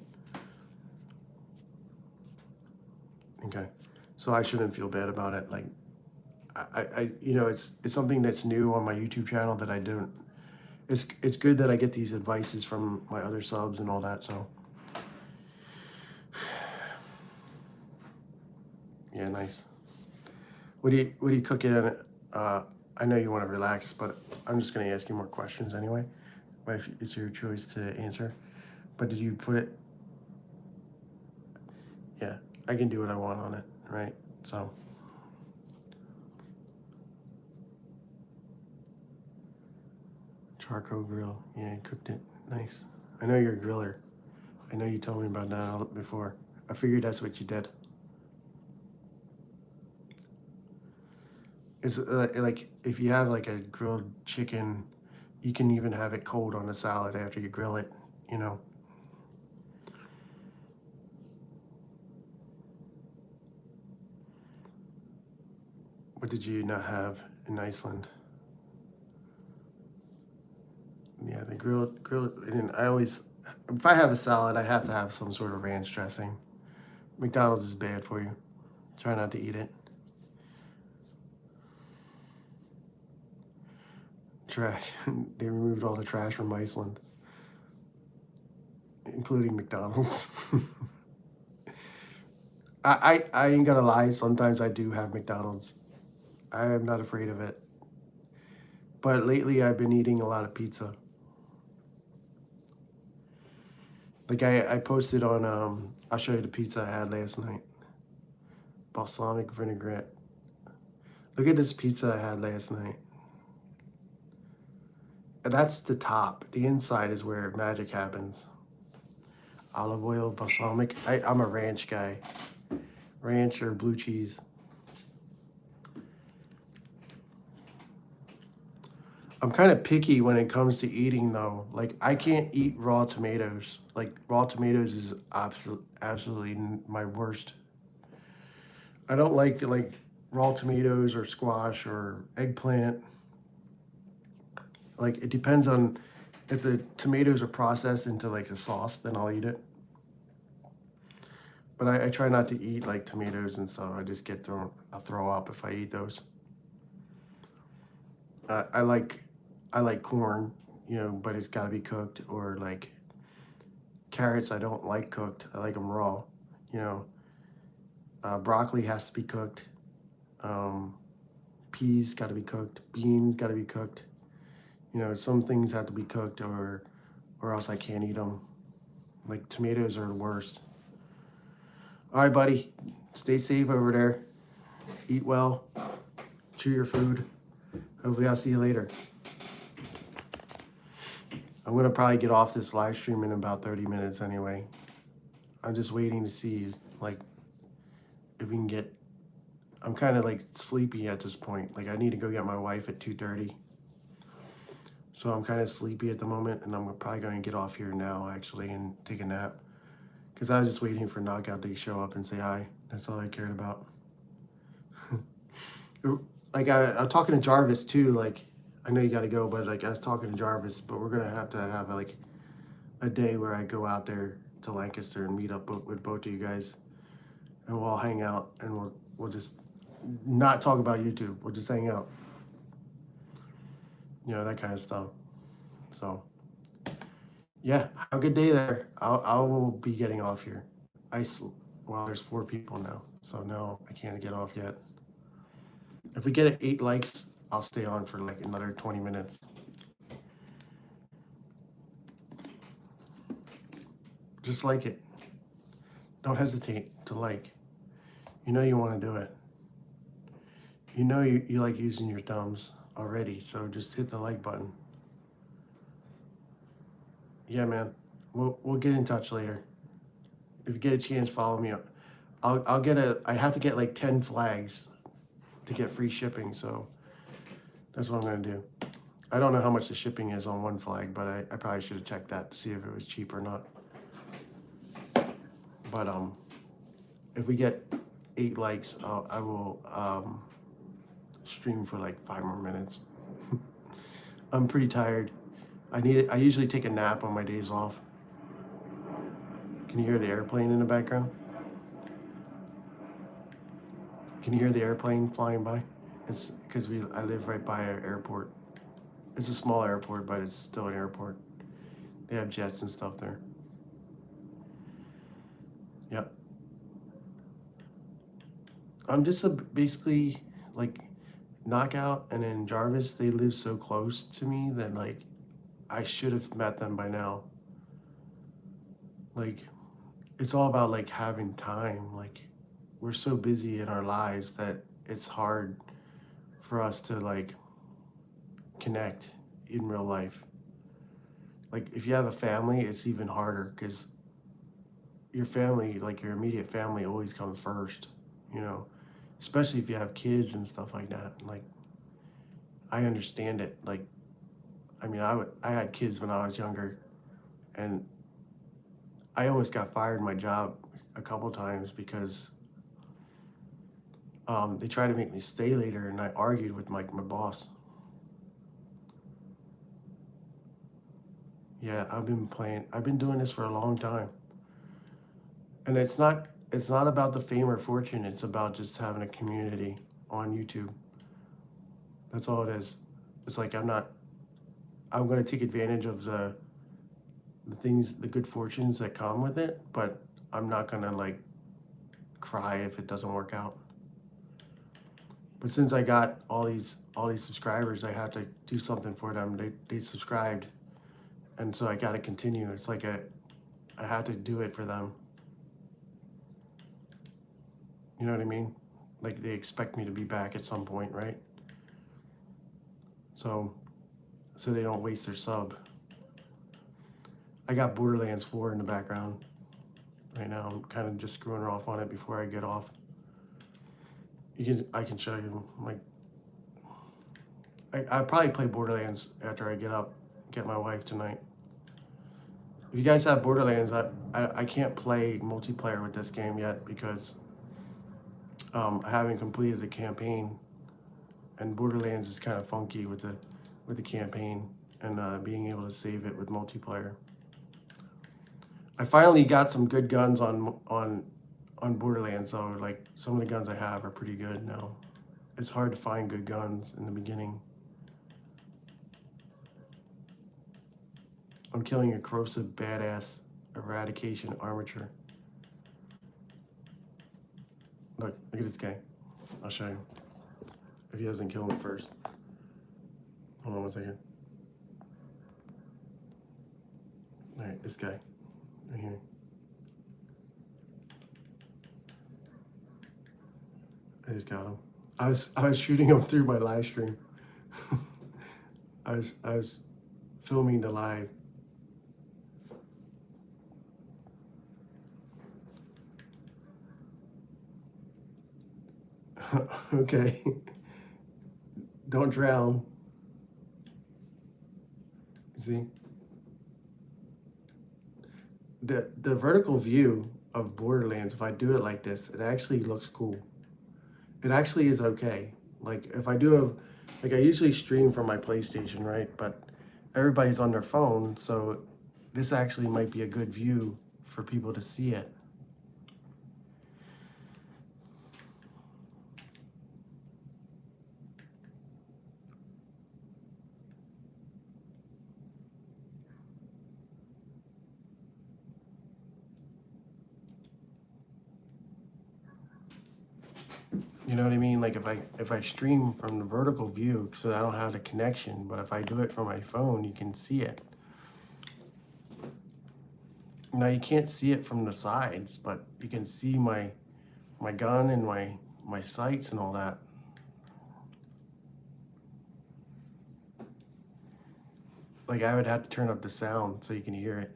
Okay, so I shouldn't feel bad about it. Like you know, it's something that's new on my YouTube channel that I don't. It's good that I get these advices from my other subs and all that. So yeah, nice. What do you cook it in? I know you want to relax, but I'm just gonna ask you more questions anyway. But if it's your choice to answer. But did you put it? Yeah, I can do what I want on it, right? So charcoal grill. Yeah, you cooked it. Nice. I know you're a griller. I know you told me about that before. I figured that's what you did. Is like if you have like a grilled chicken, you can even have it cold on a salad after you grill it. You know. What did you not have in Iceland? Yeah, the grilled. And I always, if I have a salad, I have to have some sort of ranch dressing. McDonald's is bad for you. Try not to eat it. Trash. They removed all the trash from Iceland, including McDonald's. I ain't gonna lie. Sometimes I do have McDonald's. I am not afraid of it. But lately, I've been eating a lot of pizza. Like I posted on. I'll show you the pizza I had last night. Balsamic vinaigrette. Look at this pizza I had last night. And that's the top. The inside is where magic happens. Olive oil, balsamic. I'm a ranch guy. Ranch or blue cheese. I'm kind of picky when it comes to eating though. Like I can't eat raw tomatoes. Like raw tomatoes is absolutely my worst. I don't like raw tomatoes or squash or eggplant. Like it depends on if the tomatoes are processed into like a sauce, then I'll eat it. But I try not to eat like tomatoes and stuff. I just I'll throw up if I eat those. Uh, I like I like corn, you know, but it's got to be cooked. Or like carrots, I don't like cooked. I like them raw. You know, broccoli has to be cooked. Um, peas got to be cooked. Beans got to be cooked. You know, some things have to be cooked, or else I can't eat them. Like tomatoes are the worst. All right, buddy. Stay safe over there. Eat well. Chew your food. Hopefully, I'll see you later. I'm gonna probably get off this live stream in about 30 minutes anyway. I'm just waiting to see like if we can get. I'm kind of like sleepy at this point. Like I need to go get my wife at 2:30. So I'm kind of sleepy at the moment, and I'm probably gonna get off here now actually and take a nap. Because I was just waiting for Knockout to show up and say hi. That's all I cared about. Like I'm talking to Jarvis too. Like I know you got to go, but like I was talking to Jarvis, but we're gonna have to have like a day where I go out there to Lancaster and meet up with both of you guys, and we'll all hang out and we'll just not talk about YouTube. We'll just hang out. You know, that kind of stuff. So yeah, have a good day there. I will be getting off here. Well, there's 4 people now, so no, I can't get off yet. If we get 8 likes, I'll stay on for like another 20 minutes. Just like it. Don't hesitate to like. You know you want to do it. You know you like using your thumbs already, so just hit the like button. Yeah, man. We'll get in touch later. If you get a chance, follow me. I have to get like 10 flags to get free shipping, so that's what I'm gonna do. I don't know how much the shipping is on one flag, but I probably should have checked that to see if it was cheap or not. But if we get 8 likes, I will stream for like 5 more minutes. I'm pretty tired. I usually take a nap on my days off. Can you hear the airplane in the background? Can you hear the airplane flying by? It's because I live right by an airport. It's a small airport, but it's still an airport. They have jets and stuff there. Yep. I'm just basically like Knockout and then Jarvis. They live so close to me that like I should have met them by now. Like it's all about like having time. Like we're so busy in our lives that it's hard for us to like connect in real life. Like if you have a family, it's even harder because your family, like your immediate family, always comes first, you know, especially if you have kids and stuff like that. Like I understand it. Like I mean, I had kids when I was younger, and I almost got fired in my job a couple times because they tried to make me stay later, and I argued with my boss. Yeah, I've been doing this for a long time. And it's not about the fame or fortune, it's about just having a community on YouTube. That's all it is. It's like I'm going to take advantage of the things, the good fortunes that come with it, but I'm not going to like cry if it doesn't work out. But since I got all these subscribers, I have to do something for them. They subscribed, and so I got to continue. It's like I have to do it for them. You know what I mean? Like they expect me to be back at some point, right? So they don't waste their sub. I got Borderlands 4 in the background right now. I'm kind of just screwing her off on it before I get off. I can show you. Like, I probably play Borderlands after I get my wife tonight. If you guys have Borderlands, I can't play multiplayer with this game yet because I haven't completed the campaign, and Borderlands is kind of funky with the campaign and being able to save it with multiplayer. I finally got some good guns on Borderlands though. Like some of the guns I have are pretty good now. It's hard to find good guns in the beginning. I'm killing a corrosive badass eradication armature. Look at this guy. I'll show you. If he doesn't kill him first. Hold on one second. All right, this guy right here. I just got him. I was shooting him through my live stream. I was filming the live. Okay. Don't drown. See? The vertical view of Borderlands, if I do it like this, it actually looks cool. It actually is okay. Like if I like I usually stream from my PlayStation, right? But everybody's on their phone, so this actually might be a good view for people to see it. You know what I mean? Like if I stream from the vertical view, so I don't have the connection, but if I do it from my phone, you can see it. Now you can't see it from the sides, but you can see my gun and my sights and all that. Like I would have to turn up the sound so you can hear it.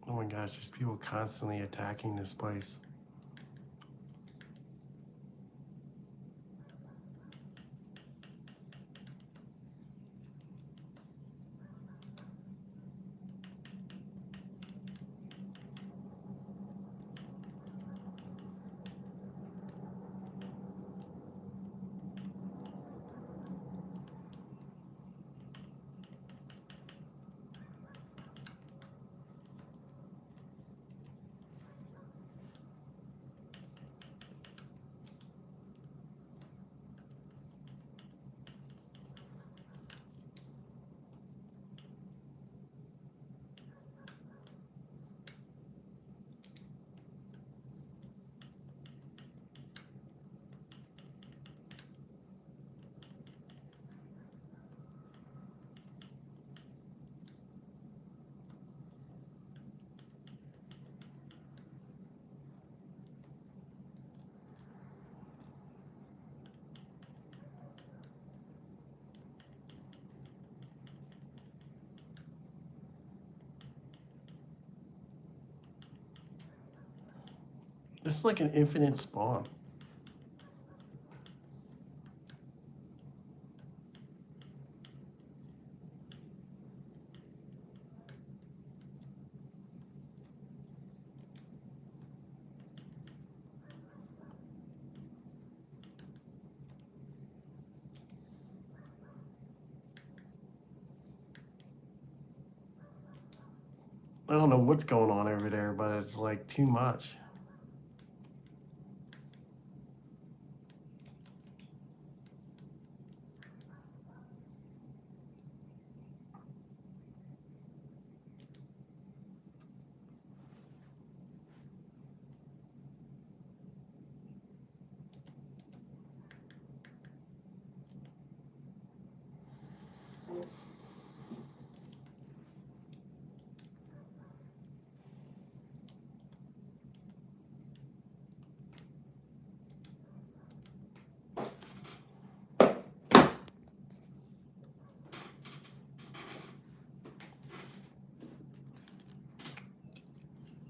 Oh my gosh, there's people constantly attacking this place. This is like an infinite spawn. I don't know what's going on over there, but it's like too much.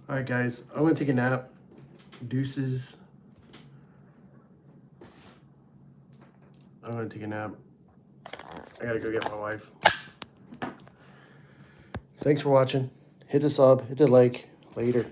All right, guys, I'm gonna take a nap. Deuces. I'm gonna take a nap. I gotta go get my wife. Thanks for watching. Hit the sub, hit the like. Later.